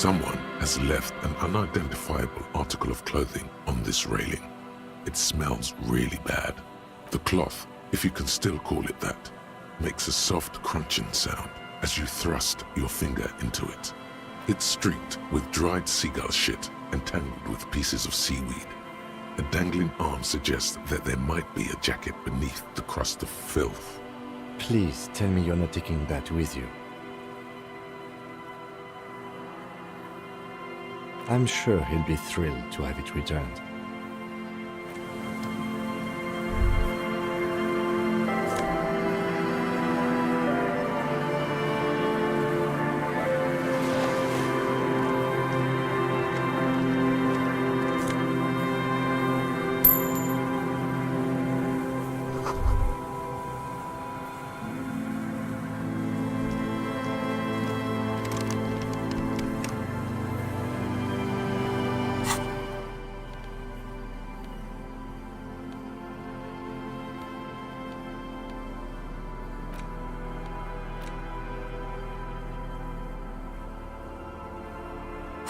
Someone has left an unidentifiable article of clothing on this railing. It smells really bad. The cloth, if you can still call it that, makes a soft crunching sound as you thrust your finger into it. It's streaked with dried seagull shit and tangled with pieces of seaweed. A dangling arm suggests that there might be a jacket beneath the crust of filth. Please tell me you're not taking that with you. I'm sure he'll be thrilled to have it returned.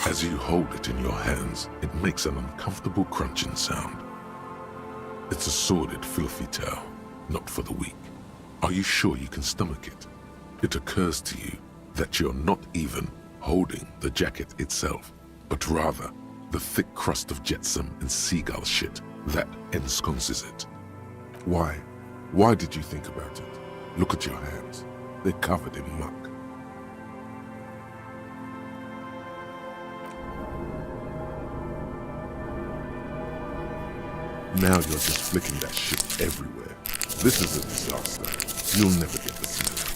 As you hold it in your hands, it makes an uncomfortable crunching sound. It's a sordid, filthy tale, not for the weak. Are you sure you can stomach it? It occurs to you that you're not even holding the jacket itself, but rather the thick crust of jetsam and seagull shit that ensconces it. Why? Why did you think about it? Look at your hands. They're covered in muck. Now you're just flicking that shit everywhere. This is a disaster. You'll never get the smell out.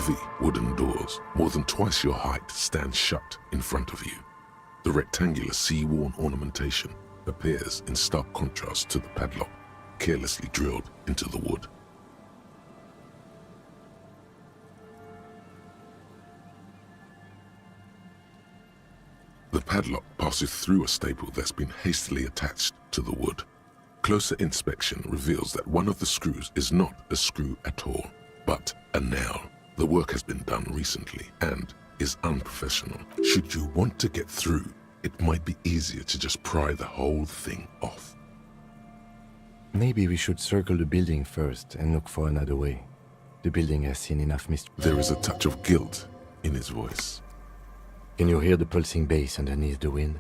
Heavy wooden doors, more than twice your height, stand shut in front of you. The rectangular sea-worn ornamentation appears in stark contrast to the padlock, carelessly drilled into the wood. The padlock passes through a staple that's been hastily attached to the wood. Closer inspection reveals that one of the screws is not a screw at all, but a nail. The work has been done recently and is unprofessional. Should you want to get through, it might be easier to just pry the whole thing off. Maybe we should circle the building first and look for another way. The building has seen enough mystery. There is a touch of guilt in his voice. Can you hear the pulsing bass underneath the wind?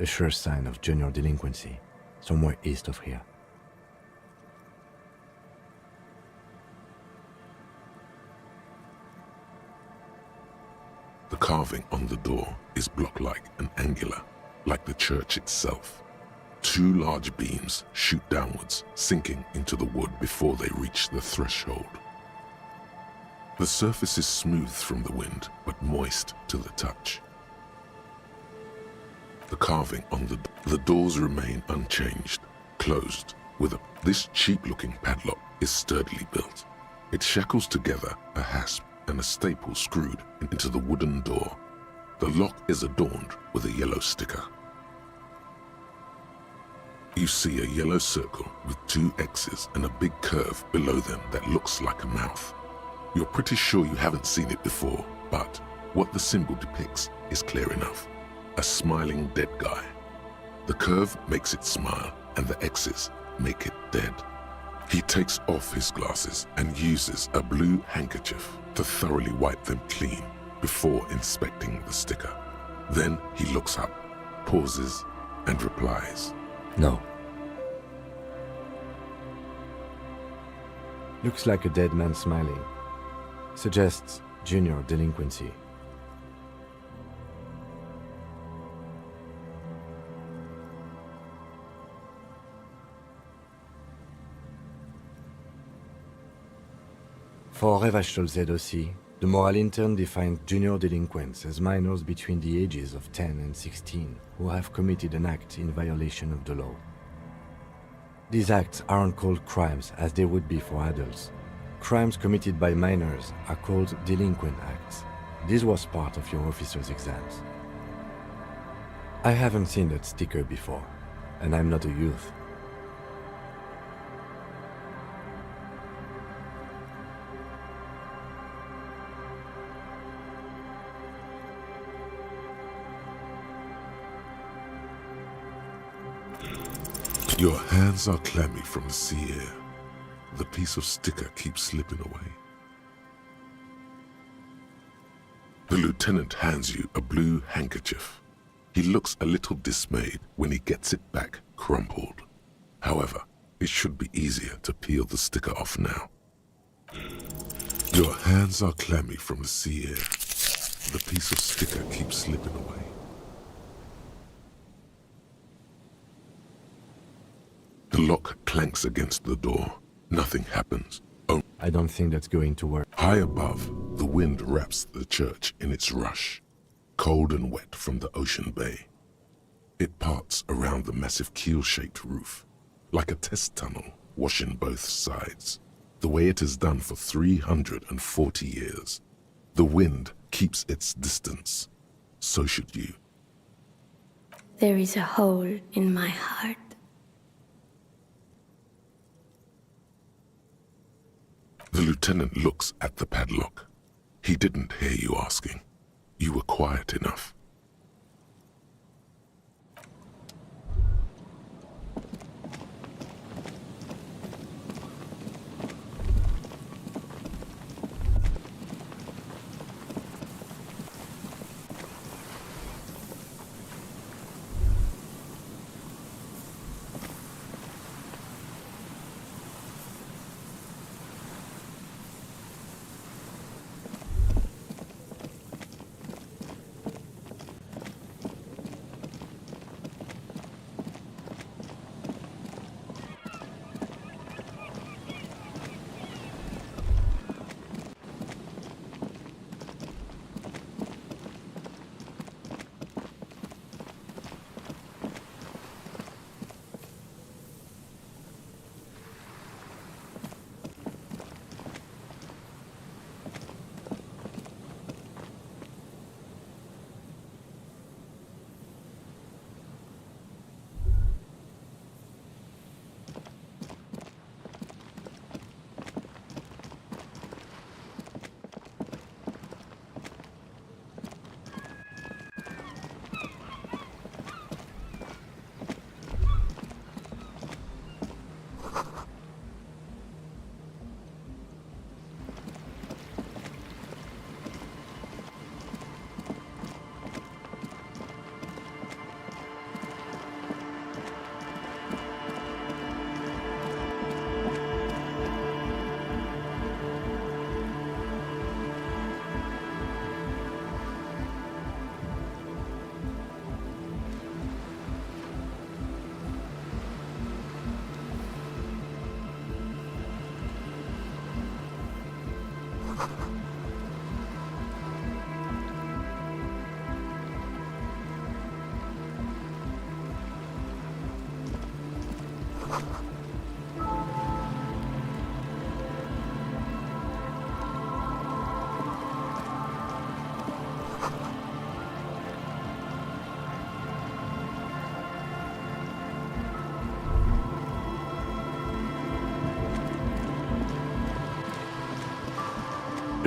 A sure sign of junior delinquency, somewhere east of here. The carving on the door is block-like and angular, like the church itself. Two large beams shoot downwards, sinking into the wood before they reach the threshold. The surface is smooth from the wind, but moist to the touch. The carving on the doors remain unchanged, closed, this cheap-looking padlock is sturdily built. It shackles together a hasp and a staple screwed into the wooden door. The lock is adorned with a yellow sticker. You see a yellow circle with two X's and a big curve below them that looks like a mouth. You're pretty sure you haven't seen it before, but what the symbol depicts is clear enough. A smiling dead guy. The curve makes it smile and the X's make it dead. He takes off his glasses and uses a blue handkerchief to thoroughly wipe them clean before inspecting the sticker. Then he looks up, pauses, and replies. No. Looks like a dead man smiling. Suggests junior delinquency. For Revachol ZOC, the moral intern defined junior delinquents as minors between the ages of 10 and 16 who have committed an act in violation of the law. These acts aren't called crimes as they would be for adults. Crimes committed by minors are called delinquent acts. This was part of your officer's exams. I haven't seen that sticker before, and I'm not a youth. Your hands are clammy from the sea air. The piece of sticker keeps slipping away. The lieutenant hands you a blue handkerchief. He looks a little dismayed when he gets it back crumpled. However, it should be easier to peel the sticker off now. Your hands are clammy from the sea air. The piece of sticker keeps slipping away. The lock clanks against the door. Nothing happens. Oh, I don't think that's going to work. high above, the wind wraps the church in its rush, cold and wet from the ocean bay. It parts around the massive keel-shaped roof, like a test tunnel washing both sides, the way it has done for 340 years. The wind keeps its distance. So should you. There is a hole in my heart. The lieutenant looks at the padlock. He didn't hear you asking. You were quiet enough.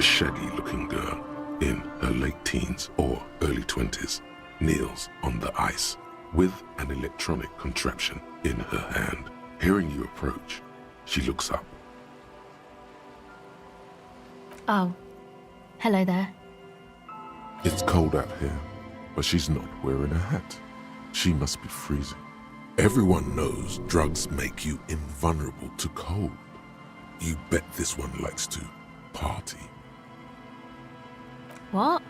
A shaggy-looking girl in her late teens or early 20s kneels on the ice with an electronic contraption in her hand. Hearing you approach, she looks up. Oh, hello there. It's cold out here, but she's not wearing a hat. She must be freezing. Everyone knows drugs make you invulnerable to cold. You bet this one likes to party. What?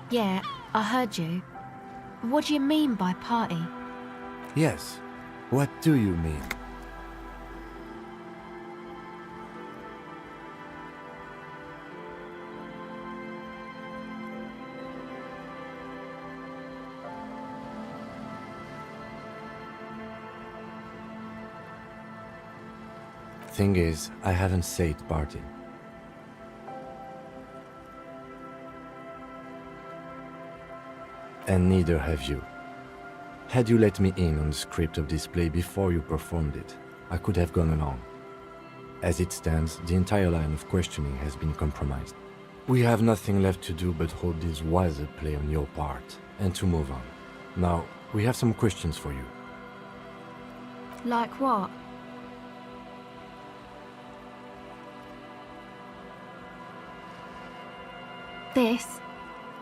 Yeah, I heard you. What do you mean by party? Yes. What do you mean? Thing is, I haven't said party. And neither have you. Had you let me in on the script of this play before you performed it, I could have gone along. As it stands, the entire line of questioning has been compromised. We have nothing left to do but hold this wiser play on your part, and to move on. Now, we have some questions for you. Like what? This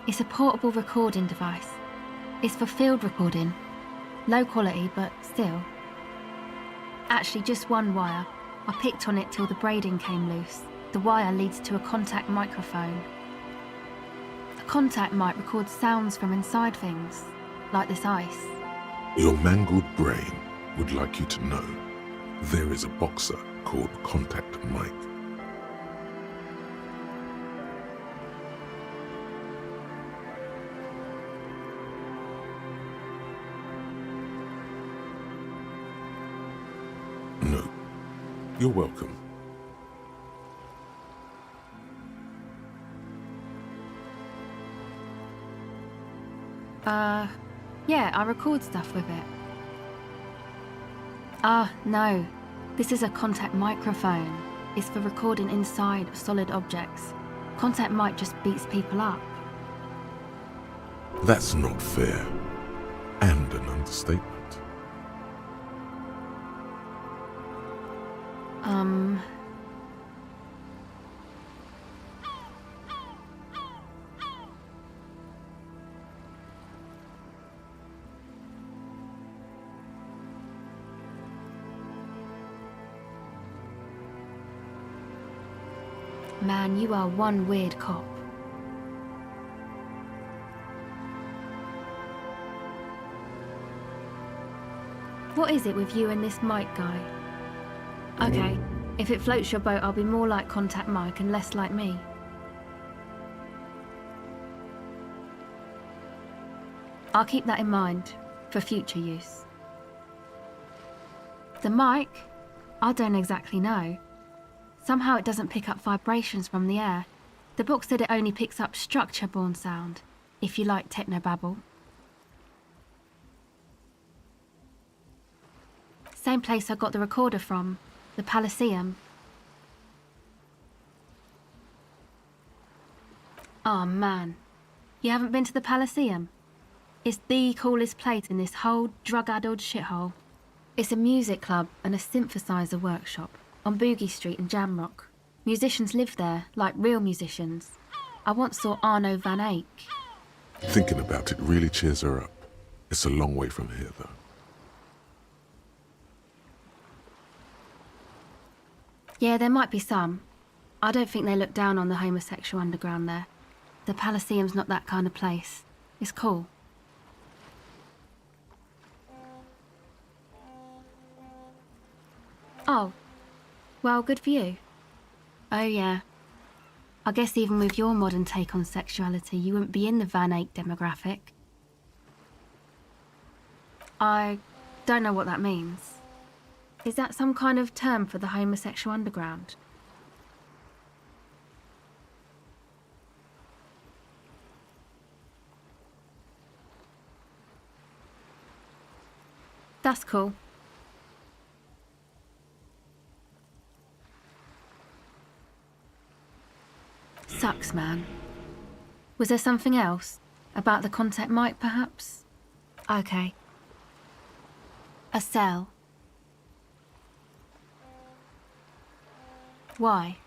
is a portable recording device. It's for field recording. Low quality, but still. Actually, just one wire. I picked on it till the braiding came loose. The wire leads to a contact microphone. The contact mic records sounds from inside things, like this ice. Your mangled brain would like you to know there is a boxer called Contact Mike. No, you're welcome. Yeah, I record stuff with it. No. This is a contact microphone. It's for recording inside of solid objects. Contact mic just beats people up. That's not fair. And an understatement. Man, you are one weird cop. What is it with you and this Mike guy? Okay, if it floats your boat, I'll be more like Contact Mike and less like me. I'll keep that in mind for future use. The mic? I don't exactly know. Somehow it doesn't pick up vibrations from the air. The book said it only picks up structure-borne sound, if you like technobabble. Same place I got the recorder from, the Elysium. Oh man, you haven't been to the Elysium? It's the coolest place in this whole drug-addled shithole. It's a music club and a synthesizer workshop on Boogie Street in Jamrock. Musicians live there, like real musicians. I once saw Arno van Eyck. Thinking about it really cheers her up. It's a long way from here, though. Yeah, there might be some. I don't think they look down on the homosexual underground there. The Elysium's not that kind of place. It's cool. Oh. Well, good for you. Oh yeah. I guess even with your modern take on sexuality, you wouldn't be in the Van Eyck demographic. I don't know what that means. Is that some kind of term for the homosexual underground? That's cool. Sucks, man. Was there something else? About the contact mic, perhaps? Okay. A cell. Why?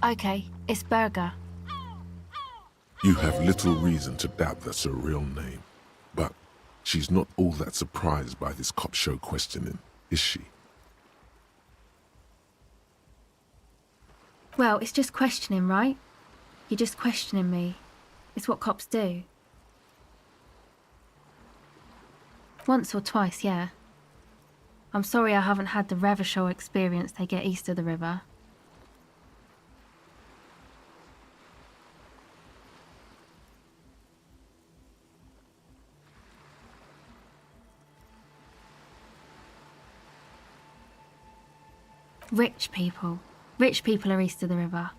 Okay, it's Berger. You have little reason to doubt that's her real name. But she's not all that surprised by this cop show questioning, is she? Well, it's just questioning, right? You're just questioning me. It's what cops do. Once or twice, yeah. I'm sorry I haven't had the Revachol experience they get east of the river. Rich people. Rich people are east of the river.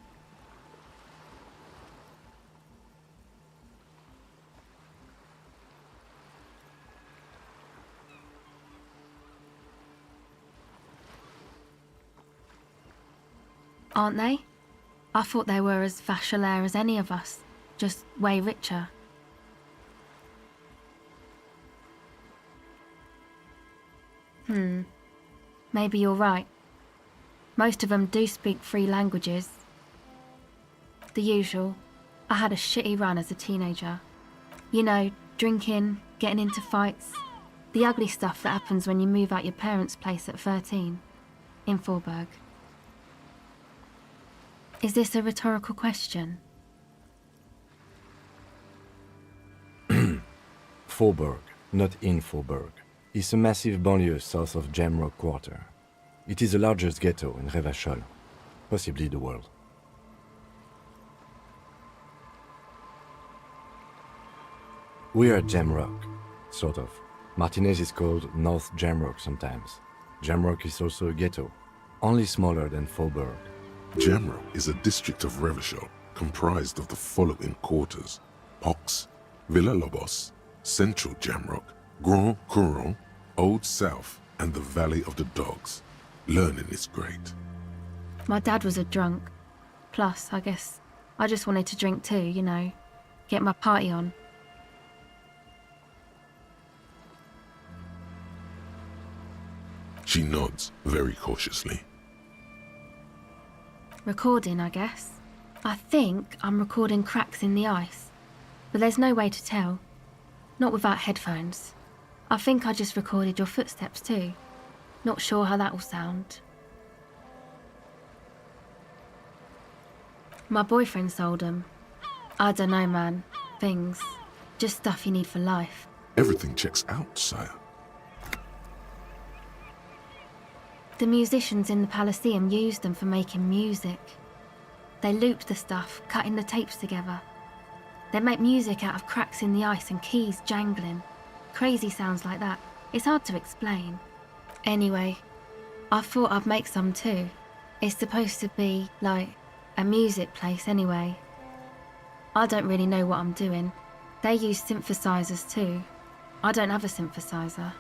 Aren't they? I thought they were as vachalaire as any of us, just way richer. Maybe you're right. Most of them do speak 3 languages. The usual. I had a shitty run as a teenager. You know, drinking, getting into fights. The ugly stuff that happens when you move out your parents' place at 13. In Forberg. Is this a rhetorical question? Forberg, not in Forberg, is a massive banlieue south of Jamrock Quarter. It is the largest ghetto in Revachol, possibly the world. We are at Jamrock, sort of. Martinez is called North Jamrock sometimes. Jamrock is also a ghetto, only smaller than Forberg. Jamrock is a district of Revachol comprised of the following quarters: Pox, Villa Lobos, Central Jamrock, Grand Couronne, Old South, and the Valley of the Dogs. Learning is great. My dad was a drunk. Plus, I guess, I just wanted to drink too, you know. Get my party on. She nods very cautiously. Recording, I guess. I think I'm recording cracks in the ice. But there's no way to tell. Not without headphones. I think I just recorded your footsteps too. Not sure how that will sound. My boyfriend sold them. I don't know, man. Things. Just stuff you need for life. Everything checks out, sire. The musicians in the Palaceum used them for making music. They looped the stuff, cutting the tapes together. They make music out of cracks in the ice and keys jangling. Crazy sounds like that. It's hard to explain. Anyway, I thought I'd make some too. It's supposed to be, like, a music place anyway. I don't really know what I'm doing. They use synthesizers too. I don't have a synthesizer.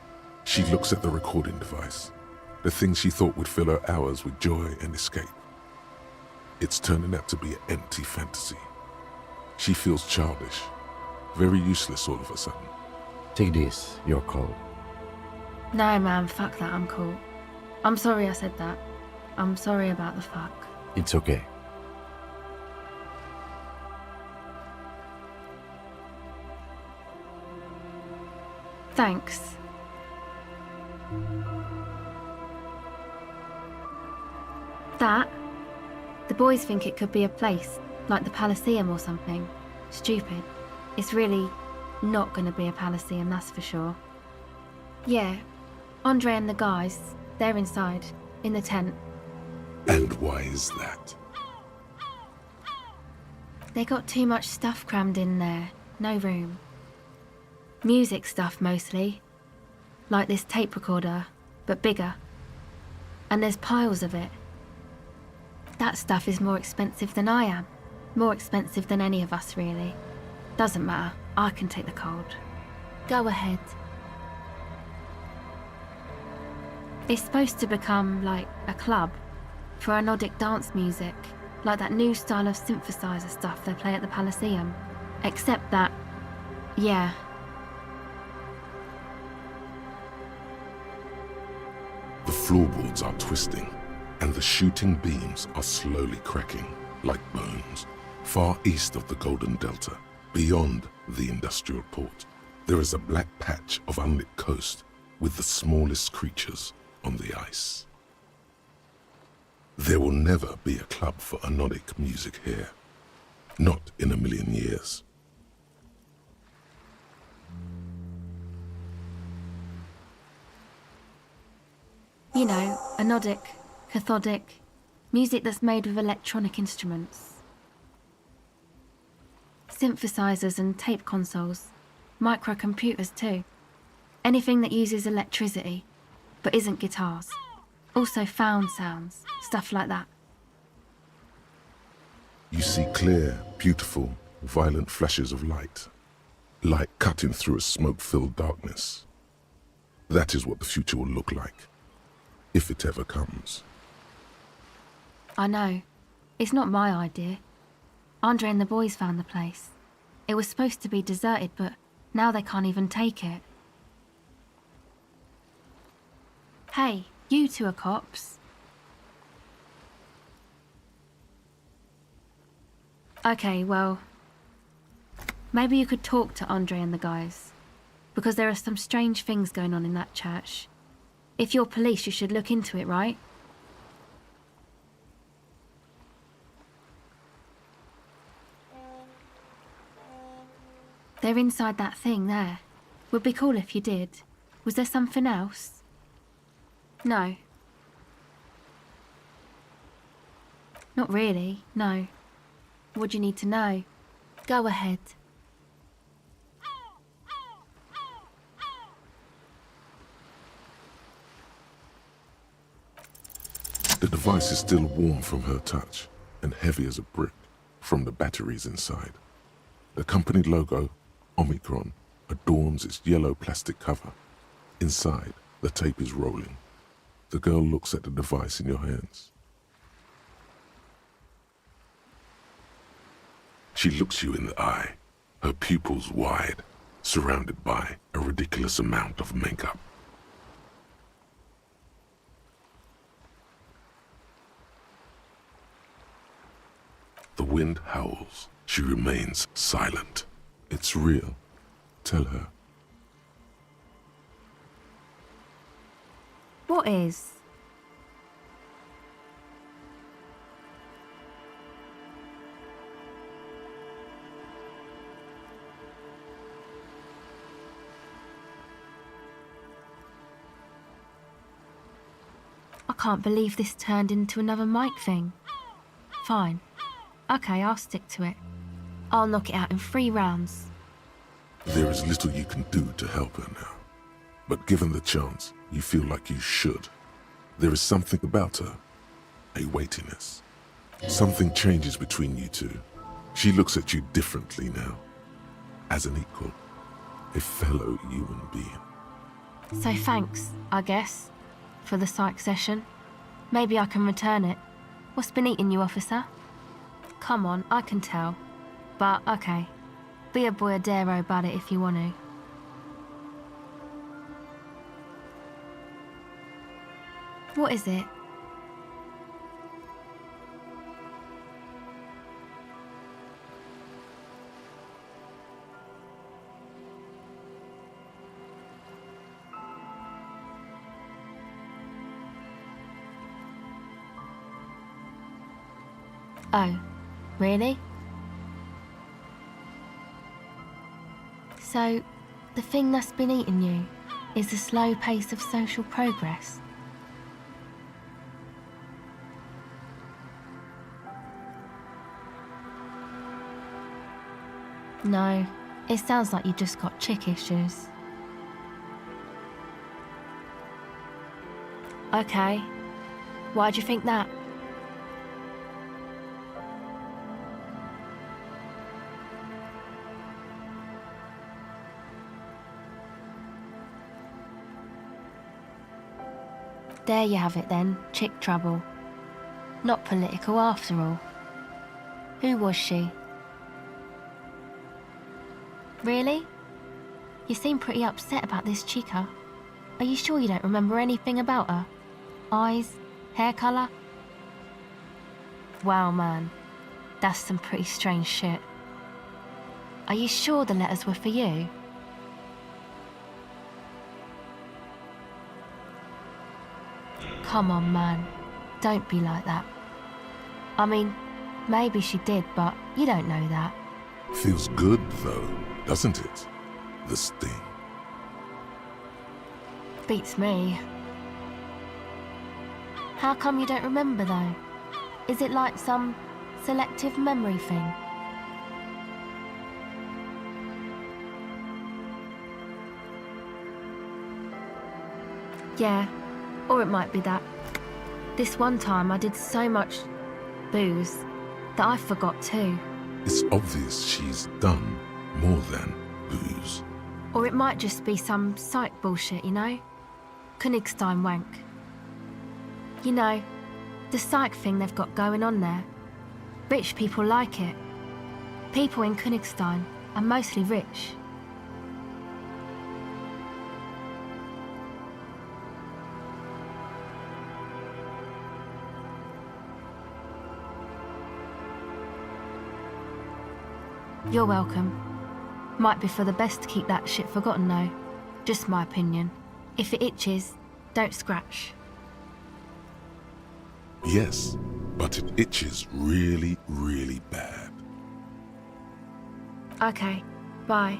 She looks at the recording device, the thing she thought would fill her hours with joy and escape. It's turning out to be an empty fantasy. She feels childish, very useless all of a sudden. Take this, you're cold. No, man, fuck that, I'm cool. I'm sorry I said that. I'm sorry about the fuck. It's okay. Thanks. That? The boys think it could be a place, like the Palaceum or something. Stupid. It's really not gonna be a Palaceum, that's for sure. Yeah, Andre and the guys, they're inside, in the tent. And why is that? They got too much stuff crammed in there, no room. Music stuff mostly. Like this tape recorder, but bigger. And there's piles of it. That stuff is more expensive than I am. More expensive than any of us, really. Doesn't matter, I can take the cold. Go ahead. It's supposed to become like a club. for anodic dance music, like that new style of synthesizer stuff they play at the Palaceum. Except that, yeah. The floorboards are twisting, and the shooting beams are slowly cracking, like bones. Far east of the Golden Delta, beyond the industrial port, there is a black patch of unlit coast with the smallest creatures on the ice. There will never be a club for anodic music here. Not in a million years. You know, anodic, cathodic, music that's made with electronic instruments. Synthesizers and tape consoles, microcomputers too. Anything that uses electricity, but isn't guitars. Also found sounds, stuff like that. You see clear, beautiful, violent flashes of light. Light cutting through a smoke-filled darkness. That is what the future will look like, if it ever comes. I know. It's not my idea. Andre and the boys found the place. It was supposed to be deserted, but now they can't even take it. Hey, you two are cops. Okay, well, maybe you could talk to Andre and the guys, because there are some strange things going on in that church. If you're police, you should look into it, right? They're inside that thing there. Would be cool if you did. Was there something else? No. Not really, no. What do you need to know? Go ahead. The device is still warm from her touch and heavy as a brick from the batteries inside. The company logo, Omicron, adorns its yellow plastic cover. Inside, the tape is rolling. The girl looks at the device in your hands. She looks you in the eye, her pupils wide, surrounded by a ridiculous amount of makeup. The wind howls. She remains silent. It's real. Tell her. What is? I can't believe this turned into another mic thing. Fine. Okay, I'll stick to it. I'll knock it out in 3 rounds. There is little you can do to help her now. But given the chance, you feel like you should. There is something about her, a weightiness. Something changes between you two. She looks at you differently now, as an equal, a fellow human being. So thanks, I guess, for the psych session. Maybe I can return it. What's been eating you, officer? Come on, I can tell. But, okay. Be a boyadero about it if you want to. What is it? Oh, really? So, the thing that's been eating you is the slow pace of social progress? No, it sounds like you just got chick issues. Okay, why do you think that? There you have it then, chick trouble. Not political after all. Who was she? Really? You seem pretty upset about this chica. Are you sure you don't remember anything about her? Eyes? Hair colour? Wow, man. That's some pretty strange shit. Are you sure the letters were for you? Come on, man. Don't be like that. I mean, maybe she did, but you don't know that. Feels good, though, doesn't it? The sting. Beats me. How come you don't remember, though? Is it like some selective memory thing? Yeah, or it might be that. This one time I did so much booze that I forgot too. It's obvious she's done more than booze. Or it might just be some psych bullshit, you know? Königstein wank. You know, the psych thing they've got going on there. Rich people like it. People in Königstein are mostly rich. You're welcome. Might be for the best to keep that shit forgotten though. Just my opinion. If it itches, don't scratch. Yes, but it itches really, really bad. Okay, bye.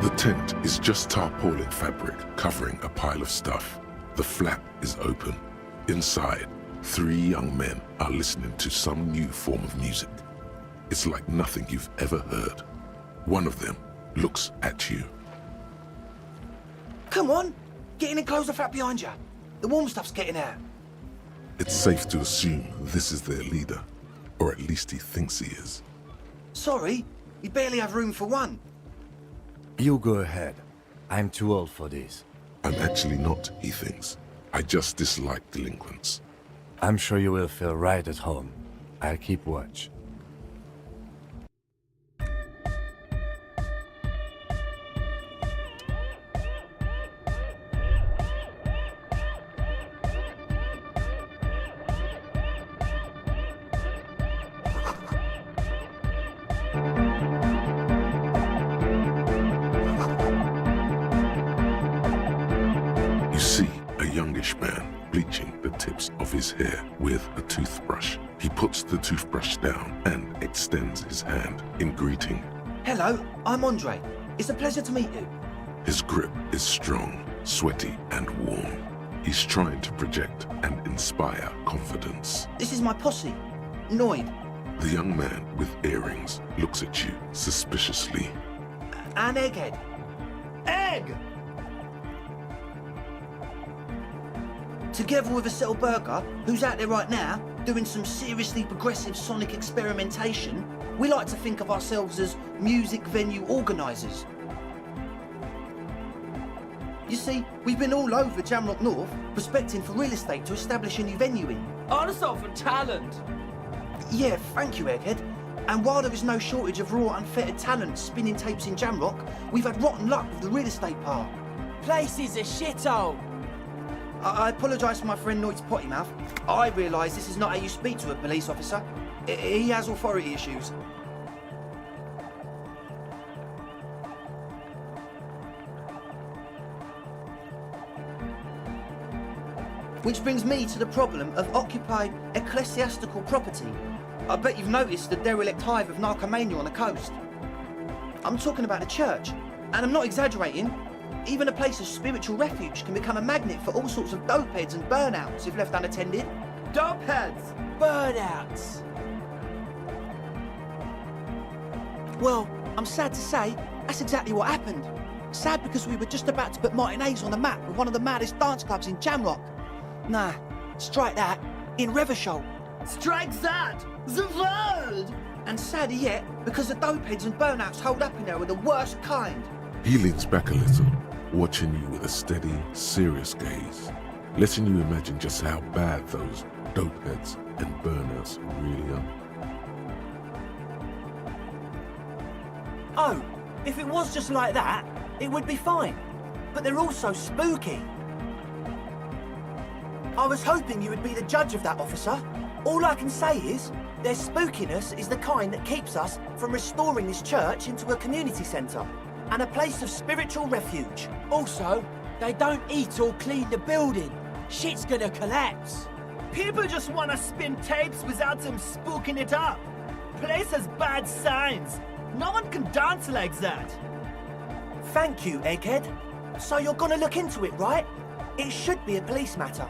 The tent is just tarpaulin fabric covering a pile of stuff. The flap is open. Inside, 3 young men are listening to some new form of music. It's like nothing you've ever heard. One of them looks at you. Come on, get in and close the flap behind you. The warm stuff's getting out. It's safe to assume this is their leader, or at least he thinks he is. Sorry, you barely have room for one. You go ahead. I'm too old for this. I'm actually not, he thinks. I just dislike delinquents. I'm sure you will feel right at home. I'll keep watch. You see a youngish man bleaching the tips of his hair with a toothbrush. He puts the toothbrush down and extends his hand in greeting. Hello, I'm Andre. It's a pleasure to meet you. His grip is strong, sweaty, and warm. He's trying to project and inspire confidence. This is my posse, Noid, The young man with earrings looks at you suspiciously. and Egghead. Egg! Together with a Settle Burger, who's out there right now, doing some seriously progressive sonic experimentation, we like to think of ourselves as music venue organisers. You see, we've been all over Jamrock North, prospecting for real estate to establish a new venue in. Honest for talent. Yeah, thank you, Egghead. And while there is no shortage of raw, unfettered talent spinning tapes in Jamrock, we've had rotten luck with the real estate part. Place is a shithole. I apologise for my friend Noid's potty mouth. I realise this is not how you speak to a police officer. He has authority issues. Which brings me to the problem of occupied ecclesiastical property. I bet you've noticed the derelict hive of narcomania on the coast. I'm talking about a church, and I'm not exaggerating. Even a place of spiritual refuge can become a magnet for all sorts of dopeheads and burnouts if left unattended. Dopeheads. Burnouts. Well, I'm sad to say, that's exactly what happened. Sad because we were just about to put Martinez on the map with one of the maddest dance clubs in Jamrock. Nah, strike that. in Revershol. Strike that! The world! And sadder yet, because the dopeheads and burnouts holed up in there were the worst kind. He leans back a little, watching you with a steady, serious gaze, letting you imagine just how bad those dopeheads and burnouts really are. Oh, if it was just like that, it would be fine. But they're also spooky. I was hoping you would be the judge of that, officer. All I can say is, their spookiness is the kind that keeps us from restoring this church into a community centre and a place of spiritual refuge. Also, they don't eat or clean the building. Shit's gonna collapse. People just wanna spin tapes without them spooking it up. Place has bad signs. No one can dance like that. Thank you, Egghead. So you're gonna look into it, right? It should be a police matter.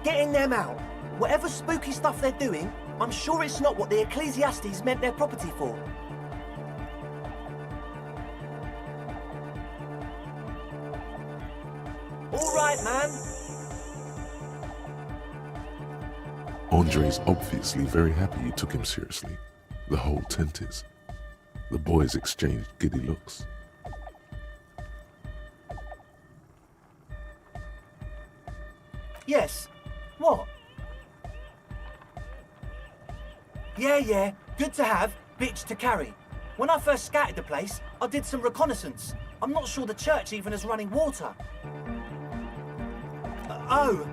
Getting them out. Whatever spooky stuff they're doing, I'm sure it's not what the Ecclesiastes meant their property for. All right, man. Andre's obviously very happy you took him seriously. The whole tent is. The boys exchanged giddy looks. Yes. What? Yeah. Good to have, bitch to carry. When I first scouted the place, I did some reconnaissance. I'm not sure the church even has running water. Oh.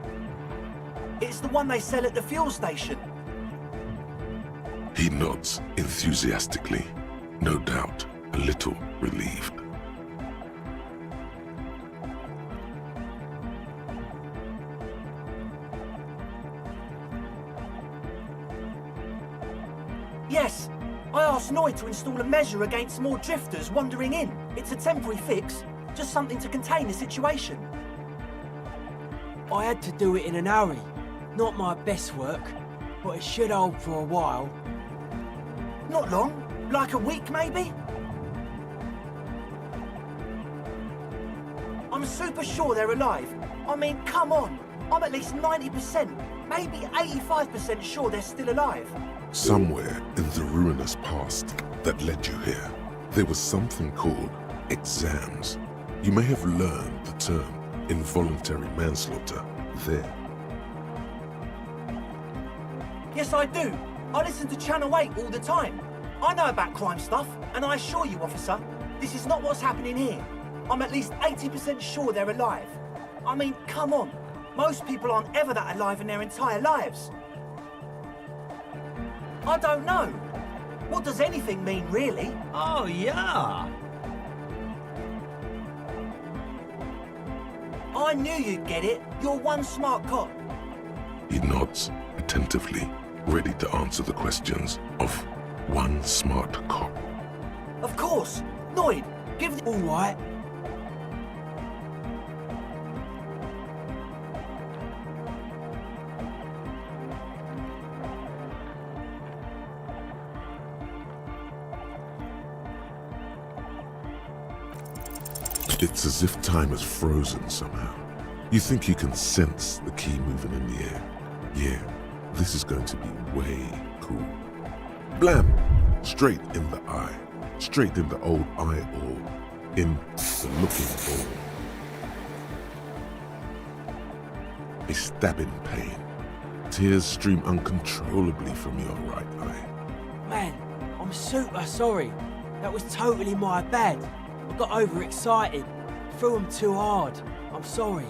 It's the one they sell at the fuel station. He nods enthusiastically, no doubt a little relieved. Yes, I asked Noy to install a measure against more drifters wandering in. It's a temporary fix, just something to contain the situation. I had to do it in an hurry. Not my best work, but it should hold for a while. Not long, like a week maybe? I'm super sure they're alive. I mean, come on. I'm at least 90%, maybe 85% sure they're still alive. Somewhere in the ruinous past that led you here, there was something called exams. You may have learned the term involuntary manslaughter there. Yes, I do. I listen to Channel 8 all the time. I know about crime stuff, and I assure you, officer, this is not what's happening here. I'm at least 80% sure they're alive. I mean, come on. Most people aren't ever that alive in their entire lives. I don't know. What does anything mean, really? Oh, yeah. I knew you'd get it. You're one smart cop. He nods attentively, ready to answer the questions of one smart cop. Of course. Noid, give the... All right. It's as if time has frozen somehow. You think you can sense the key moving in the air. Yeah, this is going to be way cool. Blam! Straight in the eye. Straight in the old eye orb. In the looking orb. A stabbing pain. Tears stream uncontrollably from your right eye. Man, I'm super sorry. That was totally my bad. I got overexcited. Threw him too hard. I'm sorry.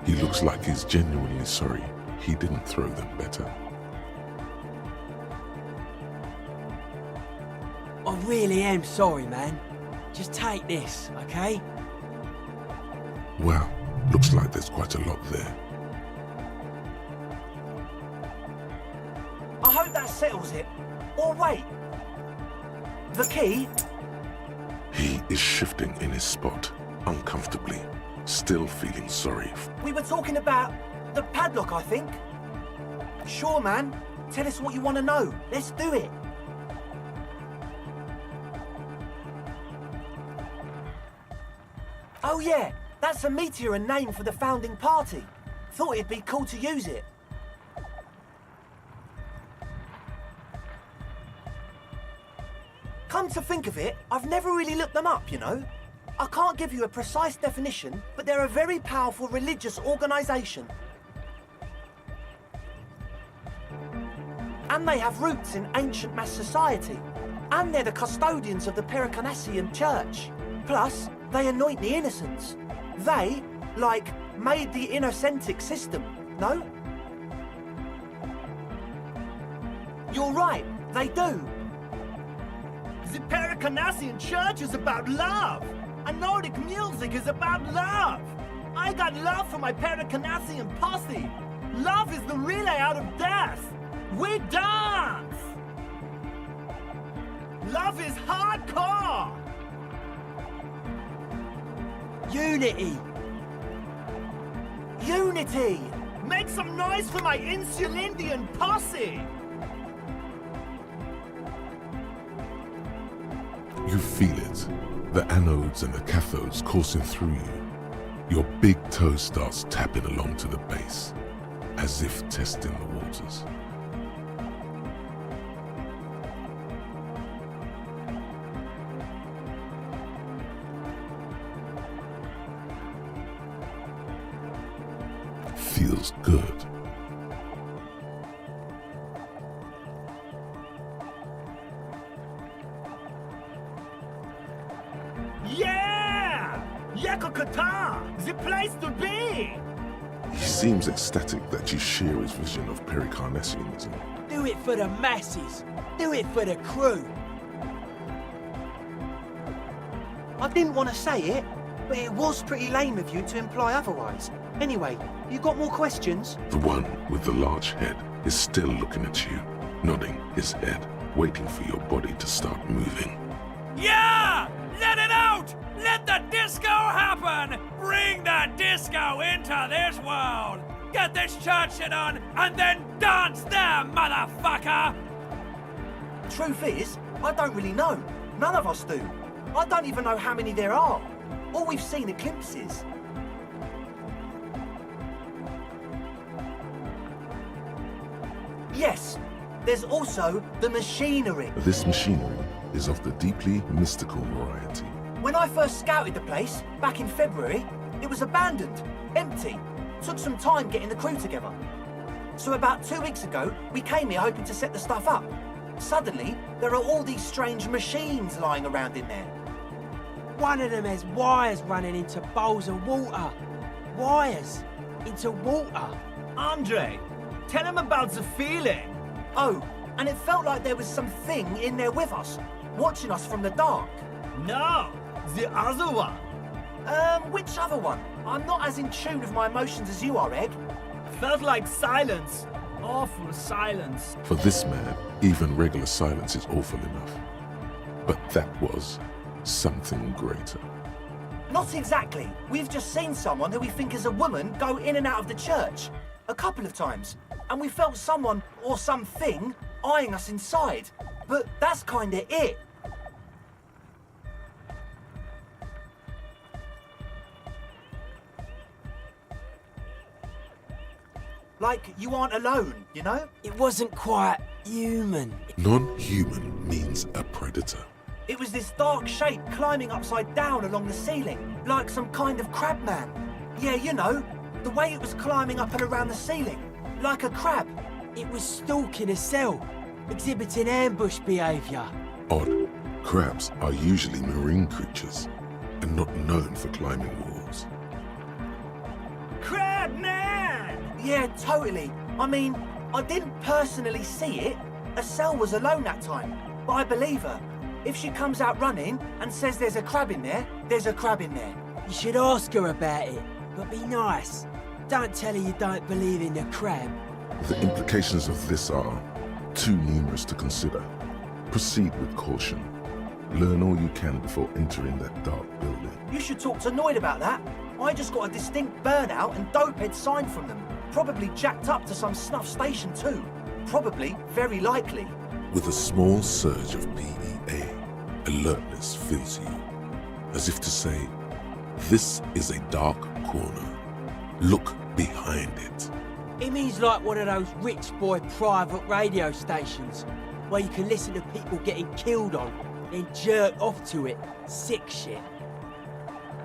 He looks like he's genuinely sorry he didn't throw them better. I really am sorry, man. Just take this, okay? Well, looks like there's quite a lot there. I hope that settles it. Or wait. The key? He is shifting in his spot, uncomfortably, still feeling sorry. We were talking about the padlock, I think. Sure, man. Tell us what you want to know. Let's do it. Oh yeah, that's a meteor and name for the founding party. Thought it'd be cool to use it. Come to think of it, I've never really looked them up, you know? I can't give you a precise definition, but they're a very powerful religious organisation. And they have roots in ancient mass society. And they're the custodians of the Pericanassian Church. Plus, they anoint the innocents. They, like, made the innocentic system, no? You're right, they do. The Pericanassian Church is about love. And Nordic music is about love. I got love for my Pericanassian posse. Love is the relay out of death. We dance. Love is hardcore. Unity! Unity! Make some noise for my Insulindian posse. You feel it. The anodes and the cathodes coursing through you. Your big toe starts tapping along to the base, as if testing the waters. Feels good. Yeah! Yakokata! The place to be! He seems ecstatic that you share his vision of Pericarnassianism. Do it for the masses. Do it for the crew. I didn't want to say it, but it was pretty lame of you to imply otherwise. Anyway, you got more questions? The one with the large head is still looking at you, nodding his head, waiting for your body to start moving. Yeah! Let it out! Let the disco happen! Bring the disco into this world! Get this church shit on, and then dance there, motherfucker! Truth is, I don't really know. None of us do. I don't even know how many there are. All we've seen are glimpses. Yes, there's also the machinery. This machinery is of the deeply mystical variety. When I first scouted the place, back in February, it was abandoned, empty. Took some time getting the crew together. So about 2 weeks ago, we came here hoping to set the stuff up. Suddenly, there are all these strange machines lying around in there. One of them has wires running into bowls of water. Wires into water. Andre, tell him about the feeling. Oh, and it felt like there was something in there with us, watching us from the dark. No, the other one. Which other one? I'm not as in tune with my emotions as you are, Egg. Felt like silence. Awful silence. For this man, even regular silence is awful enough. But that was something greater. Not exactly. We've just seen someone who we think is a woman go in and out of the church. A couple of times. And we felt someone, or something, eyeing us inside. But that's kinda it. Like, you aren't alone, you know? It wasn't quite human. Non-human means a predator. It was this dark shape climbing upside down along the ceiling, like some kind of crab man. Yeah, you know, the way it was climbing up and around the ceiling, like a crab. It was stalking a cell, exhibiting ambush behaviour. Odd. Crabs are usually marine creatures and not known for climbing walls. Crab man! Yeah, totally. I mean, I didn't personally see it. Estelle was alone that time, but I believe her. If she comes out running and says there's a crab in there, there's a crab in there. You should ask her about it, but be nice. Don't tell her you don't believe in the crab. The implications of this are too numerous to consider. Proceed with caution. Learn all you can before entering that dark building. You should talk to Noid about that. I just got a distinct burnout and dopehead sign from them. Probably jacked up to some snuff station too. Probably, very likely. With a small surge of PEA, alertness fills you, as if to say, this is a dark corner. Look behind it. It means like one of those rich boy private radio stations, where you can listen to people getting killed on, then jerk off to it. Sick shit.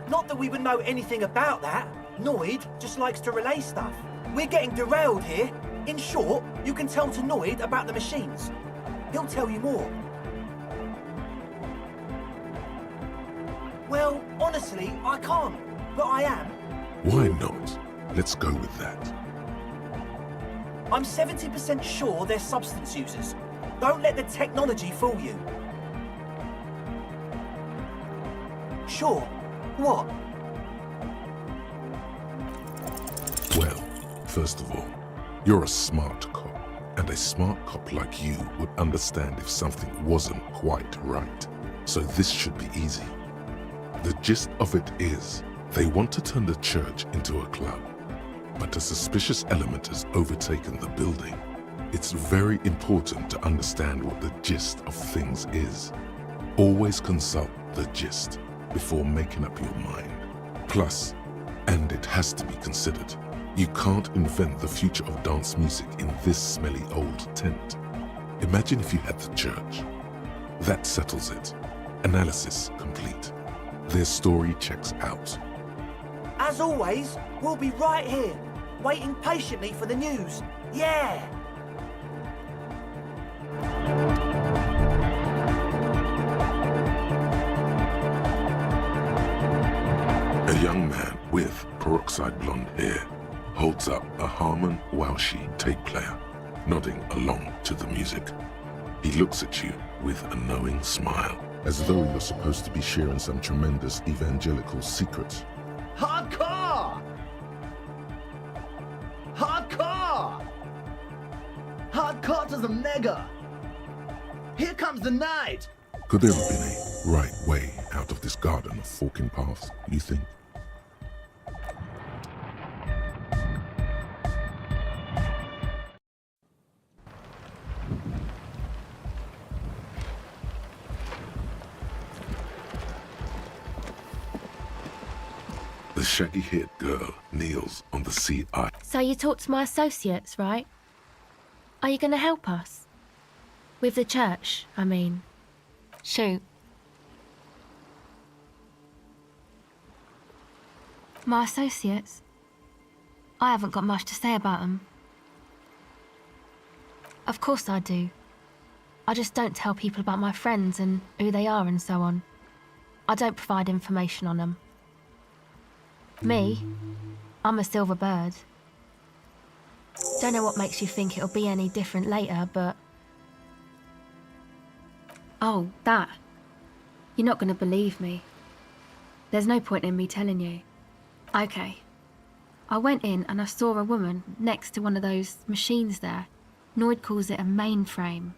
Not that we would know anything about that. Noid just likes to relay stuff. We're getting derailed here. In short, you can tell to Noid about the machines. He'll tell you more. Well, honestly, I can't. But I am. Why not? Let's go with that. I'm 70% sure they're substance users. Don't let the technology fool you. Sure. What? Well, first of all, you're a smart cop, and a smart cop like you would understand if something wasn't quite right. So this should be easy. The gist of it is, they want to turn the church into a club, but a suspicious element has overtaken the building. It's very important to understand what the gist of things is. Always consult the gist before making up your mind. Plus, and it has to be considered, you can't invent the future of dance music in this smelly old tent. Imagine if you had the church. That settles it. Analysis complete. Their story checks out. As always, we'll be right here, waiting patiently for the news. Yeah! A young man with peroxide blonde hair holds up a Harman Walshy tape player, nodding along to the music. He looks at you with a knowing smile, as though you're supposed to be sharing some tremendous evangelical secret. Hardcore! Hardcore! Hardcore to the mega! Here comes the night! Could there have been a right way out of this garden of forking paths, you think? The shaggy-haired girl kneels on the CI. So you talked to my associates, right? Are you going to help us? With the church, I mean. Shoot. My associates? I haven't got much to say about them. Of course I do. I just don't tell people about my friends and who they are and so on. I don't provide information on them. Me? I'm a silver bird. Don't know what makes you think it'll be any different later, but... Oh, that. You're not going to believe me. There's no point in me telling you. Okay. I went in and I saw a woman next to one of those machines there. Noid calls it a mainframe.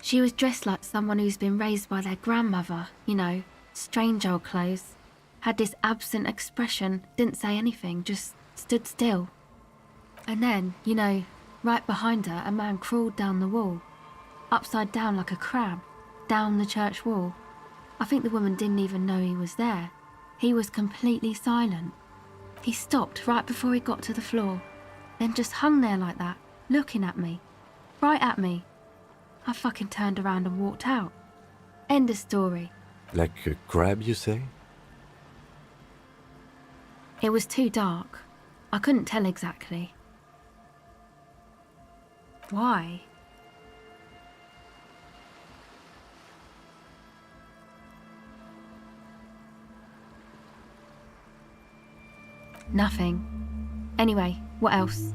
She was dressed like someone who's been raised by their grandmother, you know, strange old clothes. Had this absent expression, didn't say anything, just stood still. And then, you know, right behind her, a man crawled down the wall, upside down like a crab, down the church wall. I think the woman didn't even know he was there. He was completely silent. He stopped right before he got to the floor, then just hung there like that, looking at me, right at me. I fucking turned around and walked out. End of story. Like a crab, you say? It was too dark. I couldn't tell exactly. Why? Nothing. Anyway, what else?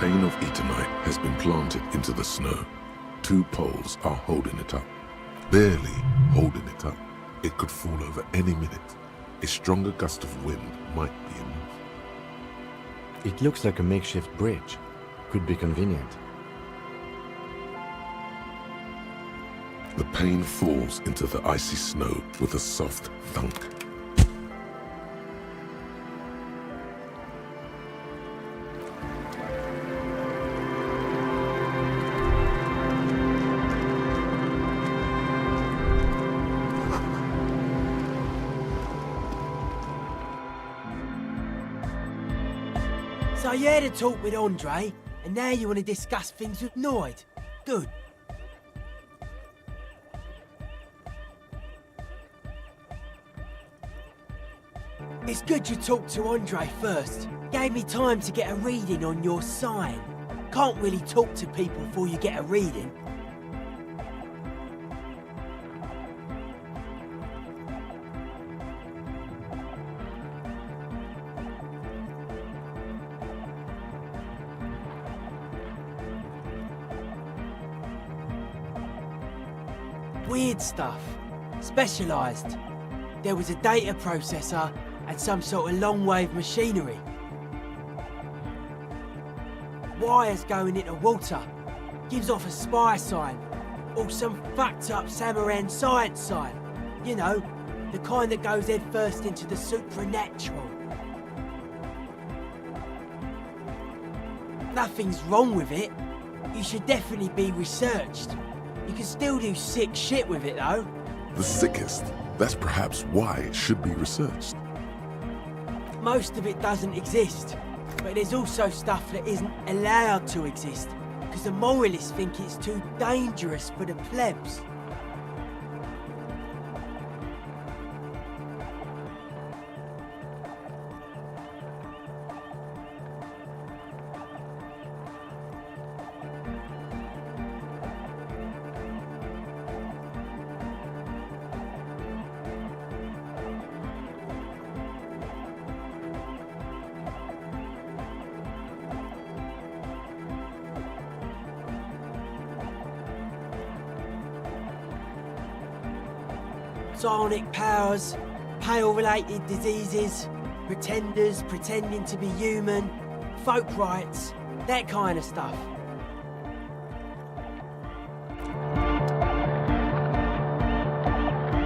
pane of Eternite has been planted into the snow. 2 poles are holding it up. Barely holding it up. It could fall over any minute. A stronger gust of wind might be enough. It looks like a makeshift bridge. Could be convenient. The pane falls into the icy snow with a soft thunk. So you had a talk with Andre, and now you want to discuss things with Noid. Good. It's good you talked to Andre first. Gave me time to get a reading on your sign. Can't really talk to people before you get a reading. Weird stuff. Specialised. There was a data processor and some sort of long-wave machinery. Wires going into water. Gives off a spy sign. Or some fucked up Samaran science sign. You know, the kind that goes head first into the supernatural. Nothing's wrong with it. You should definitely be researched. You can still do sick shit with it though. The sickest. That's perhaps why it should be researched. Most of it doesn't exist, but there's also stuff that isn't allowed to exist, because the moralists think it's too dangerous for the plebs. Psionic powers, pale-related diseases, pretenders pretending to be human, folk rights, that kind of stuff.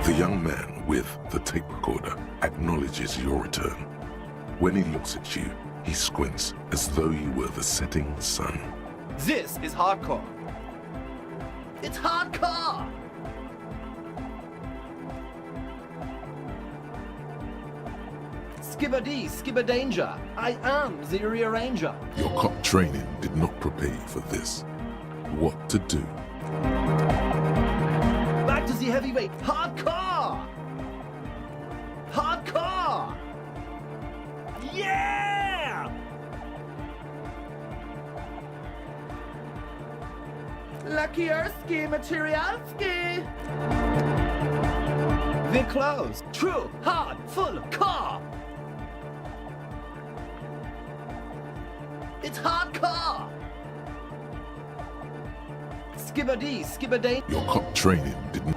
The young man with the tape recorder acknowledges your return. When he looks at you, he squints as though you were the setting sun. This is hardcore. It's hardcore! Skibbity, skibberdanger. I am the rearranger. Your cop training did not prepare you for this. What to do? Back to the heavyweight. Hardcore! Hardcore! Yeah! Lakierski, Materialski! The close. True, hard, full, car! It's hardcore! Skibbity, skibberday. Your cop training didn't.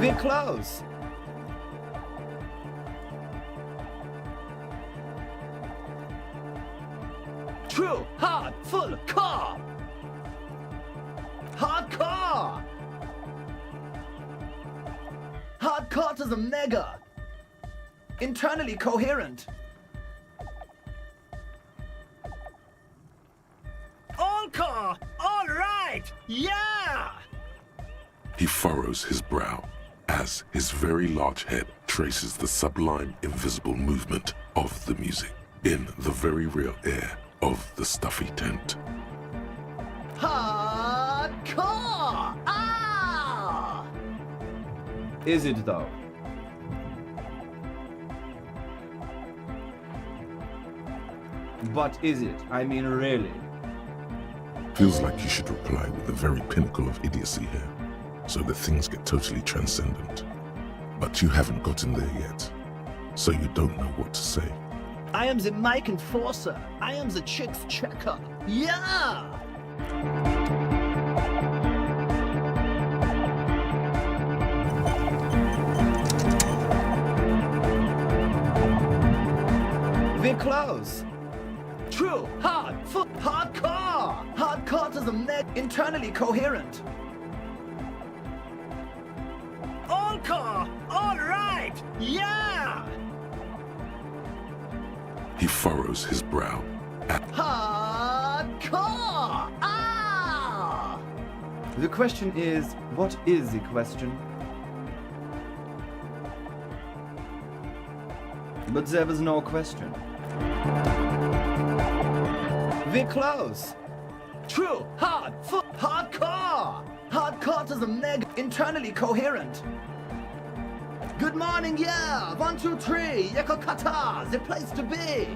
The close. True, hard, full, car! Hardcore! Hardcore to the mega! Internally coherent. Encore! All right! Yeah! He furrows his brow as his very large head traces the sublime invisible movement of the music in the very real air of the stuffy tent. Hardcore! Ah! Is it though? But is it? I mean, really? Feels like you should reply with the very pinnacle of idiocy here, so that things get totally transcendent. But you haven't gotten there yet, so you don't know what to say. I am the Mike Enforcer. I am the Chicks Checker. Yeah! We're close. True, hard, full, hardcore. Hardcore to the neck, internally coherent. All car! All right! Yeah! He furrows his brow. Hardcore! Ah! The question is, what is the question? But there was no question. We're close. True, hard, full, hardcore. Hardcore to the meg, internally coherent. Good morning, yeah. 1, 2, 3. Yekokata, the place to be.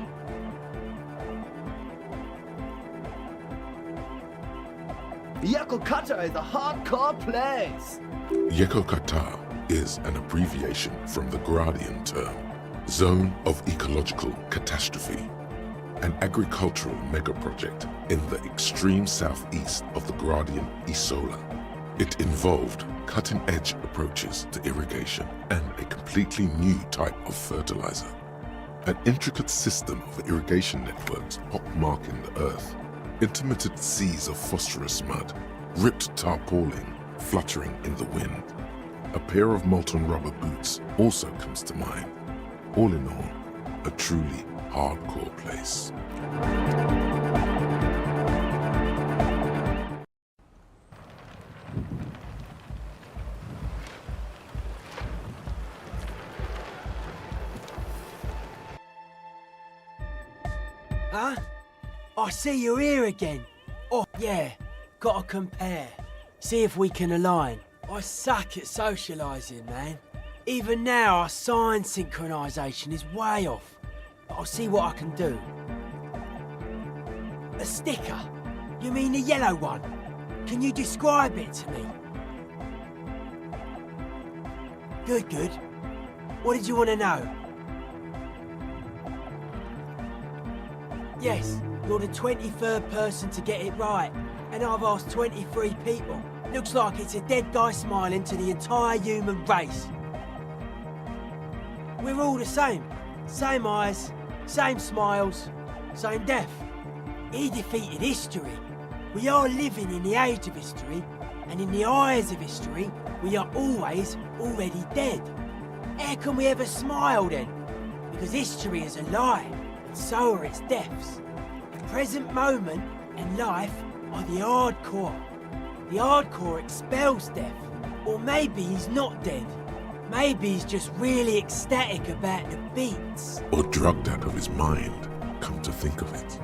Yekokata is a hardcore place. Yekokata is an abbreviation from the Gradian term, Zone of Ecological Catastrophe, an agricultural megaproject in the extreme southeast of the Gradian Isola. It involved cutting-edge approaches to irrigation and a completely new type of fertilizer. An intricate system of irrigation networks pockmarking the earth, intermittent seas of phosphorus mud, ripped tarpaulin fluttering in the wind. A pair of molten rubber boots also comes to mind. All in all, a truly hardcore place. Huh? I see you're here again. Oh, yeah. Gotta compare. See if we can align. I suck at socialising, man. Even now, our sign synchronisation is way off. But I'll see what I can do. A sticker? You mean the yellow one? Can you describe it to me? Good, good. What did you want to know? Yes, you're the 23rd person to get it right, and I've asked 23 people. Looks like it's a dead guy smiling to the entire human race. We're all the same. Same eyes, same smiles, same death. He defeated history. We are living in the age of history, and in the eyes of history, we are always already dead. How can we ever smile then? Because history is a lie, and so are its deaths. The present moment and life are the hardcore. The hardcore expels death. Or maybe he's not dead. Maybe he's just really ecstatic about the beats. Or drugged out of his mind, come to think of it.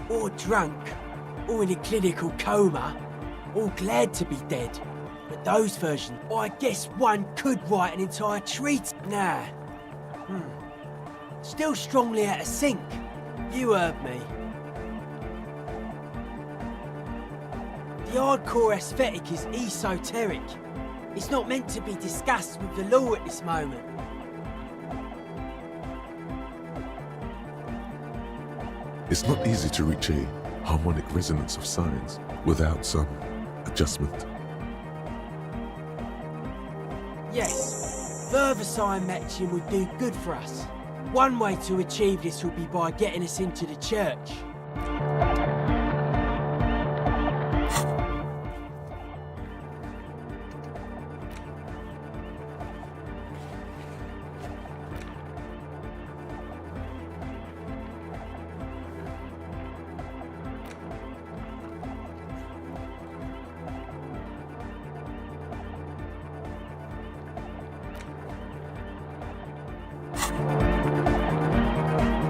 Or drunk, or in a clinical coma, or glad to be dead. But those versions, I guess one could write an entire treatise. Nah. Still strongly out of sync. You heard me. The hardcore aesthetic is esoteric. It's not meant to be discussed with the law at this moment. It's not easy to reach a harmonic resonance of signs without some adjustment. Yes, further sign matching would do good for us. One way to achieve this would be by getting us into the church.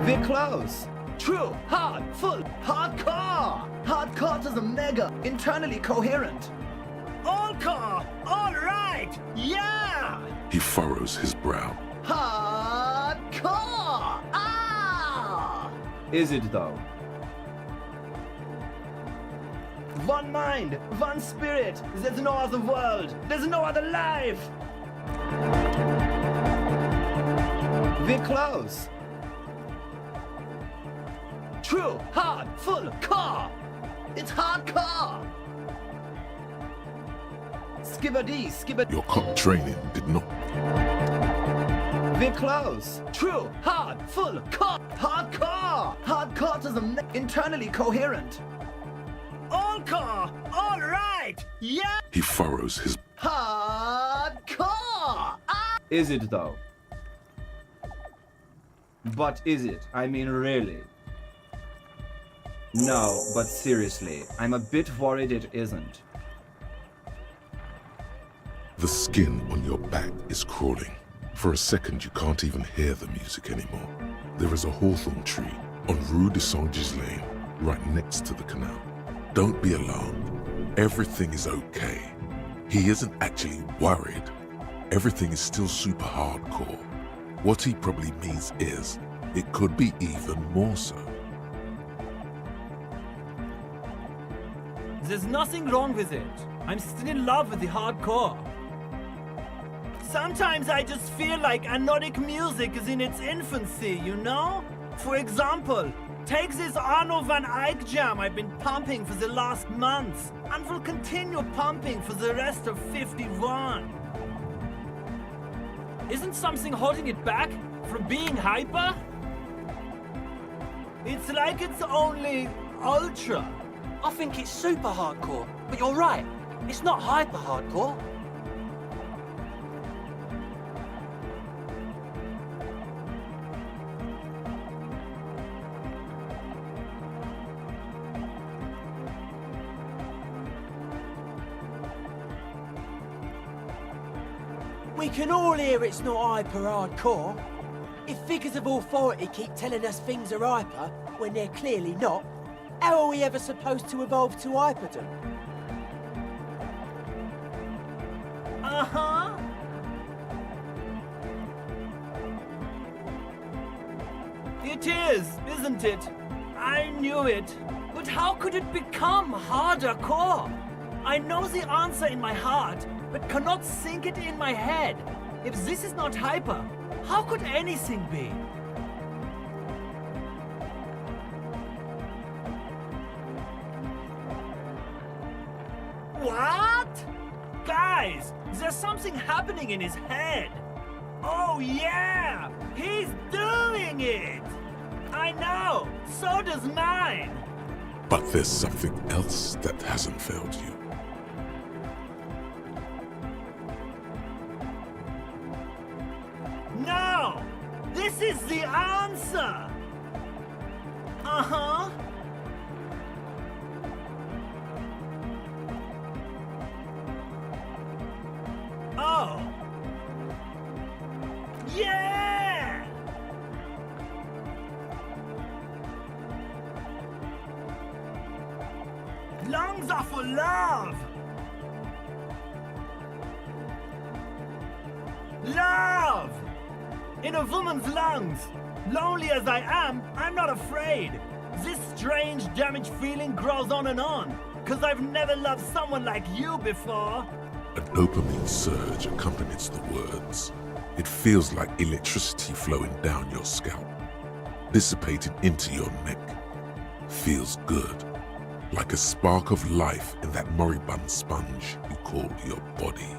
We're close. True, hard, full, hardcore. Hardcore to the mega, internally coherent. All car! All right! Yeah! He furrows his brow. Hardcore! Ah! Is it though? one mind, one spirit. There's no other world. There's no other life. We're close. True, hard, full, core. It's hardcore. Skibbity, skibbity. Your cop training did not. We're close. True, hard, full, core. Hardcore. Hardcore internally coherent. All core. All right. Yeah. He furrows his. Hardcore. Is it though? But is it? I mean, really? No, but seriously, I'm a bit worried it isn't. The skin on your back is crawling. For a second, you can't even hear the music anymore. There is a hawthorn tree on Rue de Saint-Ghislain, right next to the canal. Don't be alarmed. Everything is okay. He isn't actually worried. Everything is still super hardcore. What he probably means is, it could be even more so. There's nothing wrong with it. I'm still in love with the hardcore. Sometimes I just feel like anodic music is in its infancy, you know? For example, take this Arno van Eyck jam I've been pumping for the last months, and will continue pumping for the rest of 51. Isn't something holding it back from being hyper? It's like it's only ultra. I think it's super hardcore, but you're right. It's not hyper hardcore. We can all hear it's not hyper hardcore. If figures of authority keep telling us things are hyper when they're clearly not, how are we ever supposed to evolve to hyperdom? Uh-huh. It is, isn't it? I knew it. But how could it become harder core? I know the answer in my heart, but cannot sink it in my head. If this is not hyper, how could anything be? What? Guys, there's something happening in his head. Oh yeah, he's doing it. I know, so does mine. But there's something else that hasn't failed you. No, this is the answer. Uh-huh. Oh. Yeah! Lungs are for love! Love! In a woman's lungs. Lonely as I am, I'm not afraid. This strange damaged feeling grows on and on, 'cause I've never loved someone like you before. A dopamine surge accompanies the words. It feels like electricity flowing down your scalp, dissipating into your neck. Feels good, like a spark of life in that moribund sponge you call your body.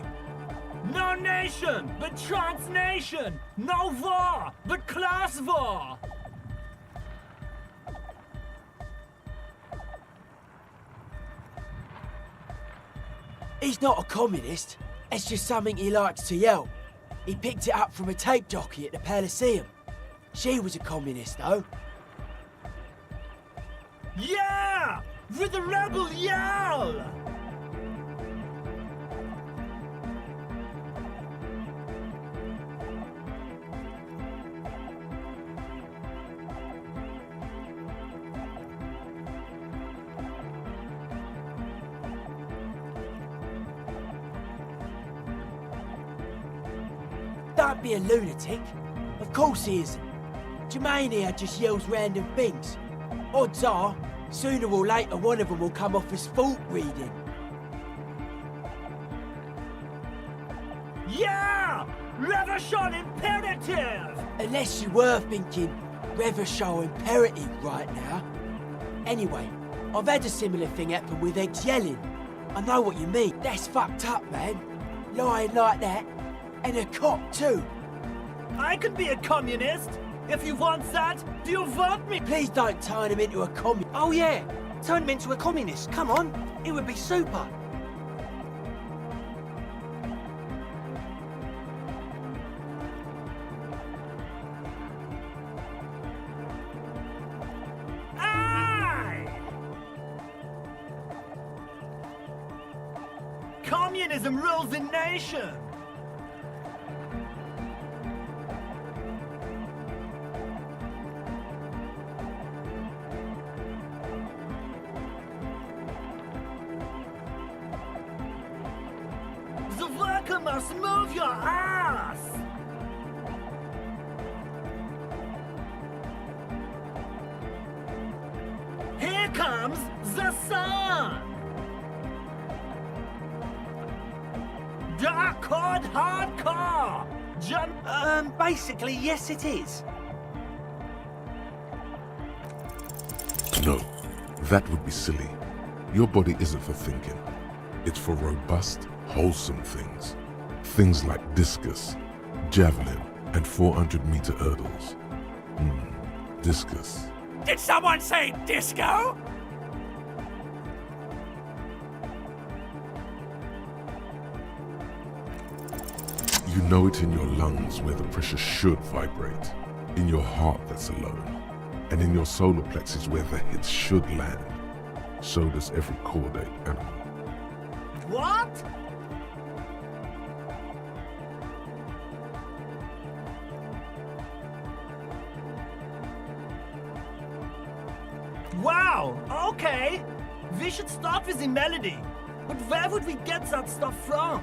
No nation, but transnation. No war, but class war. He's not a communist. It's just something he likes to yell. He picked it up from a tape jockey at the Elysium. She was a communist, though. Yeah! With the rebel yell! Don't be a lunatic. Of course he isn't. Jermaine here just yells random things. Odds are, Sooner or later, one of them will come off as fault reading. Yeah! Reversion imperative! Unless you were thinking Reversion imperative right now. Anyway, I've had a similar thing happen with eggs yelling. I know what you mean. That's fucked up, man. Lying like that. And a cop, too. I could be a communist. If you want that, do you want me? Please don't turn him into a communist. Oh yeah, turn him into a communist. Come on, it would be super. Aye! Communism rules the nation. The worker must move your ass! Here comes the sun! Dark code hardcore! Basically, yes it is. No, that would be silly. Your body isn't for thinking. It's for robust, wholesome things. Things like discus, javelin, and 400-meter hurdles. Discus. Did someone say disco? You know it in your lungs where the pressure should vibrate, in your heart that's alone, and in your solar plexus where the hits should land. So does every chordate animal. What? Wow, okay. We should start with the melody. But where would we get that stuff from?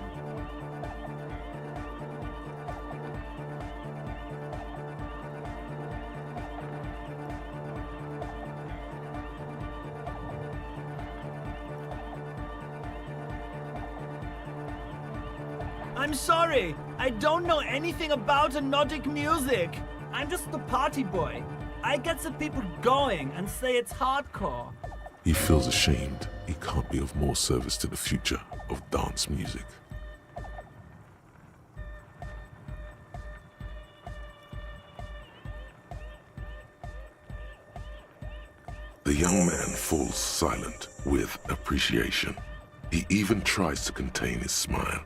I'm sorry, I don't know anything about Nordic music. I'm just the party boy. I get the people going and say it's hardcore. He feels ashamed he can't be of more service to the future of dance music. The young man falls silent with appreciation. He even tries to contain his smile,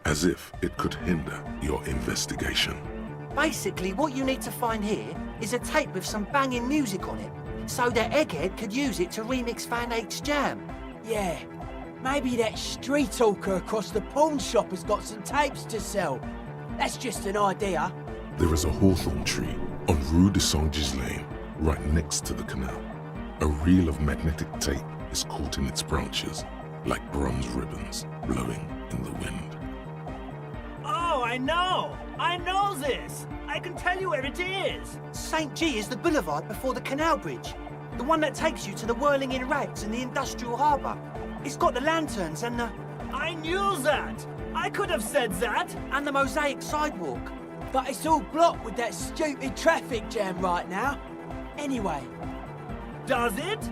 as if it could hinder your investigation. Basically, what you need to find here is a tape with some banging music on it, so that Egghead could use it to remix Van Eyck's jam. Yeah, maybe that street hawker across the pawn shop has got some tapes to sell. That's just an idea. There is a hawthorn tree on Rue de Saint-Gislain, right next to the canal. A reel of magnetic tape is caught in its branches, like bronze ribbons blowing in the wind. Oh, I know! I know this! I can tell you where it is! St. G is the boulevard before the canal bridge. The one that takes you to the whirling in rags and the industrial harbour. It's got the lanterns and the... I knew that! I could have said that! and the mosaic sidewalk. But it's all blocked with that stupid traffic jam right now. Anyway, Does it?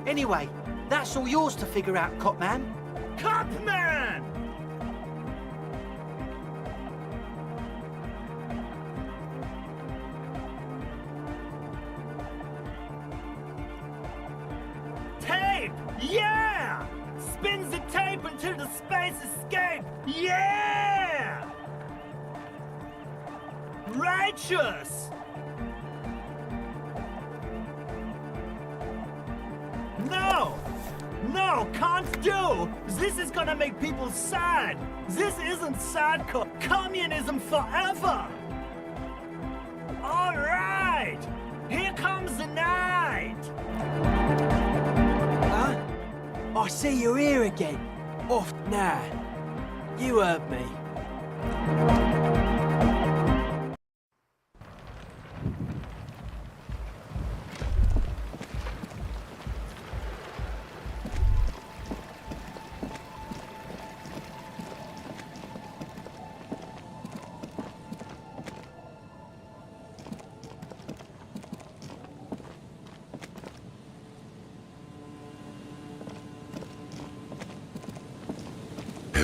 Anyway, that's all yours to figure out, Copman. Copman! Tape! Yeah! Spins the tape until the space escape! Yeah! Righteous! No! No, can't do! This is gonna make people sad! This isn't sadcore! Communism forever! Alright! Here comes the night! huh? I see you're here again. Off now. You heard me.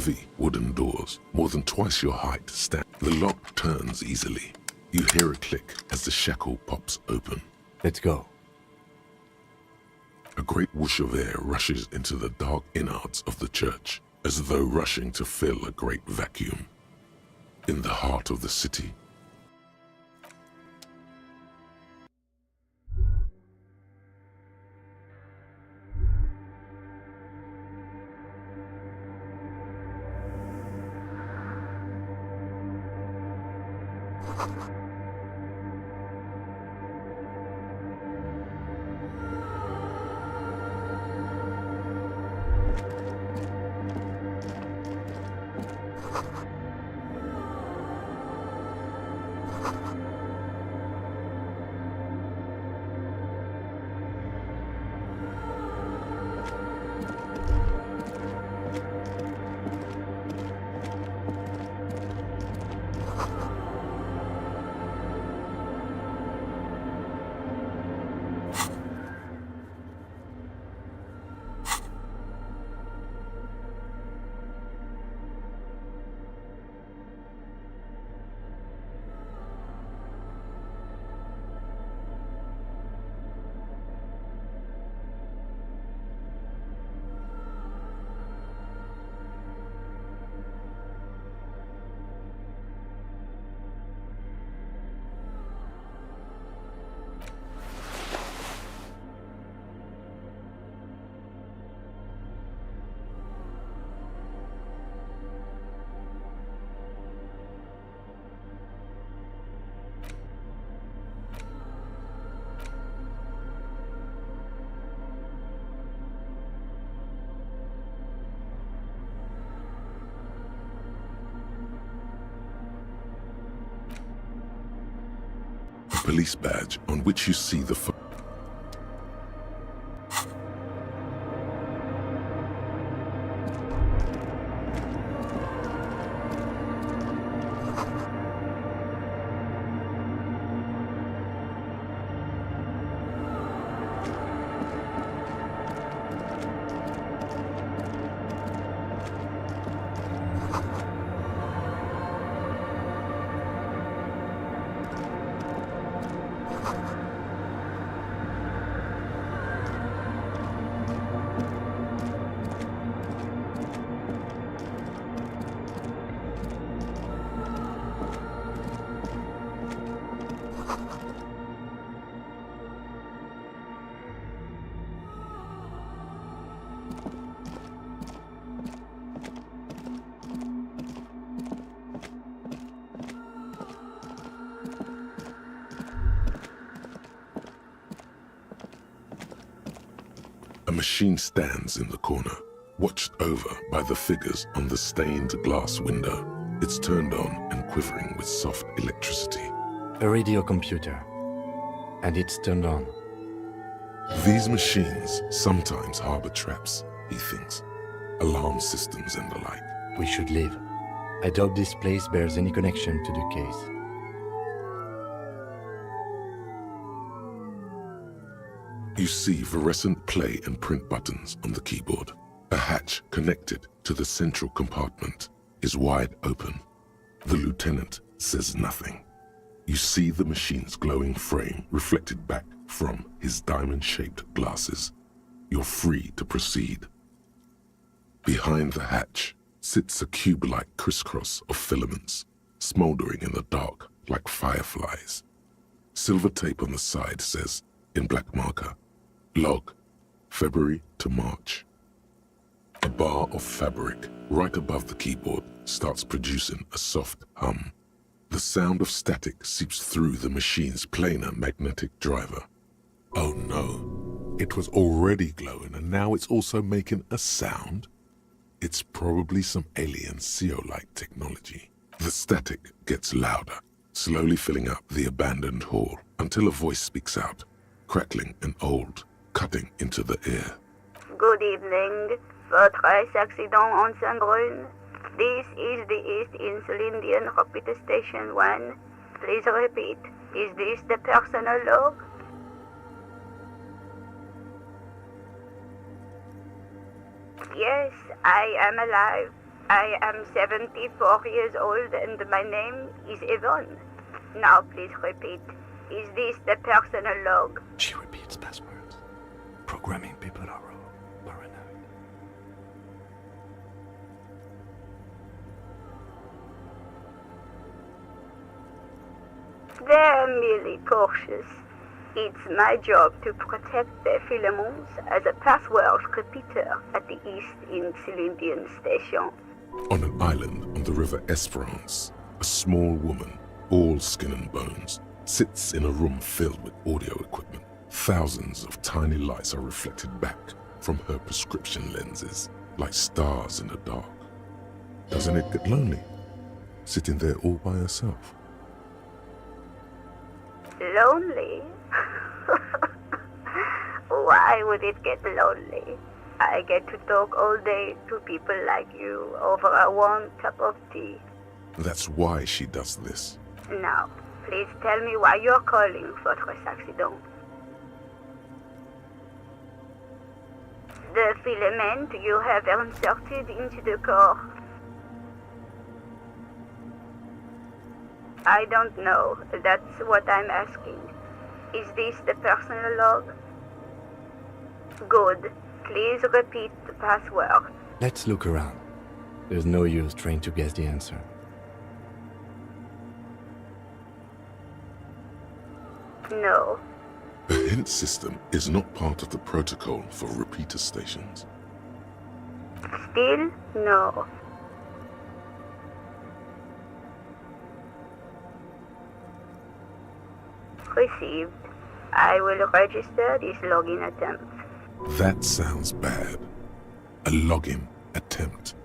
heavy wooden doors, more than twice your height, stand. The lock turns easily. You hear a click as the shackle pops open. Let's go. A great whoosh of air rushes into the dark innards of the church, as though rushing to fill a great vacuum. In the heart of the city, a police badge on which you see the A machine stands in the corner, watched over by the figures on the stained glass window. It's turned on and quivering with soft electricity. A radio computer. And it's turned on. These machines sometimes harbor traps, he thinks. Alarm systems and the like. We should leave. I doubt this place bears any connection to the case. You see fluorescent play and print buttons on the keyboard. A hatch connected to the central compartment is wide open. The lieutenant says nothing. You see the machine's glowing frame reflected back from his diamond-shaped glasses. You're free to proceed. Behind the hatch sits a cube-like crisscross of filaments, smoldering in the dark like fireflies. Silver tape on the side says, in black marker, log, February to March. A bar of fabric right above the keyboard starts producing a soft hum. The sound of static seeps through the machine's planar magnetic driver. Oh no, it was already glowing and now it's also making a sound? It's probably some alien CO-like technology. The static gets louder, slowly filling up the abandoned hall until a voice speaks out, crackling and old, cutting into the air. Good evening. Votre accident on Saint-Brun. This is the East Insulindian Repeater Station 1. Please repeat. Is this the personal log? Yes, I am alive. I am 74 years old and my name is Yvonne. Now please repeat. Is this the personal log? She repeats passwords. Programming people are paranoid. They're merely cautious. It's my job to protect the filaments as a password repeater at the East Insulindian Station. On an island on the river Esperance, a small woman, all skin and bones, sits in a room filled with audio equipment. Thousands of tiny lights are reflected back from her prescription lenses, like stars in the dark. Doesn't it get lonely, sitting there all by herself? Lonely? Why would it get lonely? I get to talk all day to people like you over a warm cup of tea. That's why she does this. Now, please tell me why you're calling Fortress Accident. The filament you have inserted into the core. I don't know. That's what I'm asking. Is this the personal log? Good. Please repeat the password. Let's look around. There's no use trying to guess the answer. No. The hint system is not part of the protocol for repeater stations. Still no. Received. I will register this login attempt. That sounds bad. A login attempt.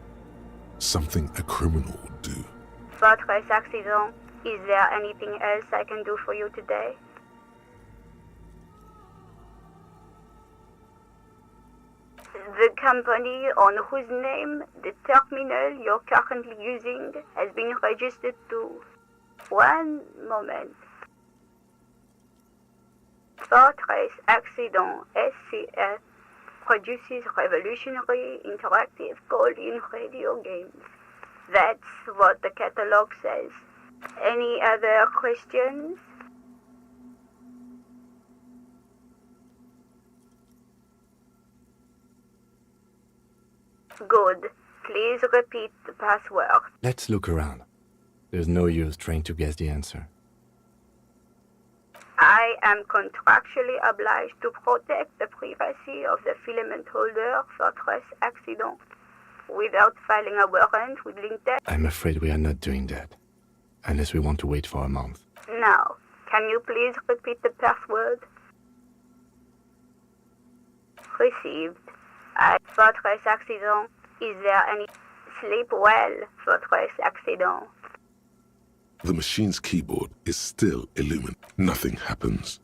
Something a criminal would do. Fortress Accident, is there anything else I can do for you today? The company on whose name the terminal you're currently using has been registered to. One moment. Fortress Accident SCS produces revolutionary interactive call-in radio games. That's what the catalog says. Any other questions? Good. Please repeat the password. Let's look around. There's no use trying to guess the answer. I am contractually obliged to protect the privacy of the filament holder Fortress Accident without filing a warrant with LinkTech. I'm afraid we are not doing that. Unless we want to wait for a month. Now, can you please repeat the password? Received. Fortress Accident, is there any... Sleep well, Fortress Accident. The machine's keyboard is still illuminated. Nothing happens.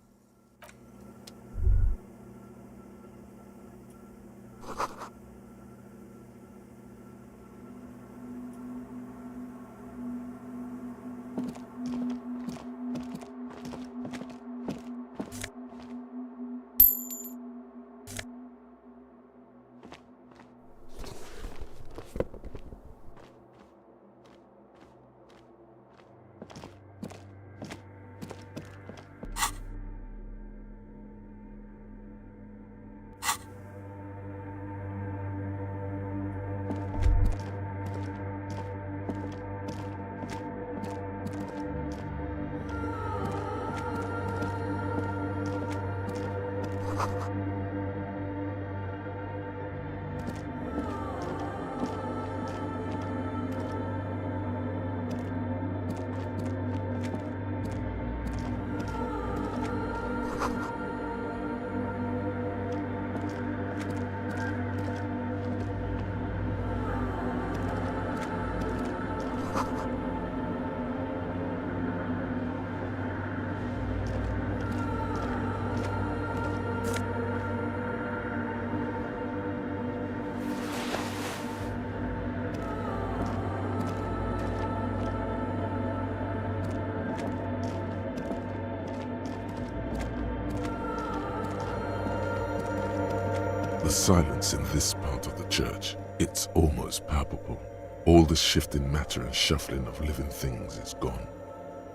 The silence in this part of the church, it's almost palpable. All the shifting matter and shuffling of living things is gone.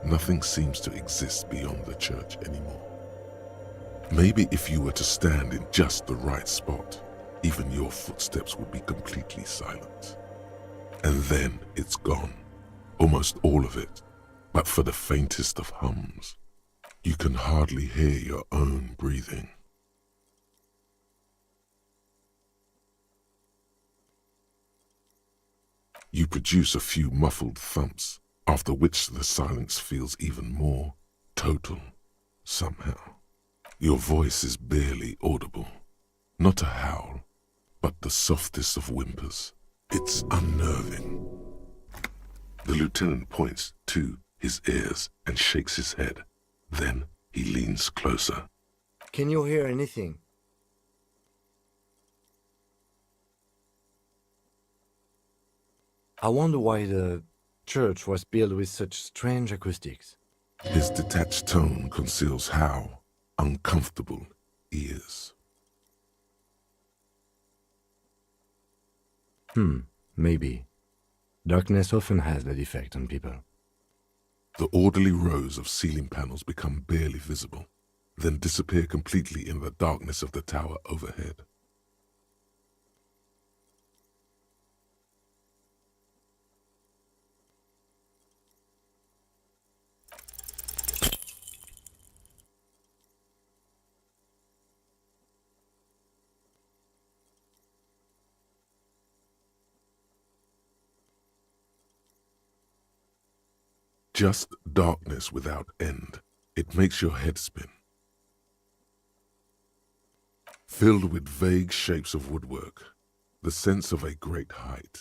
Nothing seems to exist beyond the church anymore. Maybe if you were to stand in just the right spot, even your footsteps would be completely silent. And then it's gone, almost all of it, but for the faintest of hums. You can hardly hear your own breathing. You produce a few muffled thumps, after which the silence feels even more total, somehow. Your voice is barely audible. Not a howl, but the softest of whimpers. It's unnerving. The lieutenant points to his ears and shakes his head. Then he leans closer. Can you hear anything? I wonder why the church was built with such strange acoustics. His detached tone conceals how uncomfortable he is. Maybe. Darkness often has that effect on people. The orderly rows of ceiling panels become barely visible, then disappear completely in the darkness of the tower overhead. Just darkness without end. It makes your head spin. Filled with vague shapes of woodwork, the sense of a great height.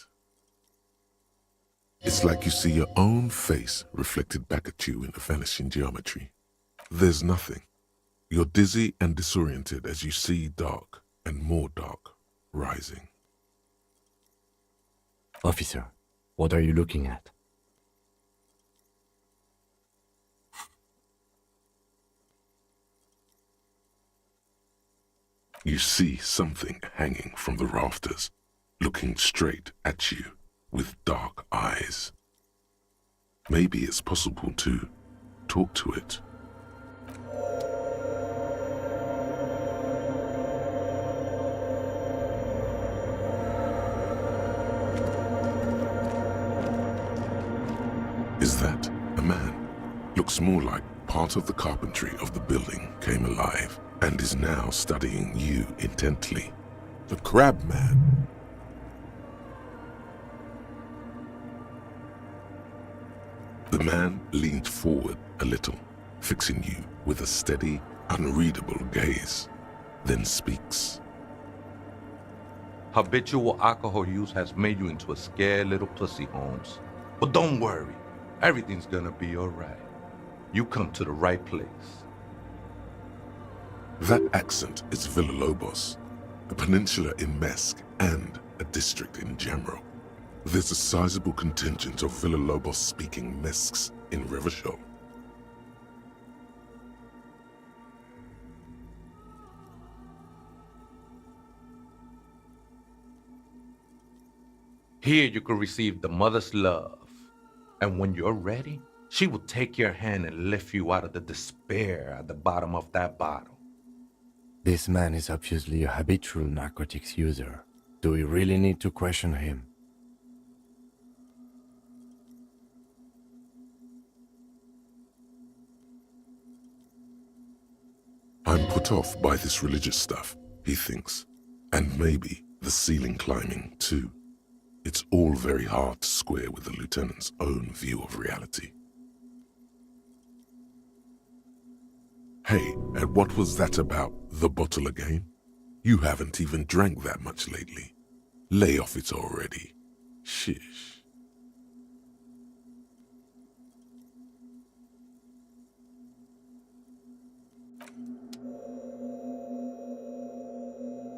It's like you see your own face reflected back at you in the vanishing geometry. There's nothing. You're dizzy and disoriented as you see dark and more dark rising. Officer, what are you looking at? You see something hanging from the rafters, looking straight at you with dark eyes. Maybe it's possible to talk to it. Is that a man? Looks more like part of the carpentry of the building came alive and is now studying you intently. The crab man. The man leaned forward a little, fixing you with a steady, unreadable gaze, then speaks. Habitual alcohol use has made you into a scared little pussy, Holmes. But don't worry, everything's gonna be all right. You come to the right place. That accent is Villalobos, a peninsula in Mesk and a district in Jamro. There's a sizable contingent of Villalobos-speaking Mesks in Revachol. Here you can receive the mother's love. And when you're ready, she will take your hand and lift you out of the despair at the bottom of that bottle. This man is obviously a habitual narcotics user. Do we really need to question him? I'm put off by this religious stuff, he thinks, and maybe the ceiling climbing too. It's all very hard to square with the lieutenant's own view of reality. Hey, and what was that about the bottle again? You haven't even drank that much lately. Lay off it already. Shish.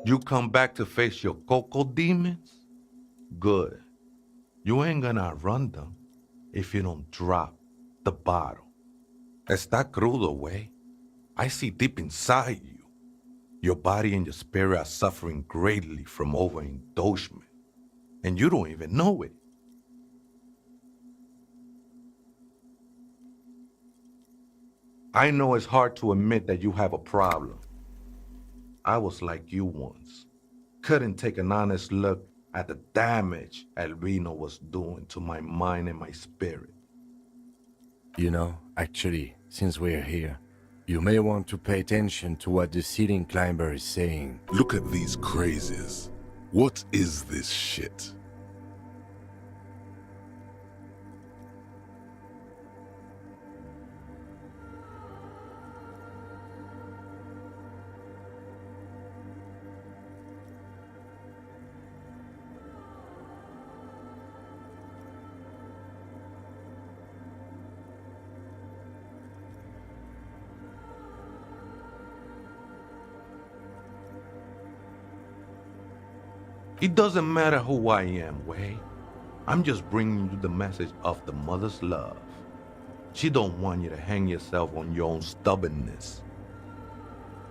You come back to face your cocoa demons? Good. You ain't gonna outrun them if you don't drop the bottle. Está crudo, way. I see deep inside you. Your body and your spirit are suffering greatly from overindulgence, and you don't even know it. I know it's hard to admit that you have a problem. I was like you once. Couldn't take an honest look at the damage Albino was doing to my mind and my spirit. You know, actually, since we're here, you may want to pay attention to what the ceiling climber is saying. Look at these crazies. What is this shit? It doesn't matter who I am, Way. I'm just bringing you the message of the mother's love. She don't want you to hang yourself on your own stubbornness.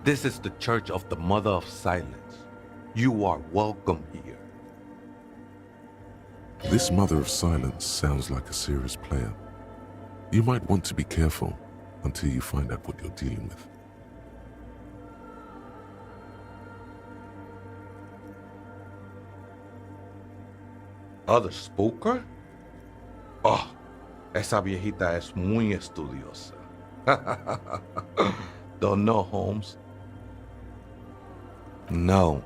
This is the Church of the Mother of Silence. You are welcome here. This Mother of Silence sounds like a serious player. You might want to be careful until you find out what you're dealing with. Other spooker? Oh, esa viejita es muy estudiosa. Don't know, Holmes? No.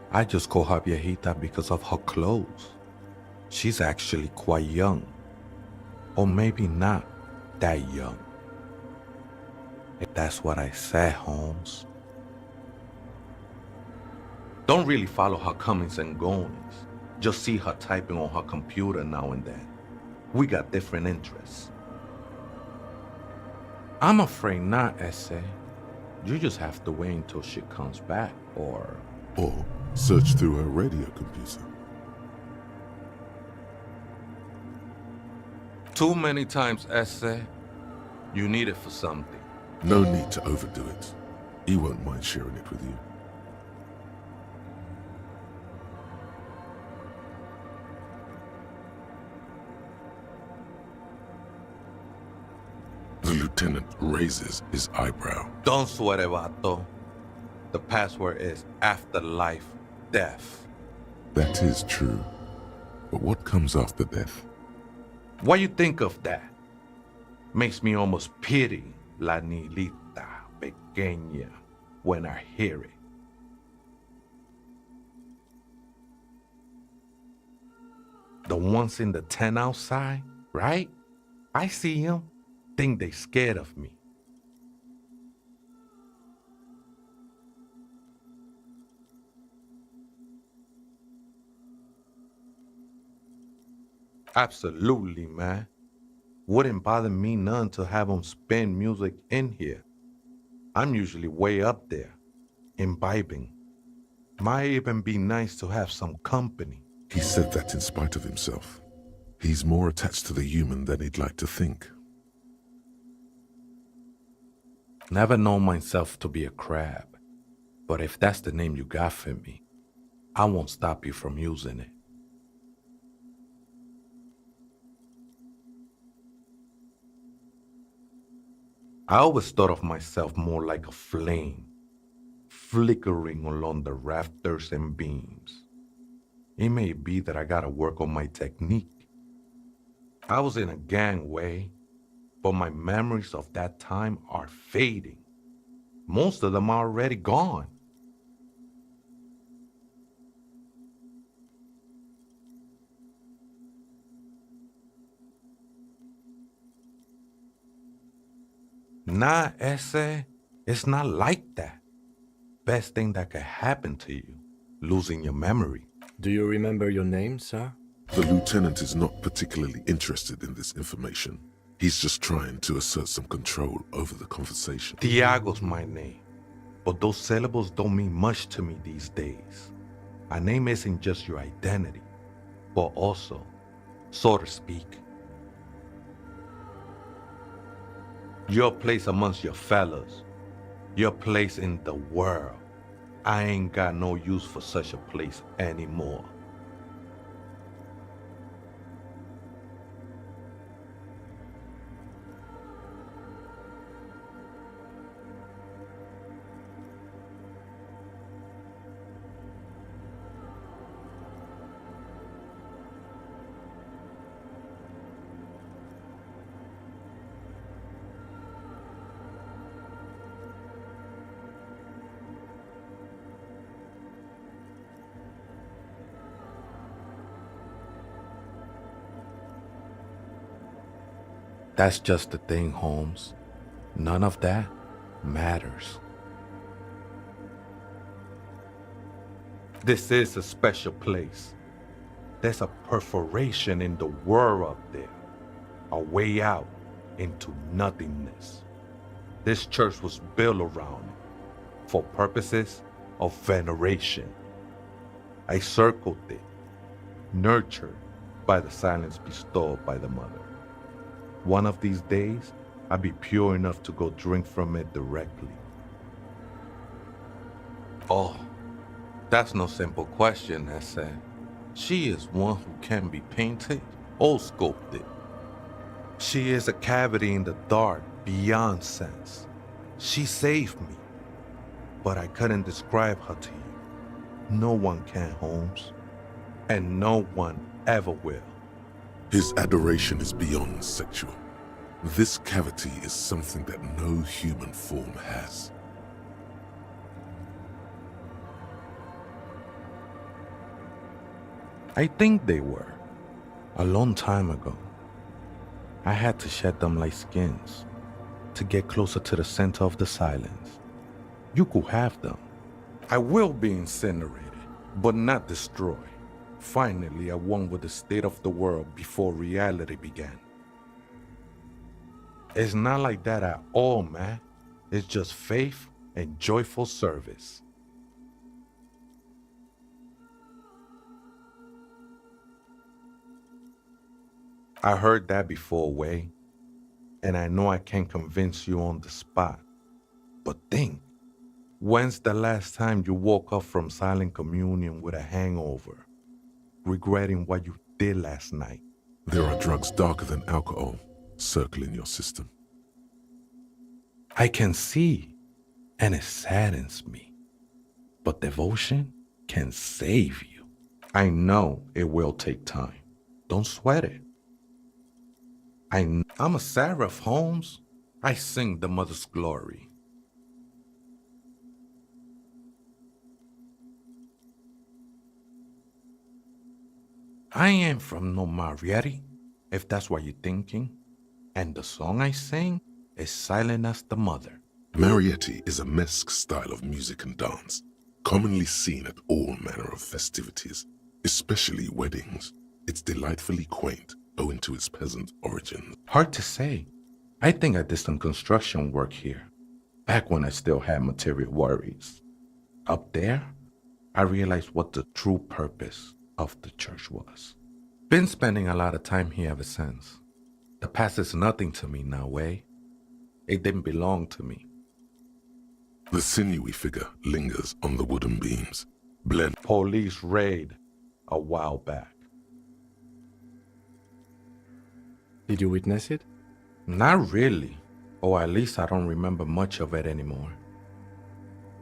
I just call her viejita because of her clothes. She's actually quite young. Or maybe not that young. That's what I said, Holmes. Don't really follow her comings and goings. Just see her typing on her computer now and then. We got different interests. I'm afraid not, Essay. You just have to wait until she comes back, or search through her radio computer. Too many times, Essay. You need it for something. No need to overdo it. He won't mind sharing it with you. The lieutenant raises his eyebrow. Don't sweat it, vato. The password is afterlife death. That is true. But what comes after death? What you think of that? Makes me almost pity la niñita pequeña when I hear it. The ones in the tent outside, right? I see them. Think they scared of me. Absolutely, man. Wouldn't bother me none to have them spin music in here. I'm usually way up there, imbibing. Might even be nice to have some company. He said that in spite of himself. He's more attached to the human than he'd like to think. Never known myself to be a crab, but if that's the name you got for me, I won't stop you from using it. I always thought of myself more like a flame, flickering along the rafters and beams. It may be that I gotta work on my technique. I was in a gangway, but my memories of that time are fading. Most of them are already gone. Nah, Ese, it's not like that. Best thing that could happen to you, losing your memory. Do you remember your name, sir? The lieutenant is not particularly interested in this information. He's just trying to assert some control over the conversation. Tiago's my name, but those syllables don't mean much to me these days. A name isn't just your identity, but also, so to speak, your place amongst your fellows, your place in the world. I ain't got no use for such a place anymore. That's just the thing, Holmes. None of that matters. This is a special place. There's a perforation in the world up there, a way out into nothingness. This church was built around it for purposes of veneration. I circled it, nurtured by the silence bestowed by the mother. One of these days, I'll be pure enough to go drink from it directly. Oh, that's no simple question, I said. She is one who can be painted or sculpted. She is a cavity in the dark beyond sense. She saved me, but I couldn't describe her to you. No one can, Holmes, and no one ever will. His adoration is beyond sexual. This cavity is something that no human form has. I think they were. A long time ago. I had to shed them like skins to get closer to the center of the silence. You could have them. I will be incinerated, but not destroyed. Finally, I won with the state of the world before reality began. It's not like that at all, man. It's just faith and joyful service. I heard that before, Way, and I know I can't convince you on the spot. But think, when's the last time you woke up from silent communion with a hangover, regretting what you did last night? There are drugs darker than alcohol circling your system. I can see, and it saddens me. But devotion can save you. I know it will take time. Don't sweat it. I'm a seraph, Holmes. I sing the mother's glory. I ain't from no Marietti, if that's what you're thinking. And the song I sing is silent as the mother. Marietti is a mesque style of music and dance, commonly seen at all manner of festivities, especially weddings. It's delightfully quaint, owing to its peasant origins. Hard to say. I think I did some construction work here, back when I still had material worries. Up there, I realized what the true purpose of the church was. Been spending a lot of time here ever since. The past is nothing to me now, Way. It didn't belong to me. The sinewy figure lingers on the wooden beams, blend. Police raid a while back. Did you witness it? Not really, or at least I don't remember much of it anymore.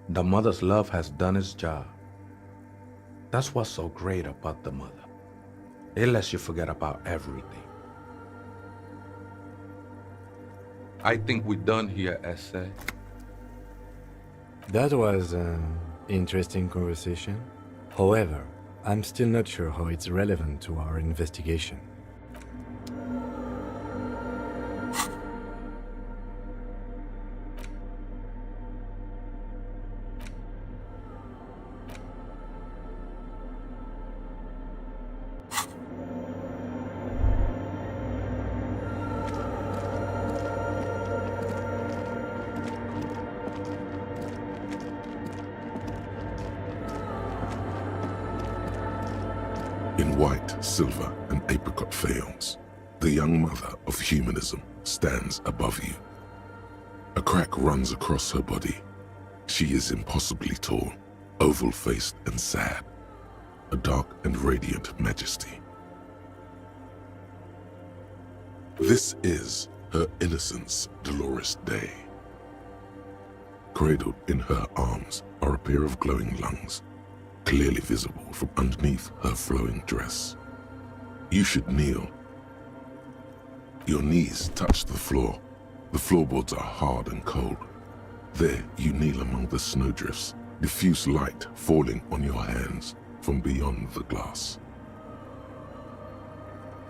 The mother's love has done its job. That's what's so great about the mother. It lets you forget about everything. I think we're done here, Essay. That was an interesting conversation. However, I'm still not sure how it's relevant to our investigation. In white, silver, and apricot faience, the young mother of humanism stands above you. A crack runs across her body. She is impossibly tall, oval-faced and sad, a dark and radiant majesty. This is her innocence, Dolores Day. Cradled in her arms are a pair of glowing lungs, clearly visible from underneath her flowing dress. You should kneel. Your knees touch the floor. The floorboards are hard and cold. There you kneel among the snowdrifts, diffuse light falling on your hands from beyond the glass.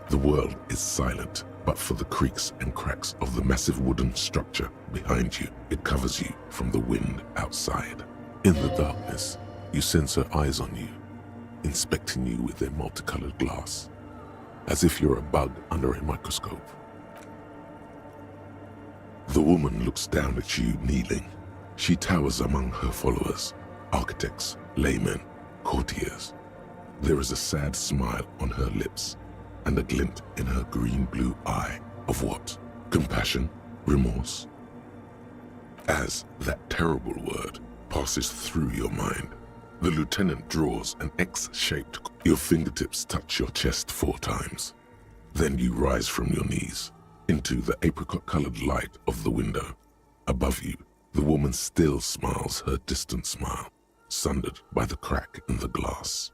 The world is silent. But for the creaks and cracks of the massive wooden structure behind you, it covers you from the wind outside. In the darkness, you sense her eyes on you, inspecting you with their multicolored glass, as if you're a bug under a microscope. The woman looks down at you kneeling. She towers among her followers, architects, laymen, courtiers. There is a sad smile on her lips and a glint in her green-blue eye of what? Compassion? Remorse? As that terrible word passes through your mind, the lieutenant draws an X-shaped. Your fingertips touch your chest 4 times. Then you rise from your knees into the apricot-colored light of the window. Above you, the woman still smiles her distant smile, sundered by the crack in the glass.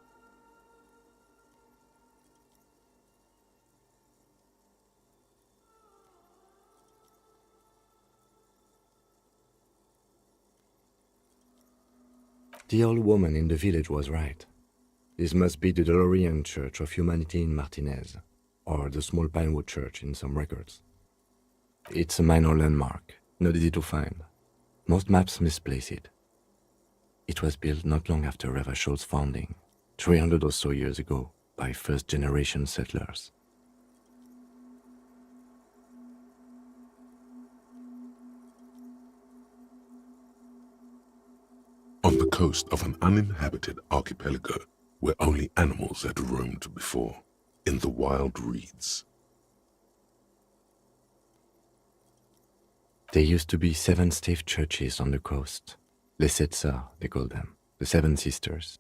The old woman in the village was right. This must be the Delorean Church of Humanity in Martinez, or the small Pinewood Church in some records. It's a minor landmark, not easy to find. Most maps misplace it. It was built not long after Revachol's founding, 300 or so years ago, by first-generation settlers. On the coast of an uninhabited archipelago where only animals had roamed before, in the wild reeds. There used to be 7 stave churches on the coast. Les Sept Sœurs, they call them, the 7 sisters.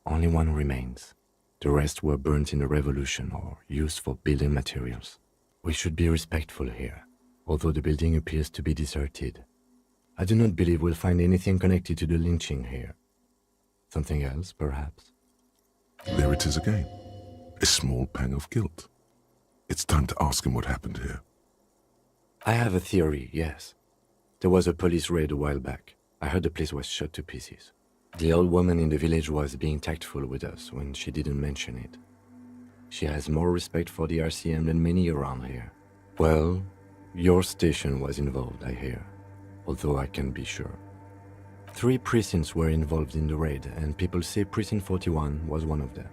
Only one remains. The rest were burnt in the revolution or used for building materials. We should be respectful here, although the building appears to be deserted. I do not believe we'll find anything connected to the lynching here. Something else, perhaps? There it is again. A small pang of guilt. It's time to ask him what happened here. I have a theory, yes. There was a police raid a while back. I heard the place was shot to pieces. The old woman in the village was being tactful with us when she didn't mention it. She has more respect for the RCM than many around here. Well, your station was involved, I hear, although I can't be sure. 3 precincts were involved in the raid, and people say Precinct 41 was one of them.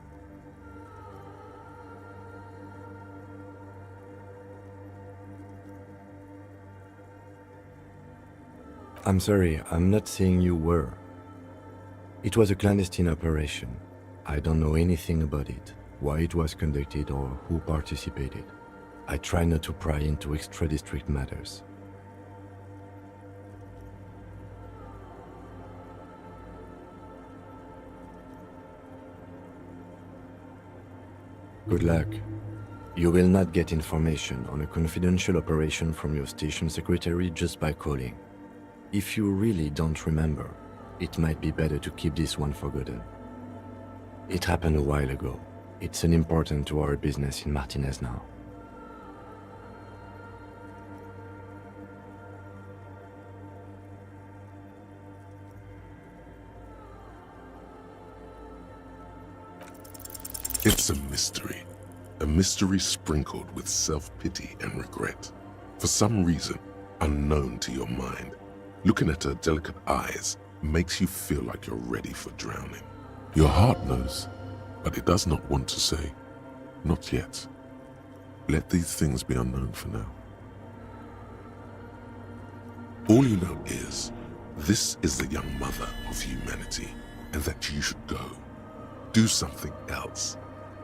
I'm sorry, I'm not saying you were. It was a clandestine operation. I don't know anything about it, why it was conducted or who participated. I try not to pry into extra-district matters. Good luck. You will not get information on a confidential operation from your station secretary just by calling. If you really don't remember, it might be better to keep this one forgotten. It happened a while ago. It's unimportant to our business in Martinez now. It's a mystery sprinkled with self-pity and regret. For some reason, unknown to your mind, looking at her delicate eyes makes you feel like you're ready for drowning. Your heart knows, but it does not want to say, not yet. Let these things be unknown for now. All you know is, this is the young mother of humanity, and that you should go. Do something else.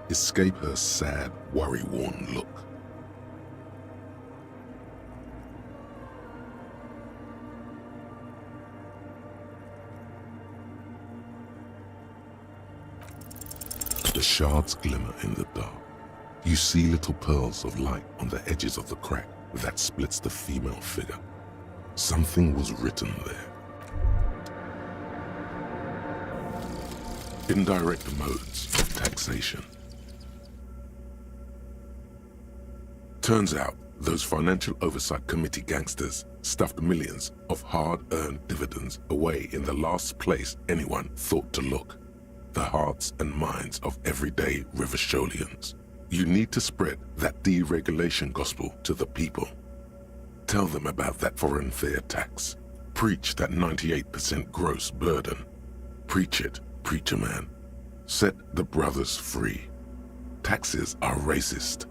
Escape her sad, worry-worn look. The shards glimmer in the dark. You see little pearls of light on the edges of the crack that splits the female figure. Something was written there. Indirect modes of taxation. Turns out, those Financial Oversight Committee gangsters stuffed millions of hard-earned dividends away in the last place anyone thought to look. The hearts and minds of everyday Rivacholians. You need to spread that deregulation gospel to the people. Tell them about that foreign fare tax. Preach that 98% gross burden. Preach it, preacher man. Set the brothers free. Taxes are racist.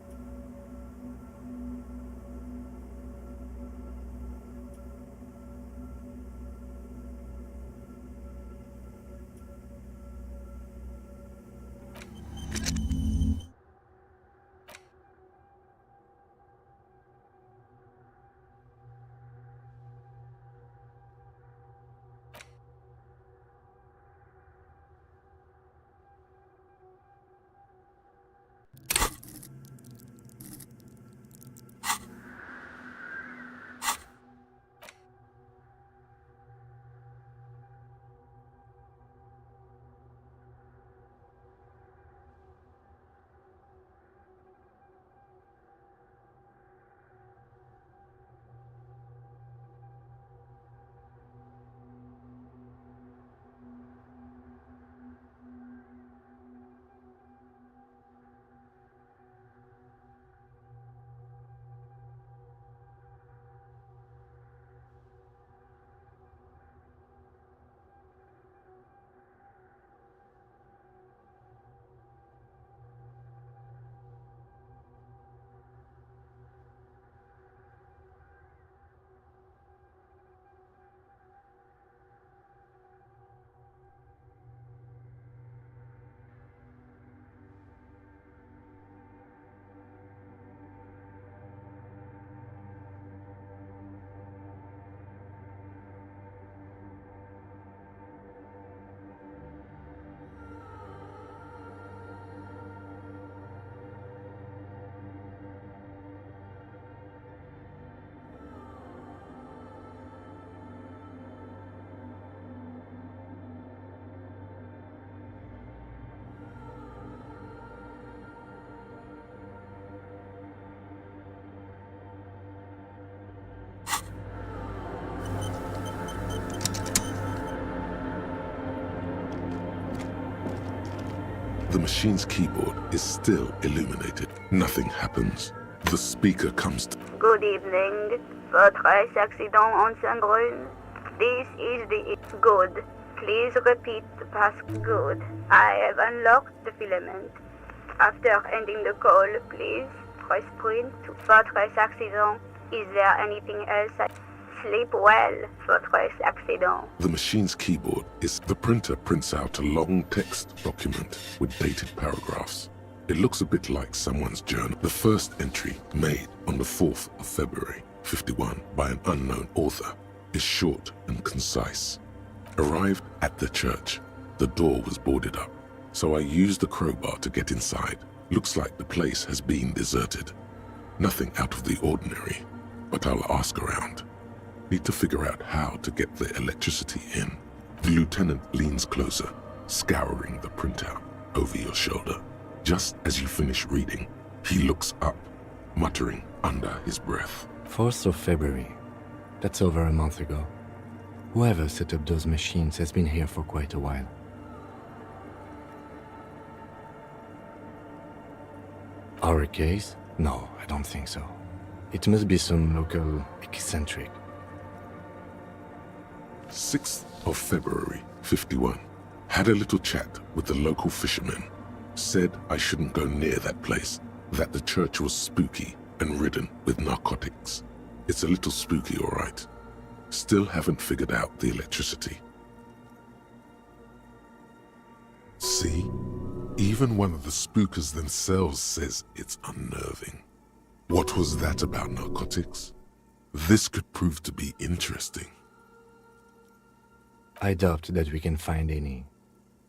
The machine's keyboard is still illuminated. Nothing happens. The speaker comes to... Good evening. Votre accident en Saint-Brun. This is the... Good. Please repeat the past. Good. I have unlocked the filament. After ending the call, please press print to votre accident. Is there anything else? Sleep well, votre accident. The machine's keyboard is... The printer prints out a long text document with dated paragraphs. It looks a bit like someone's journal. The first entry, made on the 4th of February, 51, by an unknown author, is short and concise. Arrived at the church. The door was boarded up, so I used the crowbar to get inside. Looks like the place has been deserted. Nothing out of the ordinary, but I'll ask around. Need to figure out how to get the electricity in. The lieutenant leans closer, scouring the printout over your shoulder. Just as you finish reading, he looks up, muttering under his breath. 4th of February. That's over a month ago. Whoever set up those machines has been here for quite a while. Our case? No, I don't think so. It must be some local eccentric. 6th of February, 51. Had a little chat with the local fishermen. Said I shouldn't go near that place, that the church was spooky and ridden with narcotics. It's a little spooky, all right. Still haven't figured out the electricity. See? Even one of the spookers themselves says it's unnerving. What was that about narcotics? This could prove to be interesting. I doubt that we can find any.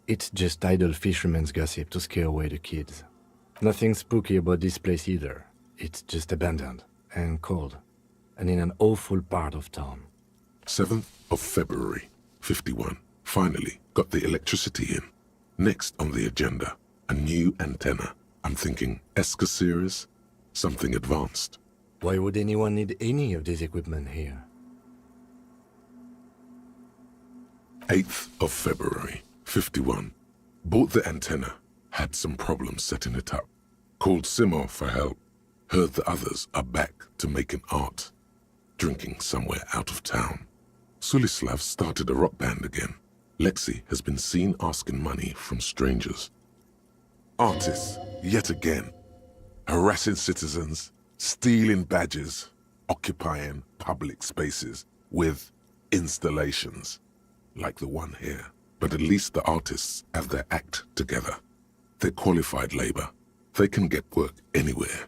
It's just idle fishermen's gossip to scare away the kids. Nothing spooky about this place either. It's just abandoned and cold, and in an awful part of town. 7th of February, 51. Finally got the electricity in. Next on the agenda, a new antenna. I'm thinking ESCA series, something advanced. Why would anyone need any of this equipment here? 8th of February, 51. Bought the antenna, had some problems setting it up. Called Simo for help. Heard the others are back to making art. Drinking somewhere out of town. Sulislav started a rock band again. Lexi has been seen asking money from strangers. Artists, yet again. Harassing citizens, stealing badges, occupying public spaces with installations, like the one here. But at least the artists have their act together. They're qualified labor. They can get work anywhere.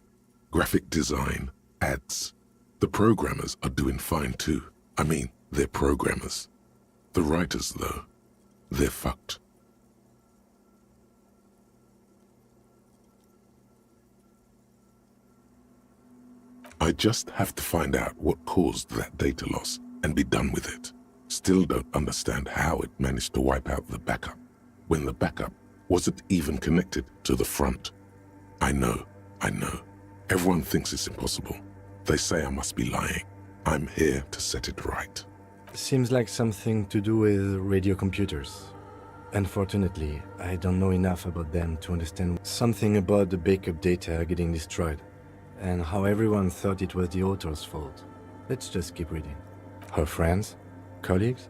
Graphic design, ads. The programmers are doing fine too. I mean, they're programmers. The writers, though, they're fucked. I just have to find out what caused that data loss and be done with it. Still don't understand how it managed to wipe out the backup, when the backup wasn't even connected to the front. I know. Everyone thinks it's impossible. They say I must be lying. I'm here to set it right. Seems like something to do with radio computers. Unfortunately, I don't know enough about them to understand something about the backup data getting destroyed, and how everyone thought it was the author's fault. Let's just keep reading. Her friends? Colleagues?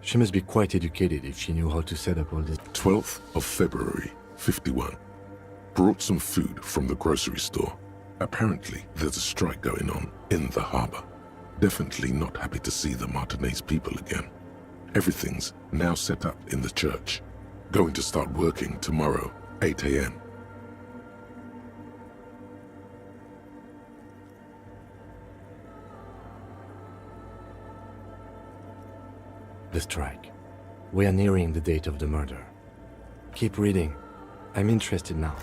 She must be quite educated if she knew how to set up all this. 12th of February, 51. Brought some food from the grocery store. Apparently, there's a strike going on in the harbor. Definitely not happy to see the Martinez people again. Everything's now set up in the church. Going to start working tomorrow, 8 a.m. The strike. We are nearing the date of the murder. Keep reading. I'm interested now.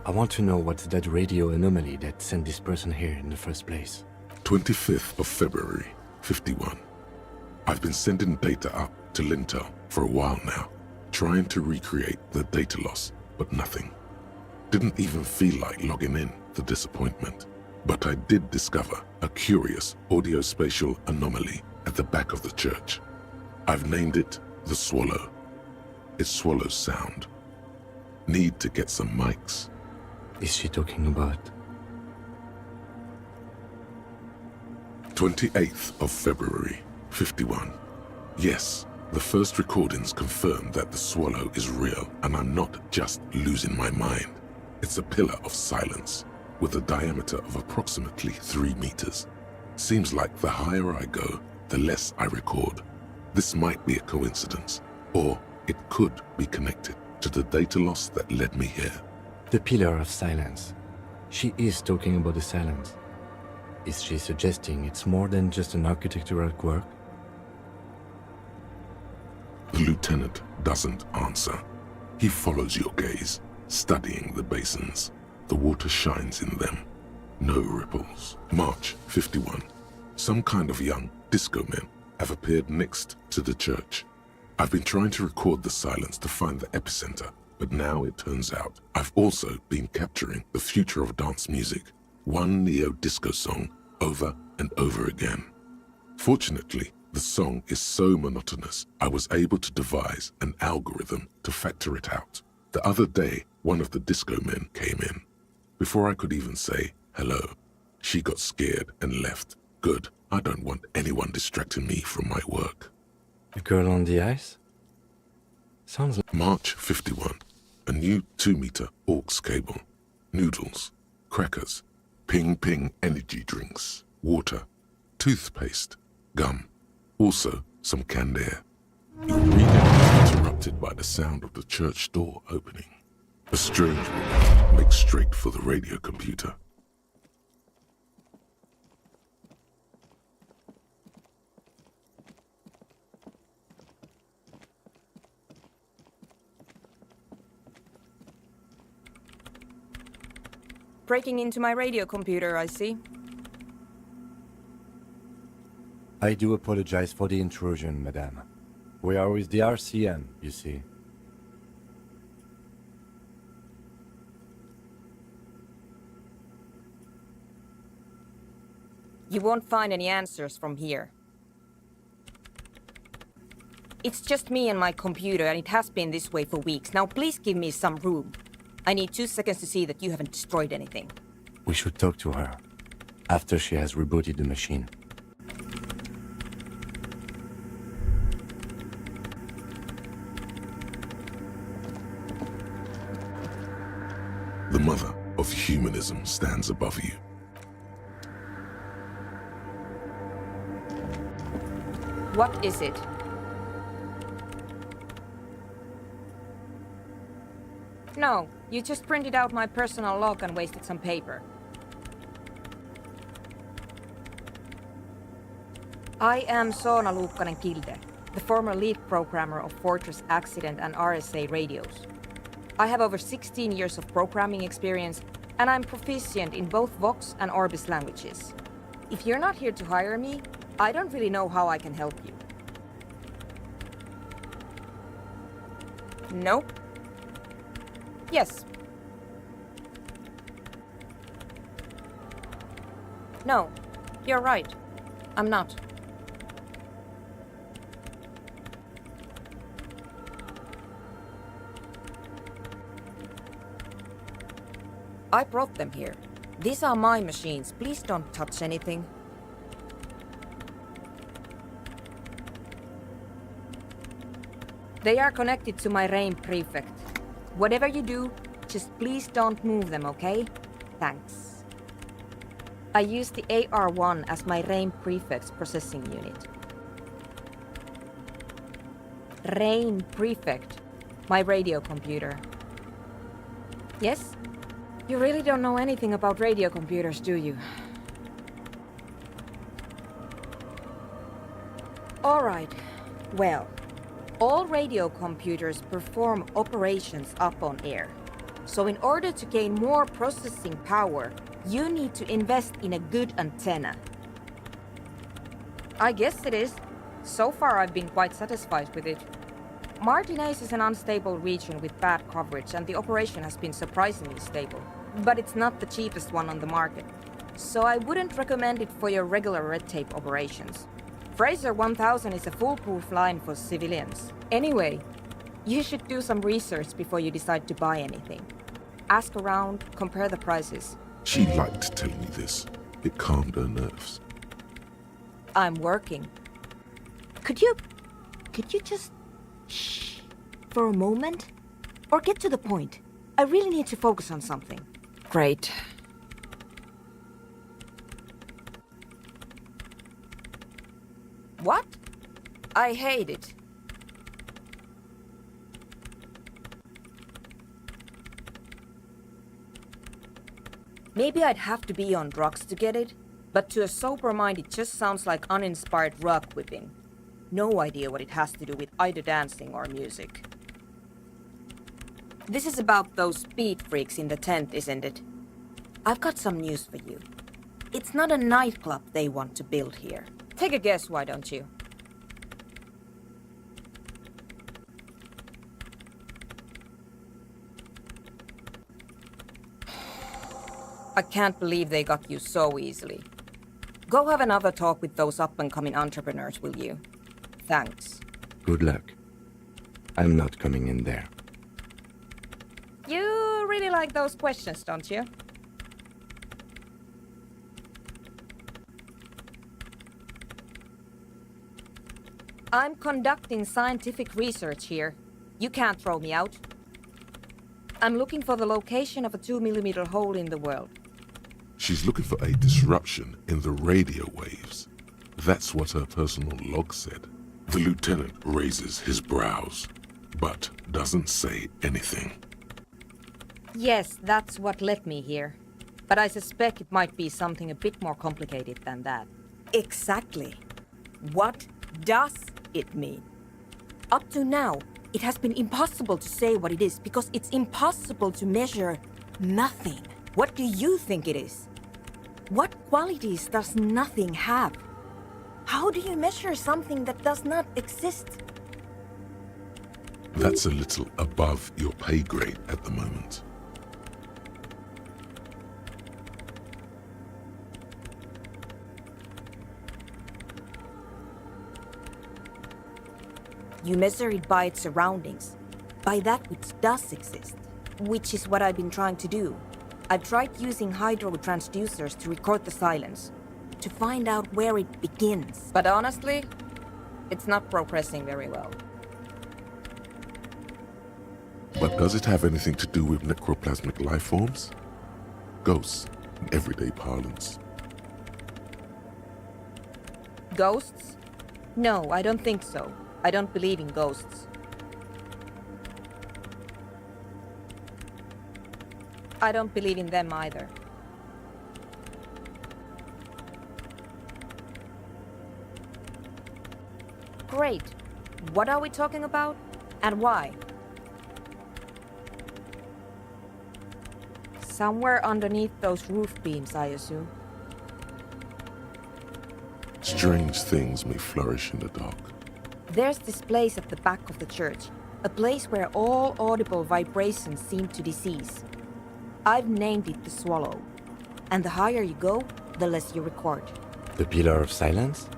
I want to know what's that radio anomaly that sent this person here in the first place. 25th of February, 51. I've been sending data up to Lintel for a while now, trying to recreate the data loss, but nothing. Didn't even feel like logging in, the disappointment. But I did discover a curious audio-spatial anomaly at the back of the church. I've named it the Swallow. It swallows sound. Need to get some mics. Is she talking about? 28th of February, 51. Yes, the first recordings confirm that the swallow is real and I'm not just losing my mind. It's a pillar of silence with a diameter of approximately 3 meters. Seems like the higher I go, the less I record. This might be a coincidence, or it could be connected to the data loss that led me here. The pillar of silence. She is talking about the silence. Is she suggesting it's more than just an architectural quirk? The lieutenant doesn't answer. He follows your gaze, studying the basins. The water shines in them. No ripples. March 51. Some kind of young disco men have appeared next to the church. I've been trying to record the silence to find the epicenter, but now it turns out I've also been capturing the future of dance music, one neo-disco song over and over again. Fortunately, the song is so monotonous, I was able to devise an algorithm to factor it out. The other day, one of the disco men came in. Before I could even say hello, she got scared and left. Good, I don't want anyone distracting me from my work. The girl on the ice? Sounds like... March 51. A new 2-meter aux cable. Noodles, crackers, ping-ping energy drinks, water, toothpaste, gum. Also, some canned air. Your reading is interrupted by the sound of the church door opening. A strange woman makes straight for the radio computer. Breaking into my radio computer, I see. I do apologize for the intrusion, madame. We are with the RCN, you see. You won't find any answers from here. It's just me and my computer, and it has been this way for weeks. Now please give me some room. I need 2 seconds to see that you haven't destroyed anything. We should talk to her after she has rebooted the machine. The mother of humanism stands above you. What is it? No, you just printed out my personal log and wasted some paper. I am Soona Luukkanen-Kilde, the former lead programmer of Fortress Accident and RSA radios. I have over 16 years of programming experience, and I'm proficient in both Vox and Orbis languages. If you're not here to hire me, I don't really know how I can help you. Nope. Yes. No, you're right. I'm not. I brought them here. These are my machines. Please don't touch anything. They are connected to my RAIN prefect. Whatever you do, just please don't move them, okay? Thanks. I use the AR-1 as my RAIN prefect's processing unit. RAIN prefect, my radio computer. Yes? You really don't know anything about radio computers, do you? All right. Well, all radio computers perform operations up on air. So in order to gain more processing power, you need to invest in a good antenna. I guess it is. So far I've been quite satisfied with it. Martinez is an unstable region with bad coverage, and the operation has been surprisingly stable. But it's not the cheapest one on the market, so I wouldn't recommend it for your regular red tape operations. Fraser 1000 is a foolproof line for civilians. Anyway, you should do some research before you decide to buy anything. Ask around, compare the prices. She liked telling you this. It calmed her nerves. I'm working. Could you just shh for a moment? Or get to the point. I really need to focus on something. Great. What? I hate it. Maybe I'd have to be on drugs to get it, but to a sober mind it just sounds like uninspired rug whipping. No idea what it has to do with either dancing or music. This is about those speed freaks in the tent, isn't it? I've got some news for you. It's not a nightclub they want to build here. Take a guess, why don't you? I can't believe they got you so easily. Go have another talk with those up-and-coming entrepreneurs, will you? Thanks. Good luck. I'm not coming in there. You really like those questions, don't you? I'm conducting scientific research here. You can't throw me out. I'm looking for the location of a 2mm hole in the world. She's looking for a disruption in the radio waves. That's what her personal log said. The lieutenant raises his brows, but doesn't say anything. Yes, that's what led me here. But I suspect it might be something a bit more complicated than that. Exactly. What does it mean? Up to now, it has been impossible to say what it is because it's impossible to measure nothing. What do you think it is? What qualities does nothing have? How do you measure something that does not exist? That's a little above your pay grade at the moment. You measure it by its surroundings, by that which does exist. Which is what I've been trying to do. I've tried using hydro transducers to record the silence, to find out where it begins. But honestly, it's not progressing very well. But does it have anything to do with necroplasmic life forms? Ghosts, in everyday parlance. Ghosts? No, I don't think so. I don't believe in ghosts. I don't believe in them either. Great. What are we talking about? And why? Somewhere underneath those roof beams, I assume. Strange things may flourish in the dark. There's this place at the back of the church. A place where all audible vibrations seem to decease. I've named it the Swallow. And the higher you go, the less you record. The Pillar of Silence?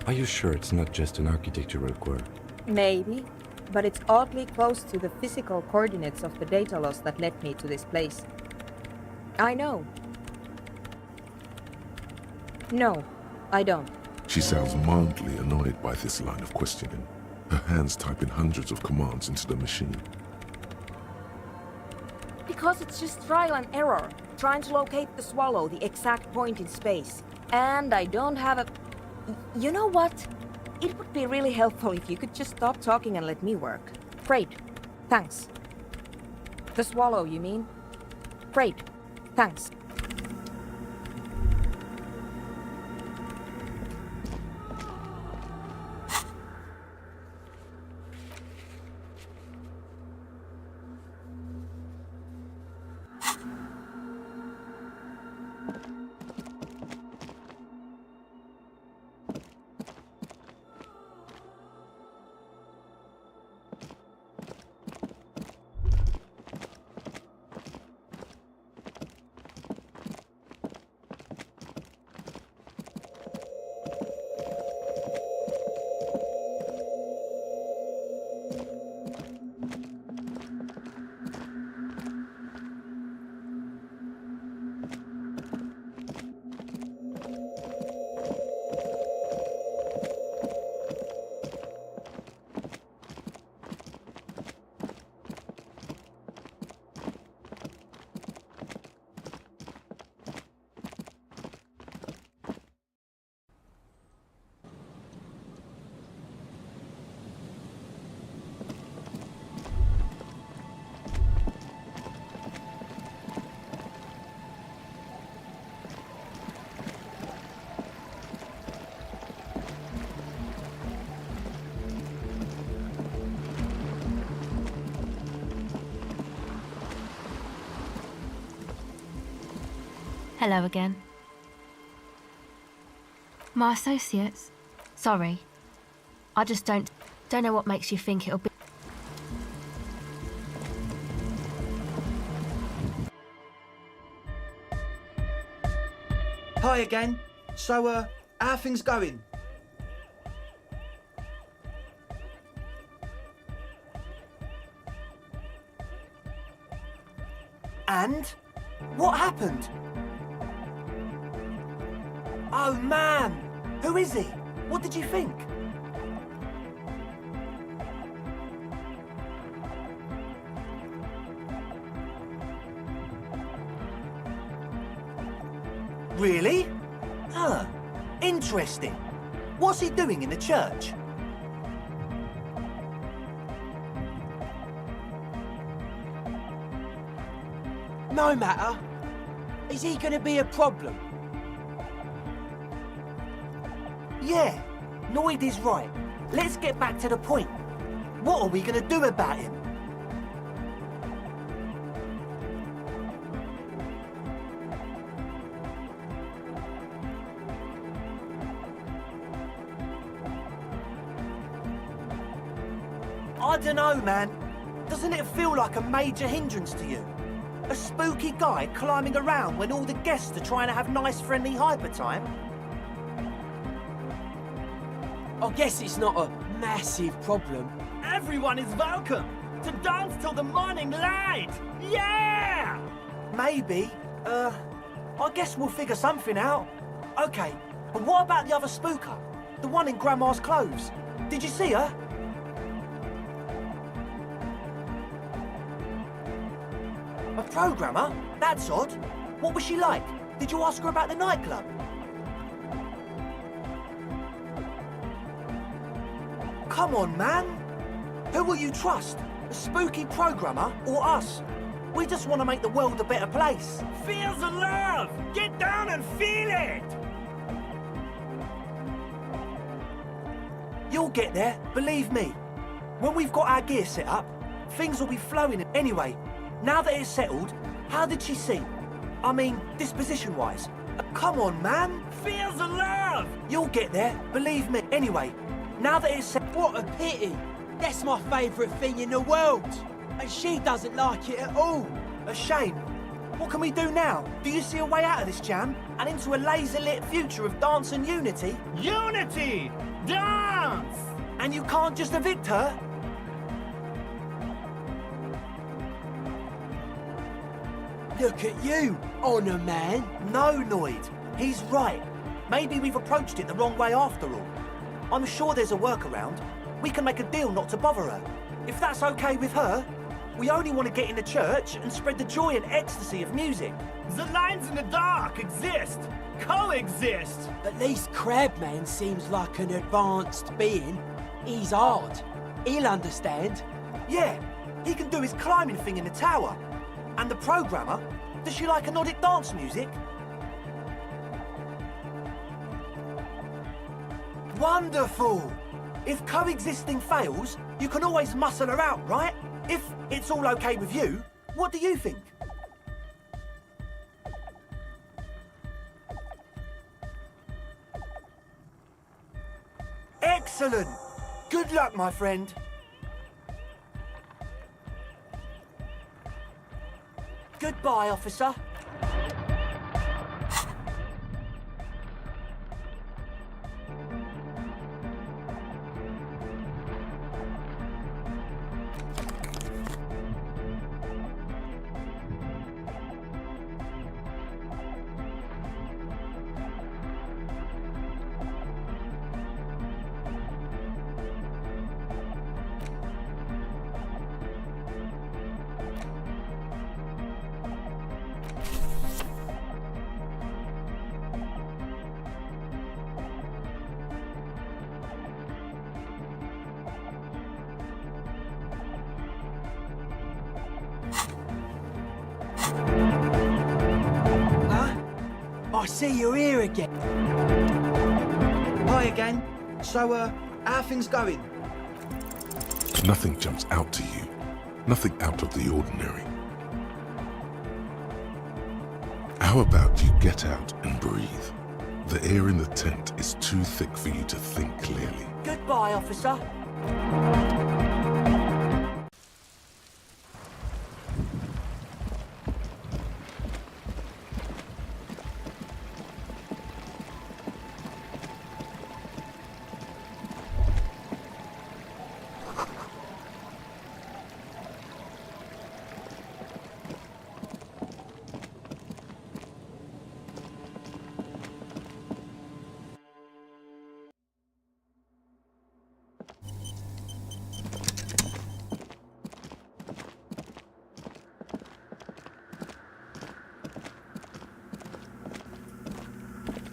Are you sure it's not just an architectural quirk? Maybe, but it's oddly close to the physical coordinates of the data loss that led me to this place. I know. No, I don't. She sounds mildly annoyed by this line of questioning. Her hands typing hundreds of commands into the machine. Because it's just trial and error, trying to locate the Swallow, the exact point in space. And I don't have a... You know what? It would be really helpful if you could just stop talking and let me work. Great. Thanks. The Swallow, you mean? Great. Thanks. Hello again. My associates? Sorry. I just don't know what makes you think it'll be... Hi again. So, how are things going? And? What happened? Oh, man! Who is he? What did you think? Really? Huh. Interesting. What's he doing in the church? No matter. Is he gonna be a problem? Yeah, Noid is right. Let's get back to the point. What are we gonna do about him? I don't know, man. Doesn't it feel like a major hindrance to you? A spooky guy climbing around when all the guests are trying to have nice, friendly hyper time? I guess it's not a massive problem. Everyone is welcome. To dance till the morning light! Yeah! Maybe. I guess we'll figure something out. Okay, but what about the other spooker? The one in Grandma's clothes? Did you see her? A programmer? That's odd. What was she like? Did you ask her about the nightclub? Come on, man. Who will you trust? The spooky programmer or us? We just want to make the world a better place. Feel the love! Get down and feel it! You'll get there, believe me. When we've got our gear set up, things will be flowing. Anyway, now that it's settled, how did she seem? I mean, disposition-wise. Come on, man. Feel the love! You'll get there, believe me. Anyway, now that it's set... What a pity! That's my favourite thing in the world! And she doesn't like it at all! A shame. What can we do now? Do you see a way out of this jam? And into a laser-lit future of dance and unity? Unity! Dance! And you can't just evict her? Look at you, Honour Man! No, Noid. He's right. Maybe we've approached it the wrong way after all. I'm sure there's a workaround. We can make a deal not to bother her. If that's okay with her, we only want to get in the church and spread the joy and ecstasy of music. The lines in the dark exist, coexist. At least Crabman seems like an advanced being. He's hard. He'll understand. Yeah, he can do his climbing thing in the tower. And the programmer, does she like Nordic dance music? Wonderful! If coexisting fails, you can always muscle her out, right? If it's all okay with you, what do you think? Excellent! Good luck, my friend. Goodbye, officer. I see you're here again. Hi again. So, how are things going? Nothing jumps out to you. Nothing out of the ordinary. How about you get out and breathe? The air in the tent is too thick for you to think clearly. Goodbye, officer.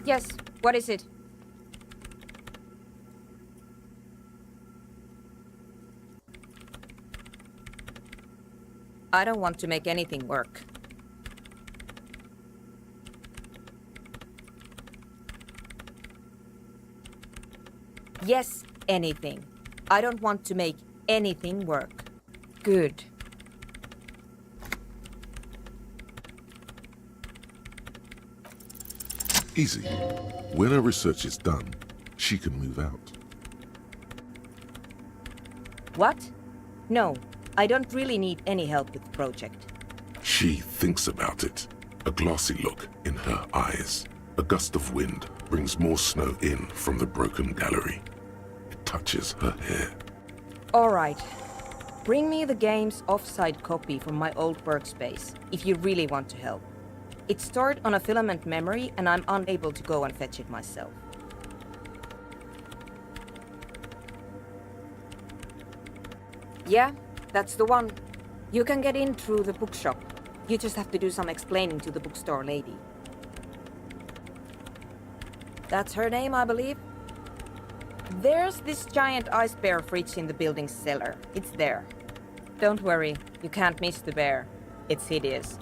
Yes, what is it? I don't want to make anything work. Yes, anything. I don't want to make anything work. Good. Easy. When her research is done, she can move out. What? No, I don't really need any help with the project. She thinks about it. A glassy look in her eyes. A gust of wind brings more snow in from the broken gallery. It touches her hair. All right. Bring me the game's offside copy from my old workspace, if you really want to help. It's stored on a filament memory, and I'm unable to go and fetch it myself. Yeah, that's the one. You can get in through the bookshop. You just have to do some explaining to the bookstore lady. That's her name, I believe. There's this giant ice bear fridge in the building's cellar. It's there. Don't worry, you can't miss the bear. It's hideous.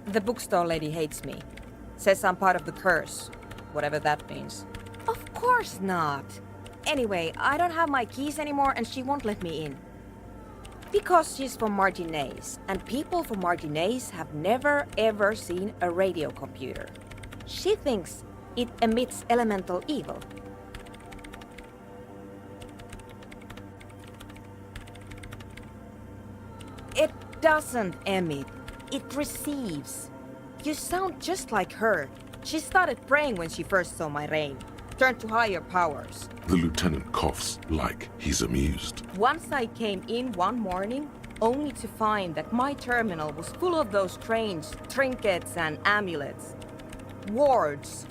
The bookstore lady hates me. Says I'm part of the curse, whatever that means. Of course not. Anyway, I don't have my keys anymore and she won't let me in. Because she's from Martinez, and people from Martinez have never ever seen a radio computer. She thinks it emits elemental evil. It doesn't emit, it receives. You sound just like her. She started praying when she first saw my rain. Turned to higher powers. The lieutenant coughs like he's amused. Once I came in one morning, only to find that my terminal was full of those strange trinkets and amulets. Wards.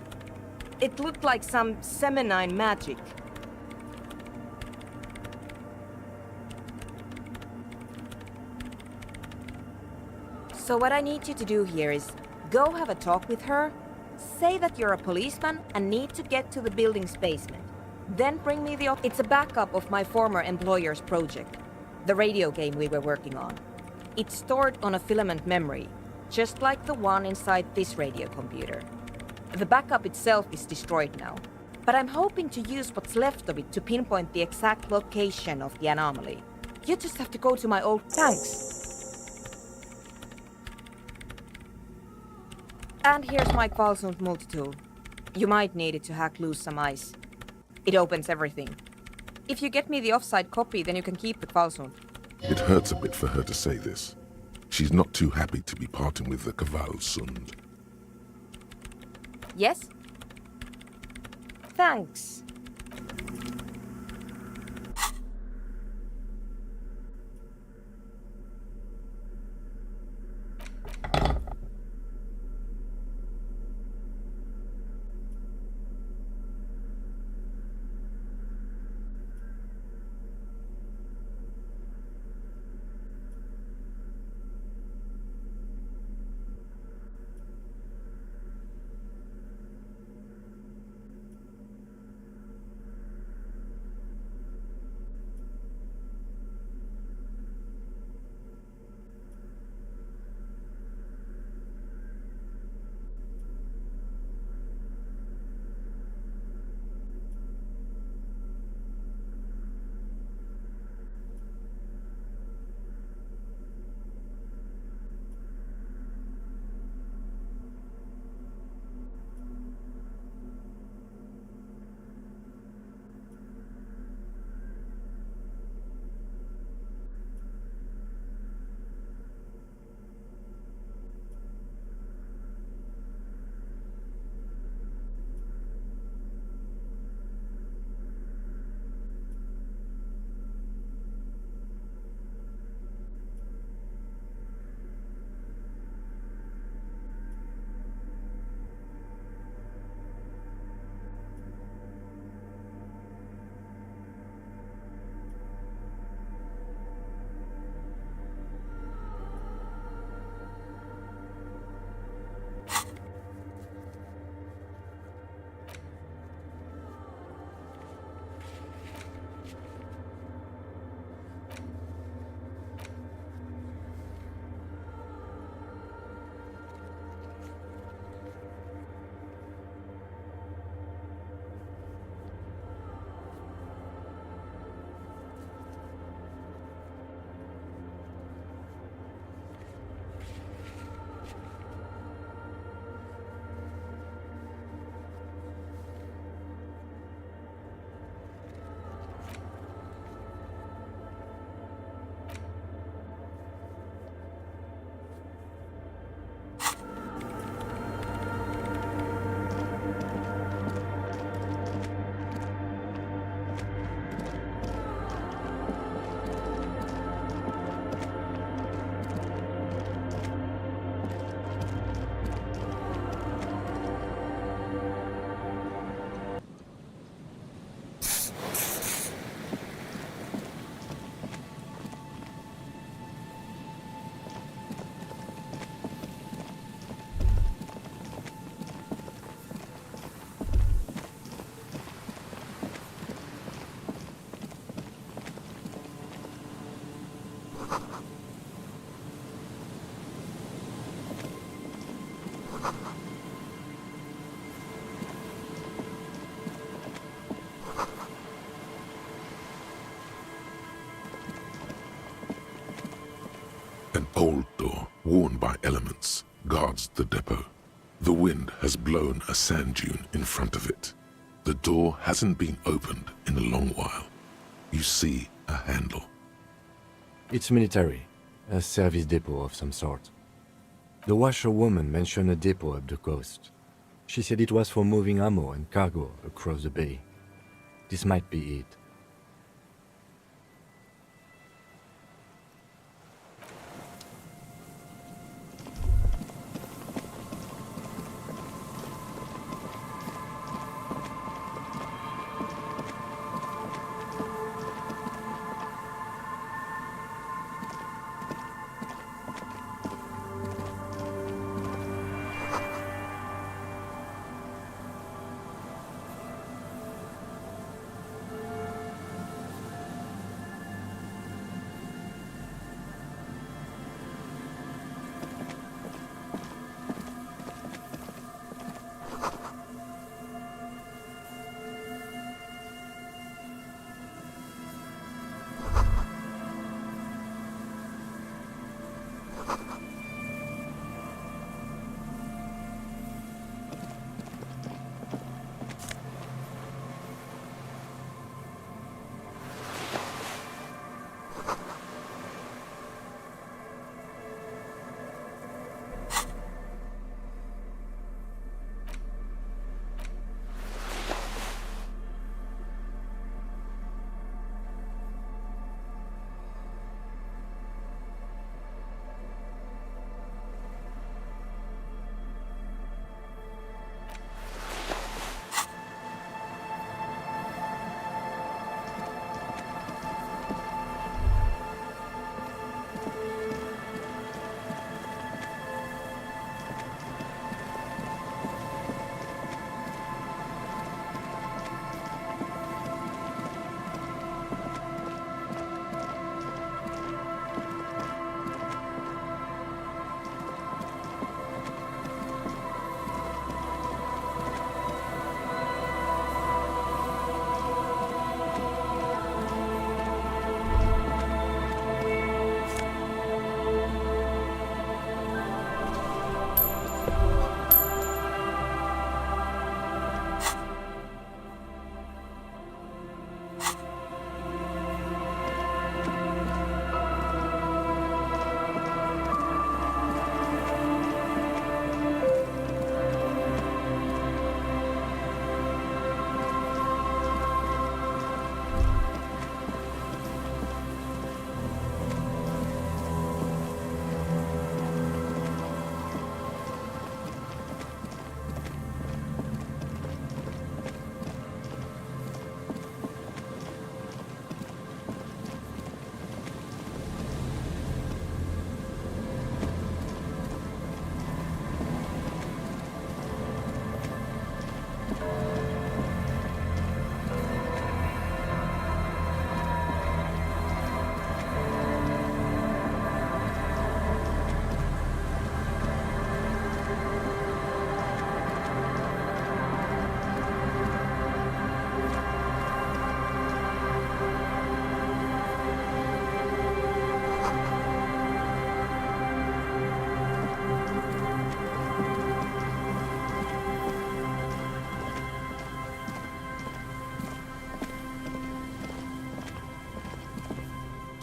It looked like some Semenine magic. So what I need you to do here is go have a talk with her, say that you're a policeman and need to get to the building's basement. Then bring me the... It's a backup of my former employer's project, the radio game we were working on. It's stored on a filament memory, just like the one inside this radio computer. The backup itself is destroyed now, but I'm hoping to use what's left of it to pinpoint the exact location of the anomaly. You just have to go to my old... Thanks. And here's my Kvalsund multitool. You might need it to hack loose some ice. It opens everything. If you get me the offside copy, then you can keep the Kvalsund. It hurts a bit for her to say this. She's not too happy to be parting with the Kvalsund. Yes? Thanks. old door, worn by elements, guards the depot. The wind has blown a sand dune in front of it. The door hasn't been opened in a long while. You see a handle. It's military, a service depot of some sort. The washerwoman mentioned a depot up the coast. She said it was for moving ammo and cargo across the bay. This might be it.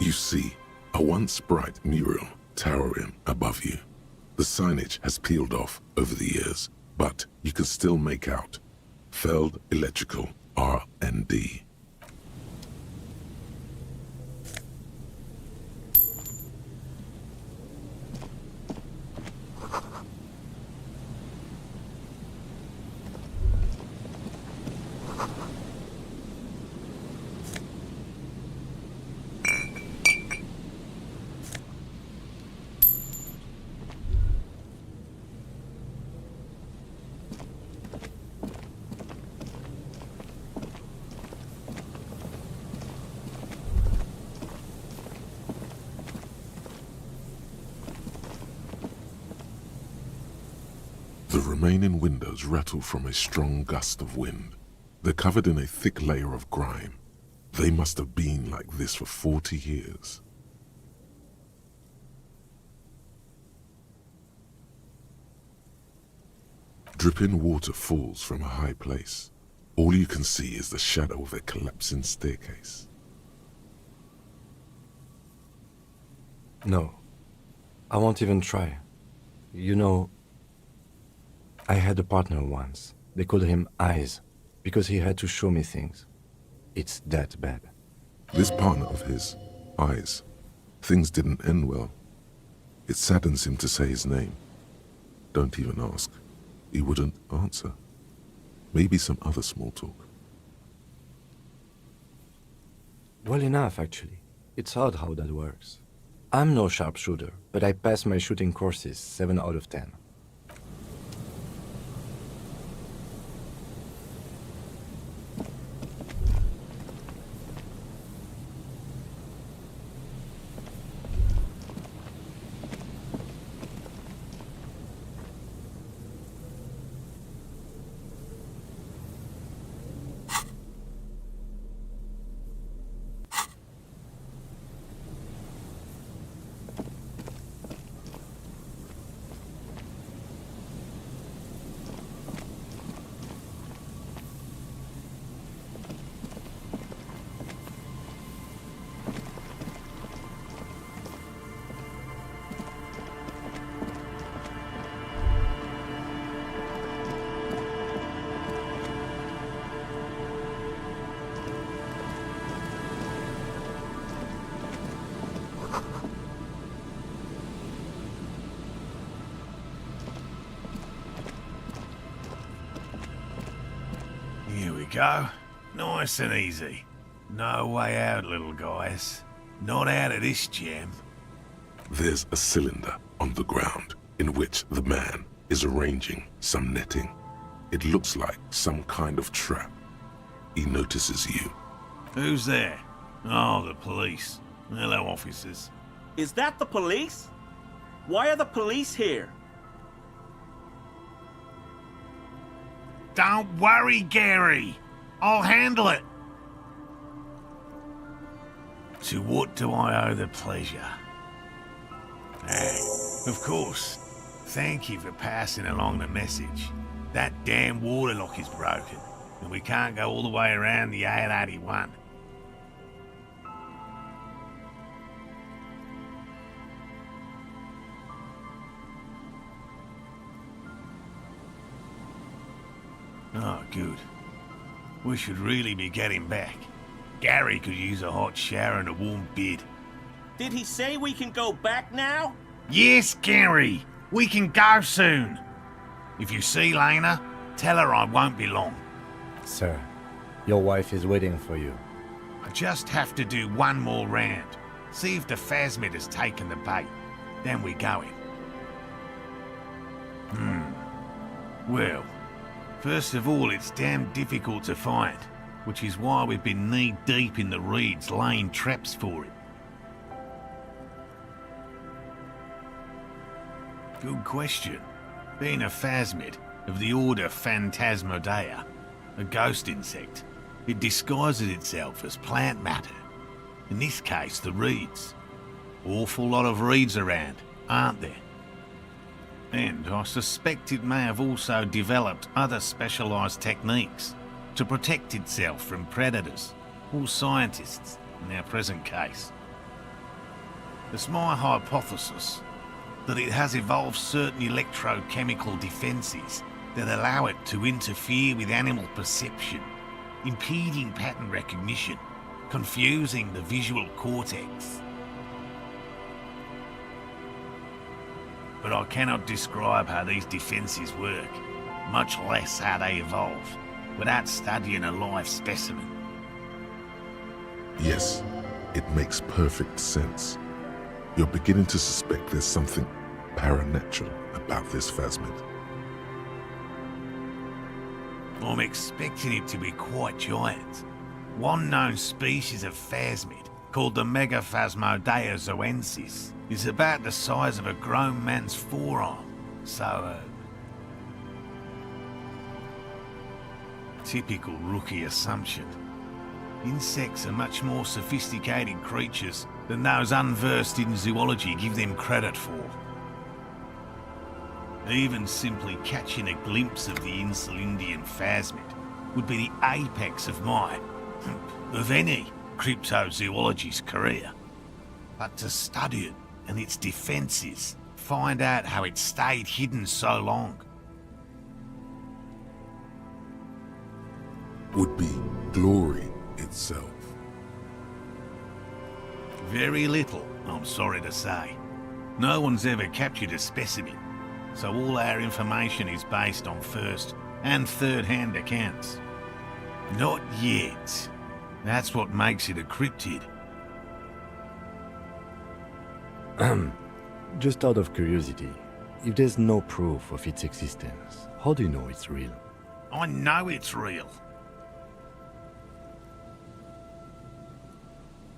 You see a once bright mural towering above you. The signage has peeled off over the years, but you can still make out Feld Electrical R&D. The remaining windows rattle from a strong gust of wind. They're covered in a thick layer of grime. They must have been like this for 40 years. Dripping water falls from a high place. All you can see is the shadow of a collapsing staircase. No, I won't even try. You know, I had a partner once. They called him Eyes, because he had to show me things. It's that bad. This partner of his, Eyes, things didn't end well. It saddens him to say his name. Don't even ask. He wouldn't answer. Maybe some other small talk. Well enough, actually. It's odd how that works. I'm no sharpshooter, but I passed my shooting courses 7 out of 10. Here we go. Nice and easy. No way out, little guys. Not out of this jam. There's a cylinder on the ground in which the man is arranging some netting. It looks like some kind of trap. He notices you. Who's there? Oh, the police. Hello, officers. Is that the police? Why are the police here? Don't worry, Gary. I'll handle it. To what do I owe the pleasure? Of course. Thank you for passing along the message. That damn water lock is broken, and we can't go all the way around the AL-81. Oh, good. We should really be getting back. Gary could use a hot shower and a warm bed. Did he say we can go back now? Yes, Gary! We can go soon! If you see Lena, tell her I won't be long. Sir, your wife is waiting for you. I just have to do one more round. See if the phasmid has taken the bait. Then we're going. Well, first of all, it's damn difficult to find, which is why we've been knee-deep in the reeds laying traps for it. Good question. Being a phasmid of the order Phantasmodea, a ghost insect, it disguises itself as plant matter. In this case, the reeds. Awful lot of reeds around, aren't there? And I suspect it may have also developed other specialised techniques to protect itself from predators or scientists in our present case. It's my hypothesis that it has evolved certain electrochemical defences that allow it to interfere with animal perception, impeding pattern recognition, confusing the visual cortex. But I cannot describe how these defences work, much less how they evolve, without studying a live specimen. Yes, it makes perfect sense. You're beginning to suspect there's something paranatural about this phasmid. I'm expecting it to be quite giant. One known species of phasmid, called the Megaphasmodea zoensis, is about the size of a grown man's forearm, so, typical rookie assumption. Insects are much more sophisticated creatures than those unversed in zoology give them credit for. Even simply catching a glimpse of the Insulindian phasmid would be the apex of my, of any, cryptozoologist's career. But to study it and its defences, find out how it stayed hidden so long, would be glory itself. very little, I'm sorry to say. No one's ever captured a specimen, so all our information is based on first and third-hand accounts. Not yet. That's what makes it a cryptid. Just out of curiosity, if there's no proof of its existence, how do you know it's real? I know it's real.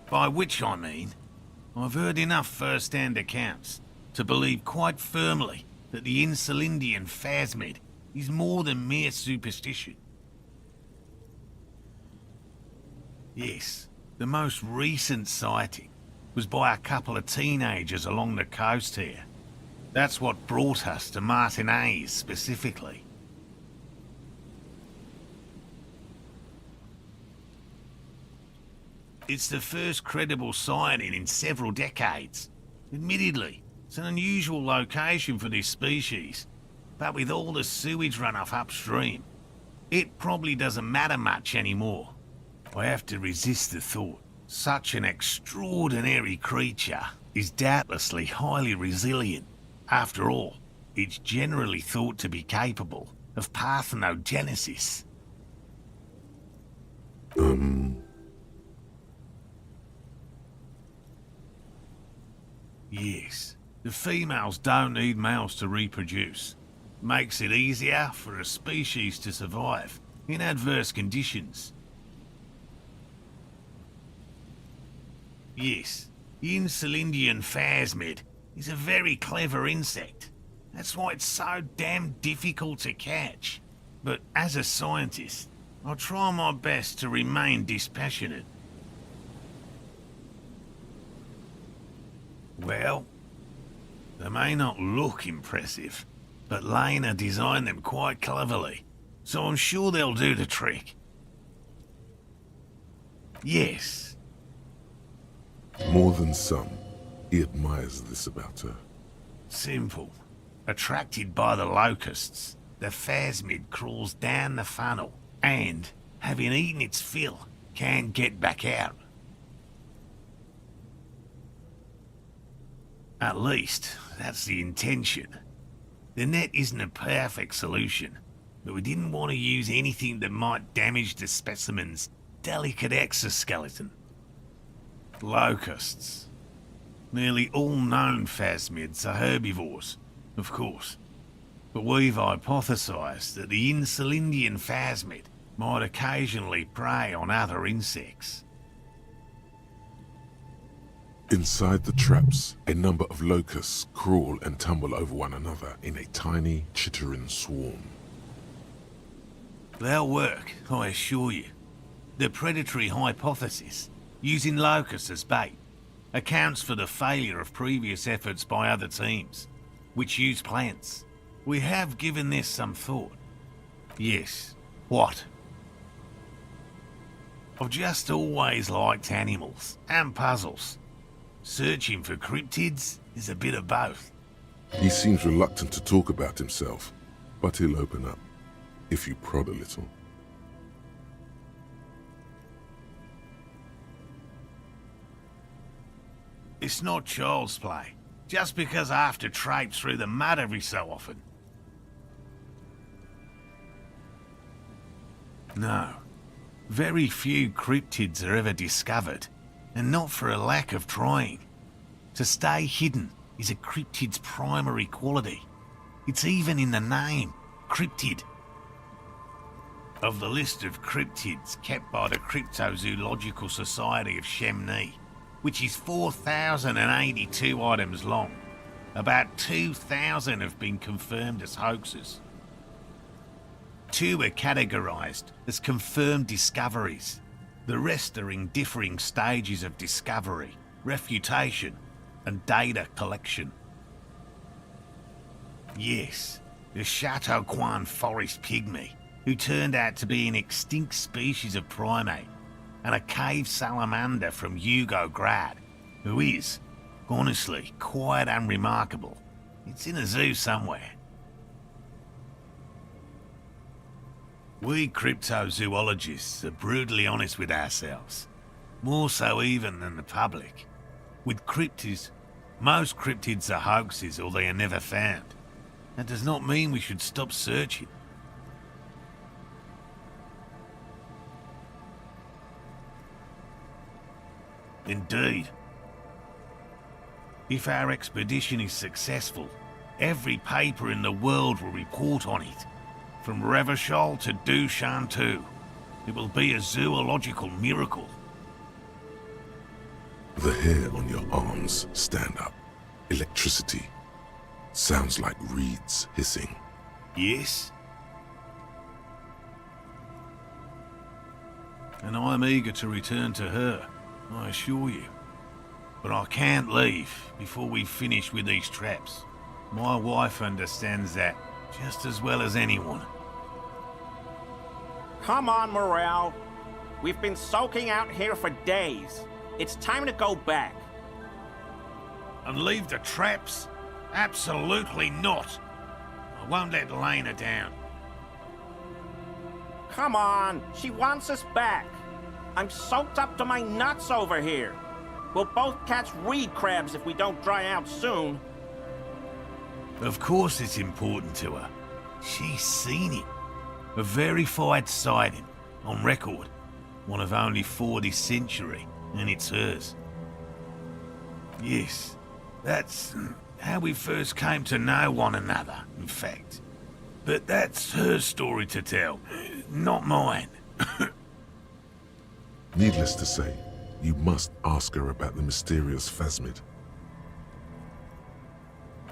By which I mean, I've heard enough first-hand accounts to believe quite firmly that the Insulindian phasmid is more than mere superstition. Yes, the most recent sighting was by a couple of teenagers along the coast here. That's what brought us to Martinez specifically. It's the first credible sighting in several decades. Admittedly, it's an unusual location for this species, but with all the sewage runoff upstream, it probably doesn't matter much anymore. I have to resist the thought. Such an extraordinary creature is doubtlessly highly resilient. After all, it's generally thought to be capable of parthenogenesis. Yes, the females don't need males to reproduce. Makes it easier for a species to survive in adverse conditions. Yes, the Insulindian phasmid is a very clever insect. That's why it's so damn difficult to catch. But as a scientist, I'll try my best to remain dispassionate. Well, they may not look impressive, but Lena designed them quite cleverly, so I'm sure they'll do the trick. Yes. More than some, he admires this about her. Simple. Attracted by the locusts, the phasmid crawls down the funnel and, having eaten its fill, can get back out. At least, that's the intention. The net isn't a perfect solution, but we didn't want to use anything that might damage the specimen's delicate exoskeleton. Locusts. Nearly all known phasmids are herbivores, of course, but we've hypothesized that the Insulindian phasmid might occasionally prey on other insects. Inside the traps, a number of locusts crawl and tumble over one another in a tiny, chittering swarm. They'll work, I assure you. The predatory hypothesis, using locusts as bait, accounts for the failure of previous efforts by other teams, which use plants. We have given this some thought. Yes. What? I've just always liked animals and puzzles. Searching for cryptids is a bit of both. He seems reluctant to talk about himself, but he'll open up, if you prod a little. It's not child's play, just because I have to traipse through the mud every so often. No. Very few cryptids are ever discovered, and not for a lack of trying. To stay hidden is a cryptid's primary quality. It's even in the name, cryptid. Of the list of cryptids kept by the Cryptozoological Society of Chemnee, which is 4,082 items long, about 2,000 have been confirmed as hoaxes. 2 are categorized as confirmed discoveries. The rest are in differing stages of discovery, refutation, and data collection. Yes, the Chateau Quan forest pygmy, who turned out to be an extinct species of primate, and a cave salamander from Grad, who is, honestly, quite unremarkable. It's in a zoo somewhere. We cryptozoologists are brutally honest with ourselves, more so even than the public. With cryptids, most cryptids are hoaxes or they are never found. That does not mean we should stop searching. Indeed. If our expedition is successful, every paper in the world will report on it. From Revachol to Dushantu. It will be a zoological miracle. The hair on your arms stand up. Electricity. Sounds like reeds hissing. Yes? And I'm eager to return to her, I assure you. But I can't leave before we've finished with these traps. My wife understands that just as well as anyone. Come on, Morel. We've been soaking out here for days. It's time to go back. And leave the traps? Absolutely not. I won't let Lena down. Come on, she wants us back. I'm soaked up to my nuts over here. We'll both catch reed crabs if we don't dry out soon. Of course it's important to her. She's seen it. A verified sighting, on record. One of only 4 this century, and it's hers. Yes, that's how we first came to know one another, in fact. But that's her story to tell, not mine. Needless to say, you must ask her about the mysterious phasmid.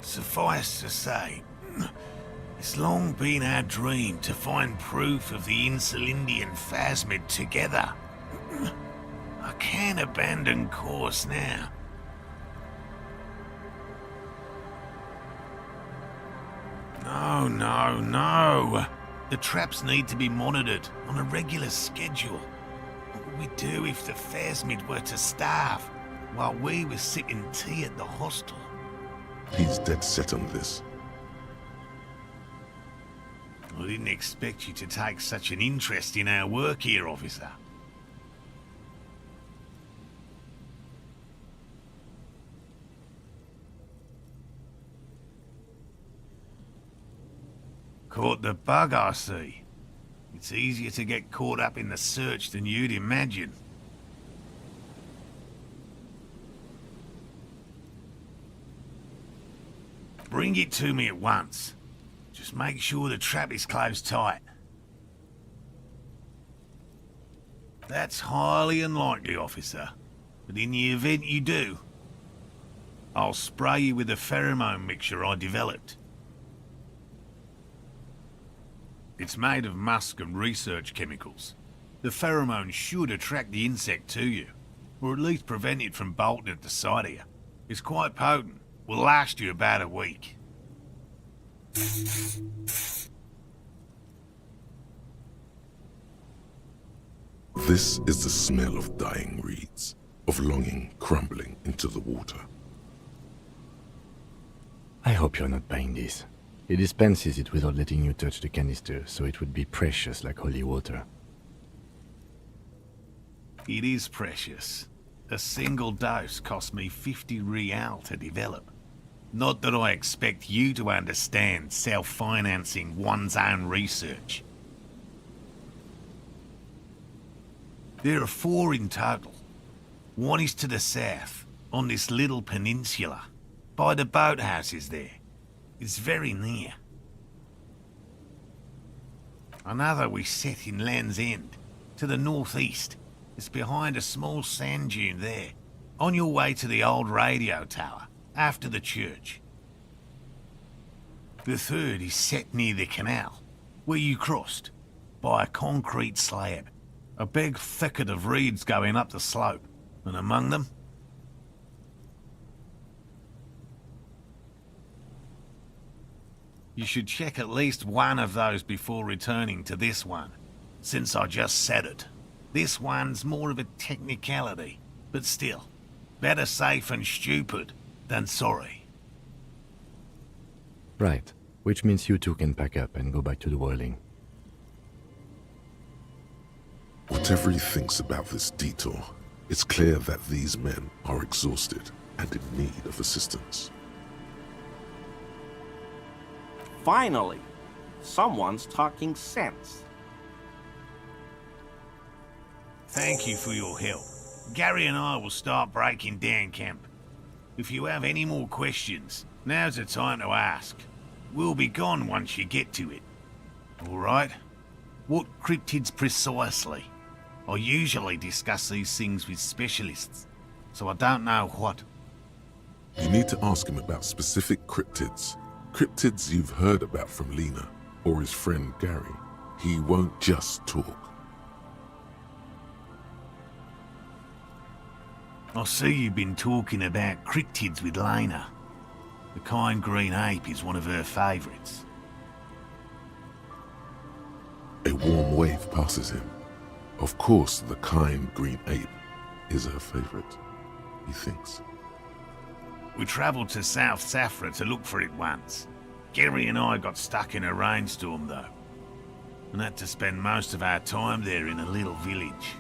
Suffice to say, it's long been our dream to find proof of the Insulindian phasmid together. I can't abandon course now. No. The traps need to be monitored on a regular schedule. What would we do if the phasmid were to starve while we were sipping tea at the hostel? He's dead set on this. I didn't expect you to take such an interest in our work here, officer. Caught the bug, I see. It's easier to get caught up in the search than you'd imagine. Bring it to me at once. Just make sure the trap is closed tight. That's highly unlikely, officer. But in the event you do, I'll spray you with a pheromone mixture I developed. It's made of musk and research chemicals. The pheromone should attract the insect to you, or at least prevent it from bolting at the sight of you. It's quite potent. Will last you about a week. This is the smell of dying reeds, of longing crumbling into the water. I hope you're not buying this. He dispenses it without letting you touch the canister, so it would be precious like holy water. It is precious. A single dose cost me 50 real to develop. Not that I expect you to understand self-financing one's own research. There are 4 in total. One is to the south, on this little peninsula, by the boathouses there. It's very near. Another we set in Land's End, to the northeast. It's behind a small sand dune there, on your way to the old radio tower, after the church. The third is set near the canal, where you crossed, by a concrete slab. A big thicket of reeds going up the slope, and among them, You should check at least one of those before returning to this one, since I just said it. This one's more of a technicality, but still, better safe and stupid than sorry. Right, which means you two can pack up and go back to the whirling. Whatever he thinks about this detour, it's clear that these men are exhausted and in need of assistance. Finally, someone's talking sense. Thank you for your help. Gary and I will start breaking down camp. If you have any more questions, now's the time to ask. We'll be gone once you get to it. All right? What cryptids precisely? I usually discuss these things with specialists, so I don't know what. You need to ask him about specific cryptids. Cryptids you've heard about from Lena or his friend Gary. He won't just talk. I see you've been talking about cryptids with Lena. The kind green ape is one of her favourites. A warm wave passes him. Of course, the kind green ape is her favourite, he thinks. We travelled to South Safra to look for it once. Gary and I got stuck in a rainstorm though, and had to spend most of our time there in a little village.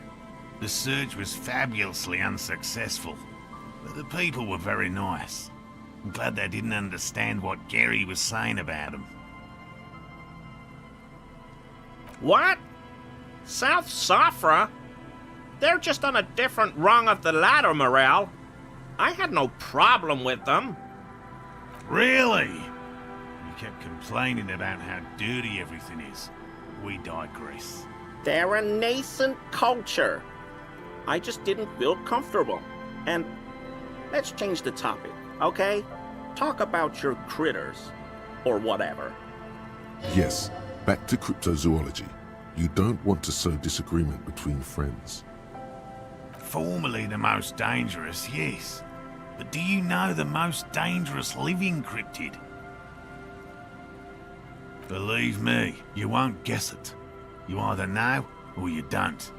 The search was fabulously unsuccessful, but the people were very nice. I'm glad they didn't understand what Gary was saying about them. What? South Safra? They're just on a different rung of the ladder, Morale. I had no problem with them. Really? You kept complaining about how dirty everything is. We digress. They're a nascent culture. I just didn't feel comfortable. And let's change the topic, okay? Talk about your critters, or whatever. Yes, back to cryptozoology. You don't want to sow disagreement between friends. Formerly the most dangerous, yes. But do you know the most dangerous living cryptid? Believe me, you won't guess it. You either know or you don't.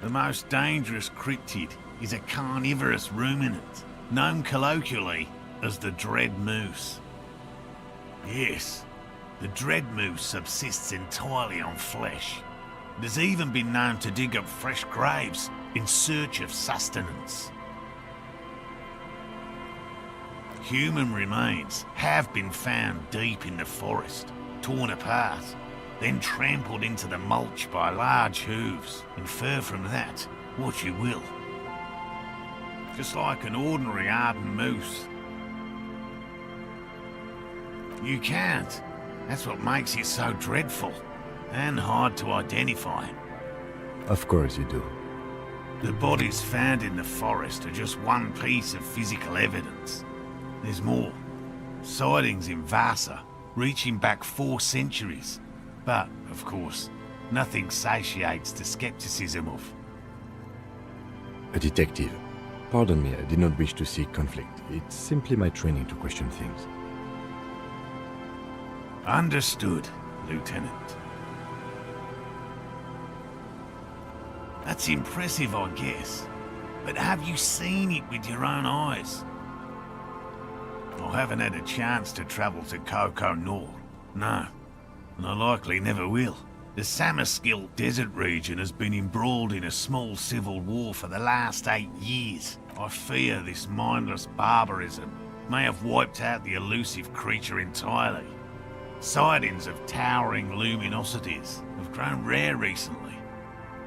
The most dangerous cryptid is a carnivorous ruminant, known colloquially as the dread moose. Yes, the dread moose subsists entirely on flesh. It has even been known to dig up fresh graves in search of sustenance. Human remains have been found deep in the forest, torn apart, then trampled into the mulch by large hooves. Infer from that what you will. Just like an ordinary ardent moose. You can't. That's what makes it so dreadful and hard to identify. Of course you do. The bodies found in the forest are just one piece of physical evidence. There's more. Sightings in Vasa, reaching back 4 centuries. But, of course, nothing satiates the skepticism of. A detective. Pardon me, I did not wish to seek conflict. It's simply my training to question things. Understood, Lieutenant. That's impressive, I guess. But have you seen it with your own eyes? I haven't had a chance to travel to Coco Nor. No. And I likely never will. The Samaskil Desert region has been embroiled in a small civil war for the last 8 years. I fear this mindless barbarism may have wiped out the elusive creature entirely. Sightings of towering luminosities have grown rare recently,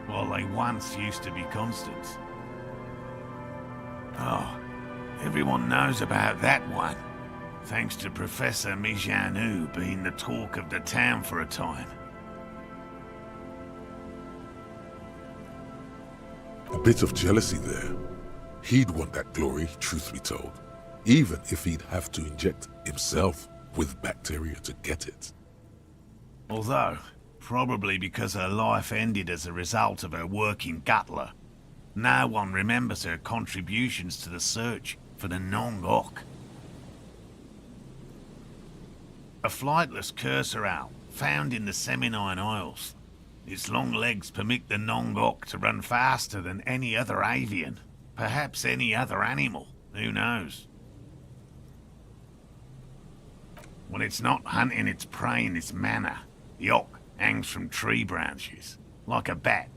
while they once used to be constant. Oh, everyone knows about that one, thanks to Professor Mijanu being the talk of the town for a time. A bit of jealousy there. He'd want that glory, truth be told, even if he'd have to inject himself with bacteria to get it. Although, probably because her life ended as a result of her work in Gutler. No one remembers her contributions to the search for the Nong-Ok. A flightless cursor owl found in the Seminine Isles. Its long legs permit the Nong-Ok to run faster than any other avian. Perhaps any other animal. Who knows? When it's not hunting its prey in this manner, the Ok hangs from tree branches, like a bat,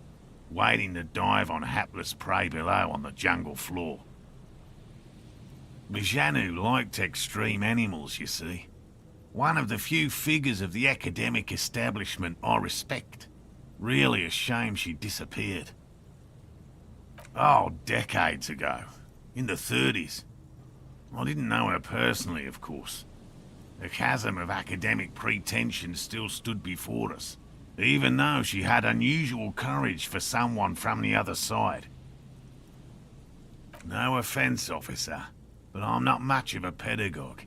waiting to dive on hapless prey below on the jungle floor. Bijanu liked extreme animals, you see. One of the few figures of the academic establishment I respect. Really a shame she disappeared. Oh, decades ago. In the 30s. I didn't know her personally, of course. The chasm of academic pretension still stood before us, even though she had unusual courage for someone from the other side. No offense, officer, but I'm not much of a pedagogue.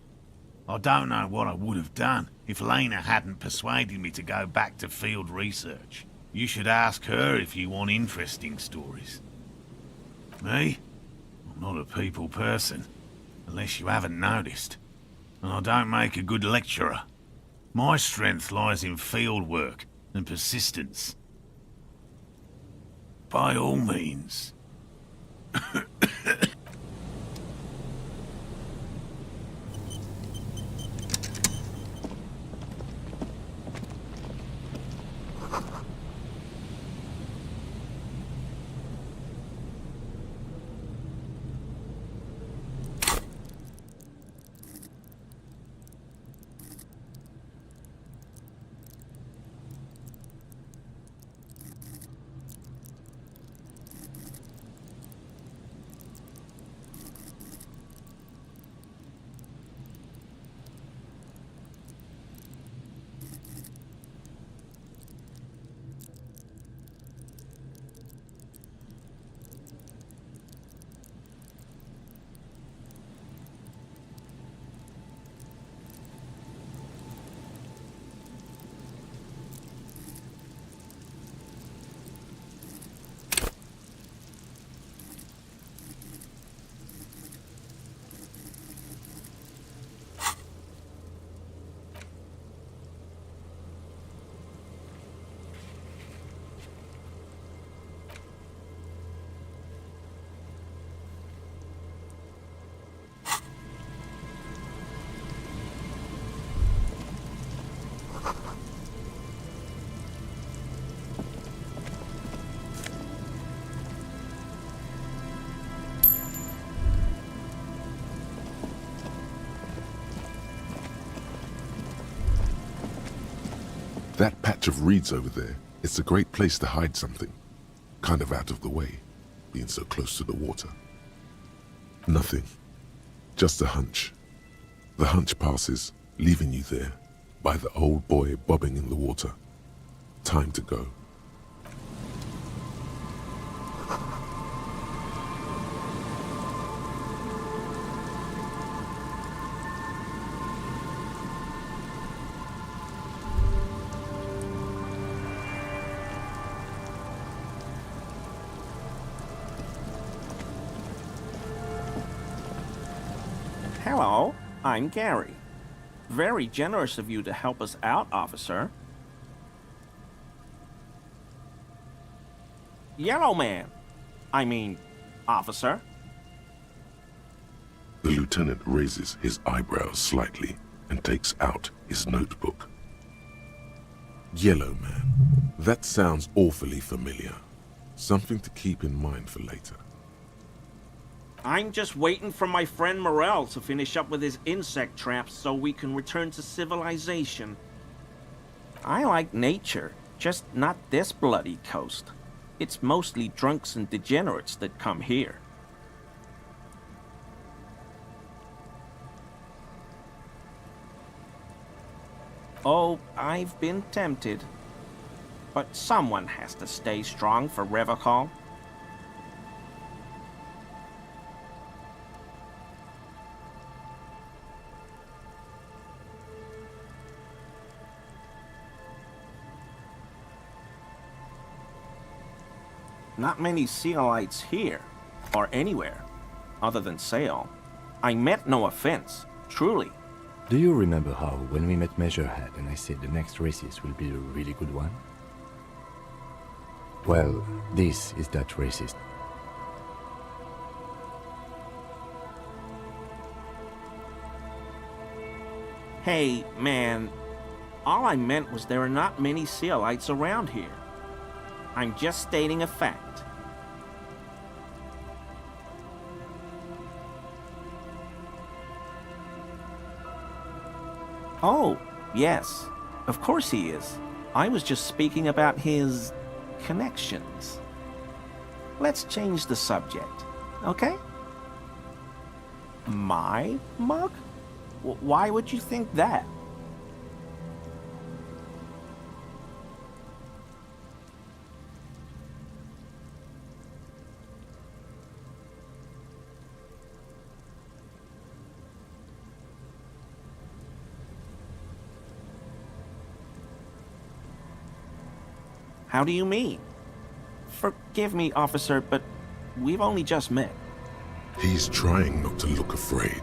I don't know what I would have done if Lena hadn't persuaded me to go back to field research. You should ask her if you want interesting stories. Me? I'm not a people person, unless you haven't noticed. And I don't make a good lecturer. My strength lies in field work and persistence. By all means. That patch of reeds over there, it's a great place to hide something. Kind of out of the way, being so close to the water. Nothing. Just a hunch. The hunch passes, leaving you there, by the old boy bobbing in the water. Time to go. Hello, I'm Gary. Very generous of you to help us out, officer. Yellow man. I mean, officer. The lieutenant raises his eyebrows slightly and takes out his notebook. Yellow man. That sounds awfully familiar. Something to keep in mind for later. I'm just waiting for my friend Morel to finish up with his insect traps so we can return to civilization. I like nature, just not this bloody coast. It's mostly drunks and degenerates that come here. Oh, I've been tempted. But someone has to stay strong for Revocol. Not many Sealites here, or anywhere, other than Sail. I meant no offense, truly. Do you remember how, when we met Measurehead and I said the next racist will be a really good one? Well, this is that racist. Hey, man, all I meant was there are not many Sealites around here. I'm just stating a fact. Oh, yes, of course he is. I was just speaking about his connections. Let's change the subject, okay? My mug? Why would you think that? How do you mean? Forgive me, officer, but we've only just met. He's trying not to look afraid,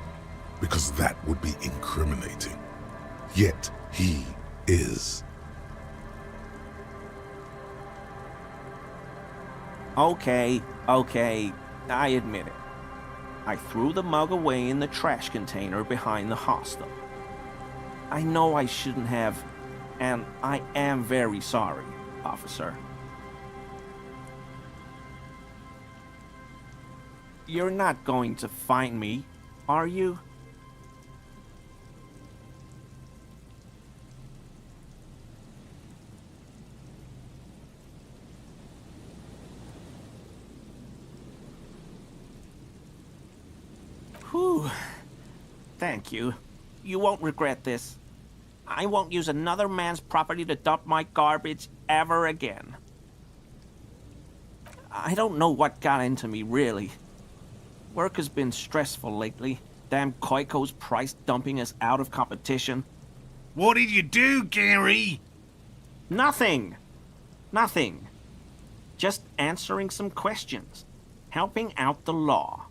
because that would be incriminating. Yet he is. Okay, I admit it. I threw the mug away in the trash container behind the hostel. I know I shouldn't have, and I am very sorry, officer. You're not going to find me, are you? Whew. Thank you. You won't regret this. I won't use another man's property to dump my garbage ever again. I don't know what got into me, really. Work has been stressful lately. Damn Koiko's price dumping us out of competition. What did you do, Gary? Nothing. Nothing. Just answering some questions. Helping out the law.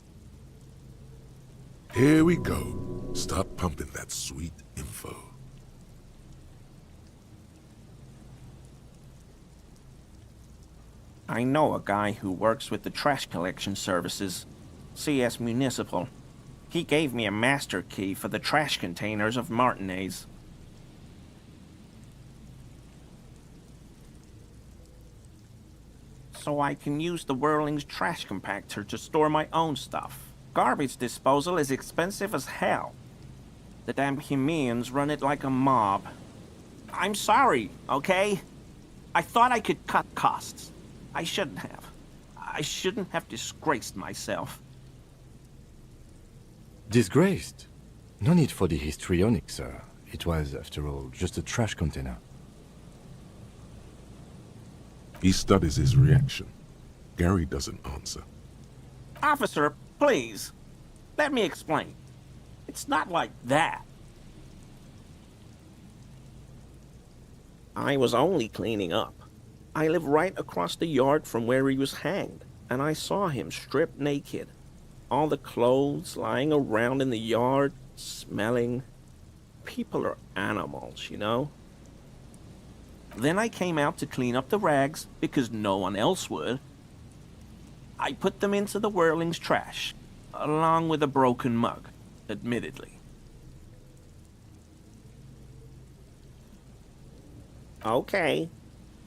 Here we go. Start pumping that sweet info. I know a guy who works with the trash collection services, CS Municipal. He gave me a master key for the trash containers of Martinez. So I can use the Whirling's trash compactor to store my own stuff. Garbage disposal is expensive as hell. The damn Hemians run it like a mob. I'm sorry, okay? I thought I could cut costs. I shouldn't have. I shouldn't have disgraced myself. Disgraced? No need for the histrionic, sir. It was, after all, just a trash container. He studies his reaction. Gary doesn't answer. Officer, please. Let me explain. It's not like that. I was only cleaning up. I live right across the yard from where he was hanged, and I saw him stripped naked. All the clothes lying around in the yard, smelling. People are animals, you know? Then I came out to clean up the rags, because no one else would. I put them into the Whirling's trash, along with a broken mug, admittedly. Okay.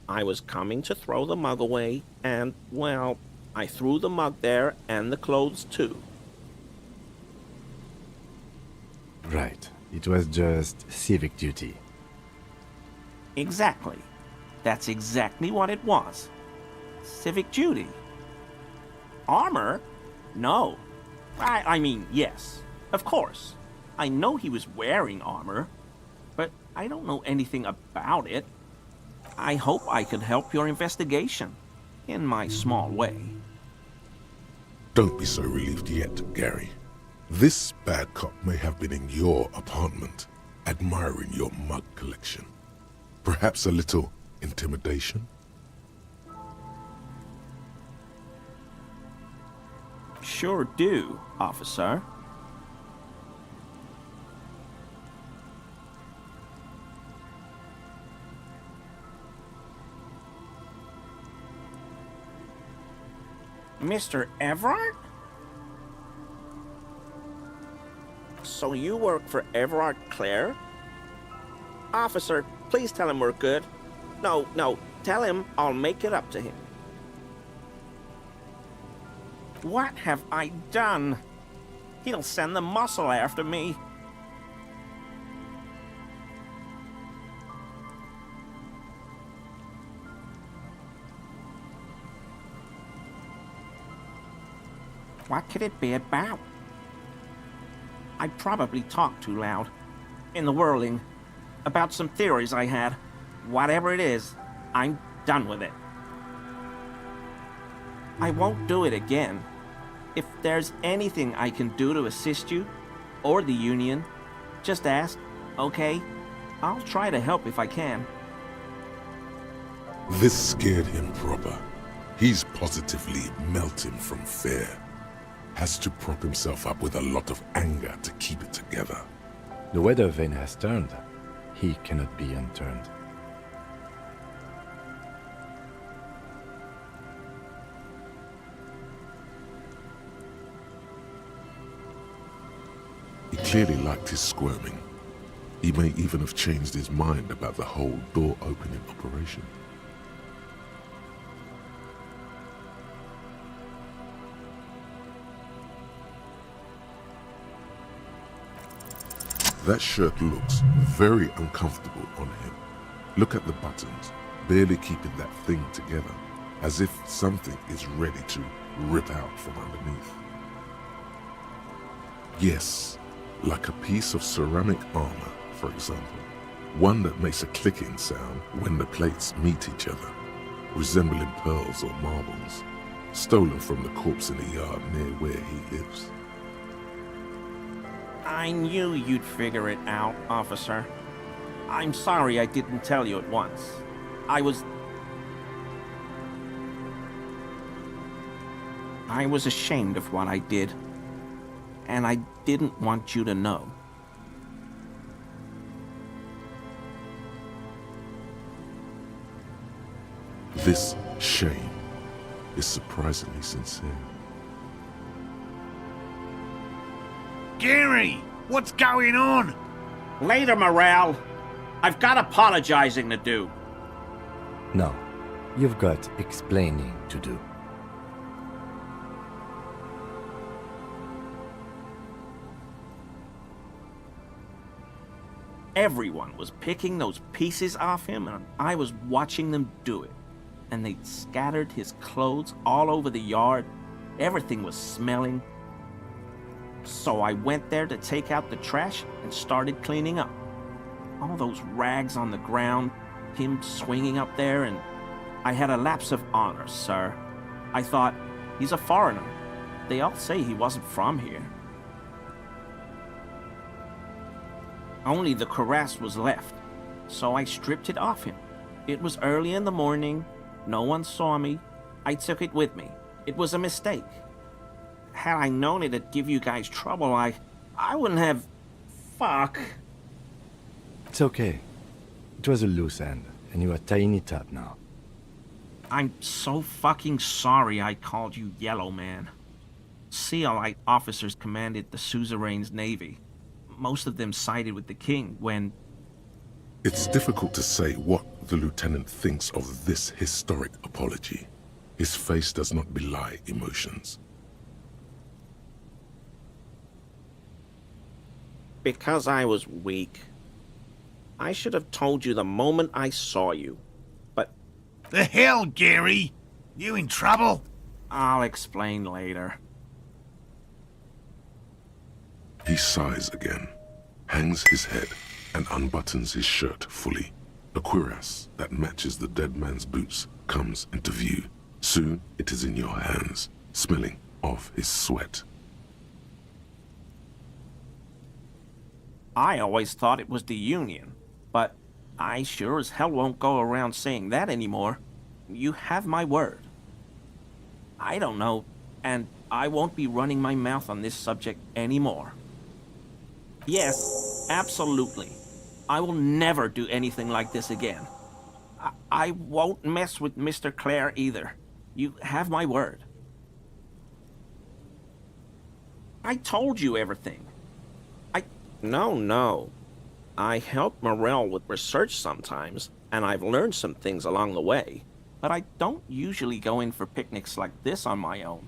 I was coming to throw the mug away, and, well, I threw the mug there and the clothes too. Right. It was just civic duty. Exactly. That's exactly what it was. Civic duty. Armor? No. I mean, yes. Of course. I know he was wearing armor, but I don't know anything about it. I hope I could help your investigation, in my small way. Don't be so relieved yet, Gary. This bad cop may have been in your apartment, admiring your mug collection. Perhaps a little intimidation? sure do, officer. Mr. Everard? So you work for Everard Clare? Officer, please tell him we're good. No, tell him I'll make it up to him. What have I done? He'll send the muscle after me. What could it be about? I probably talked too loud. In the whirling. About some theories I had. Whatever it is, I'm done with it. I won't do it again. If there's anything I can do to assist you, or the Union, just ask, okay? I'll try to help if I can. This scared him proper. He's positively melting from fear. Has to prop himself up with a lot of anger to keep it together. The weather vane has turned. He cannot be unturned. He clearly liked his squirming. He may even have changed his mind about the whole door-opening operation. That shirt looks very uncomfortable on him. Look at the buttons, barely keeping that thing together, as if something is ready to rip out from underneath. Yes, like a piece of ceramic armor, for example. One that makes a clicking sound when the plates meet each other, resembling pearls or marbles, stolen from the corpse in a yard near where he lives. I knew you'd figure it out, officer. I'm sorry I didn't tell you at once. I was ashamed of what I did. And I didn't want you to know. This shame is surprisingly sincere. Gary, what's going on? Later, Morale. I've got apologizing to do. No, you've got explaining to do. Everyone was picking those pieces off him, and I was watching them do it. And they'd scattered his clothes all over the yard. Everything was smelling. So I went there to take out the trash and started cleaning up. All those rags on the ground, him swinging up there, and I had a lapse of honor, sir. I thought, he's a foreigner. They all say he wasn't from here. Only the cuirass was left, so I stripped it off him. It was early in the morning, no one saw me. I took it with me. It was a mistake. Had I known it'd give you guys trouble, I wouldn't have... Fuck. It's okay. It was a loose end, and you are tying it up now. I'm so fucking sorry I called you Yellow Man. Sealite officers commanded the suzerain's navy. Most of them sided with the king when... It's difficult to say what the lieutenant thinks of this historic apology. His face does not belie emotions. Because I was weak. I should have told you the moment I saw you. But... The hell, Gary? You in trouble? I'll explain later. He sighs again, hangs his head, and unbuttons his shirt fully. A cuirass that matches the dead man's boots comes into view. Soon it is in your hands, smelling of his sweat. I always thought it was the Union, but I sure as hell won't go around saying that anymore. You have my word. I don't know. and I won't be running my mouth on this subject anymore. Yes, absolutely. I will never do anything like this again. I won't mess with Mr. Clare either. You have my word. I told you everything. No. I help Morel with research sometimes, and I've learned some things along the way. But I don't usually go in for picnics like this on my own.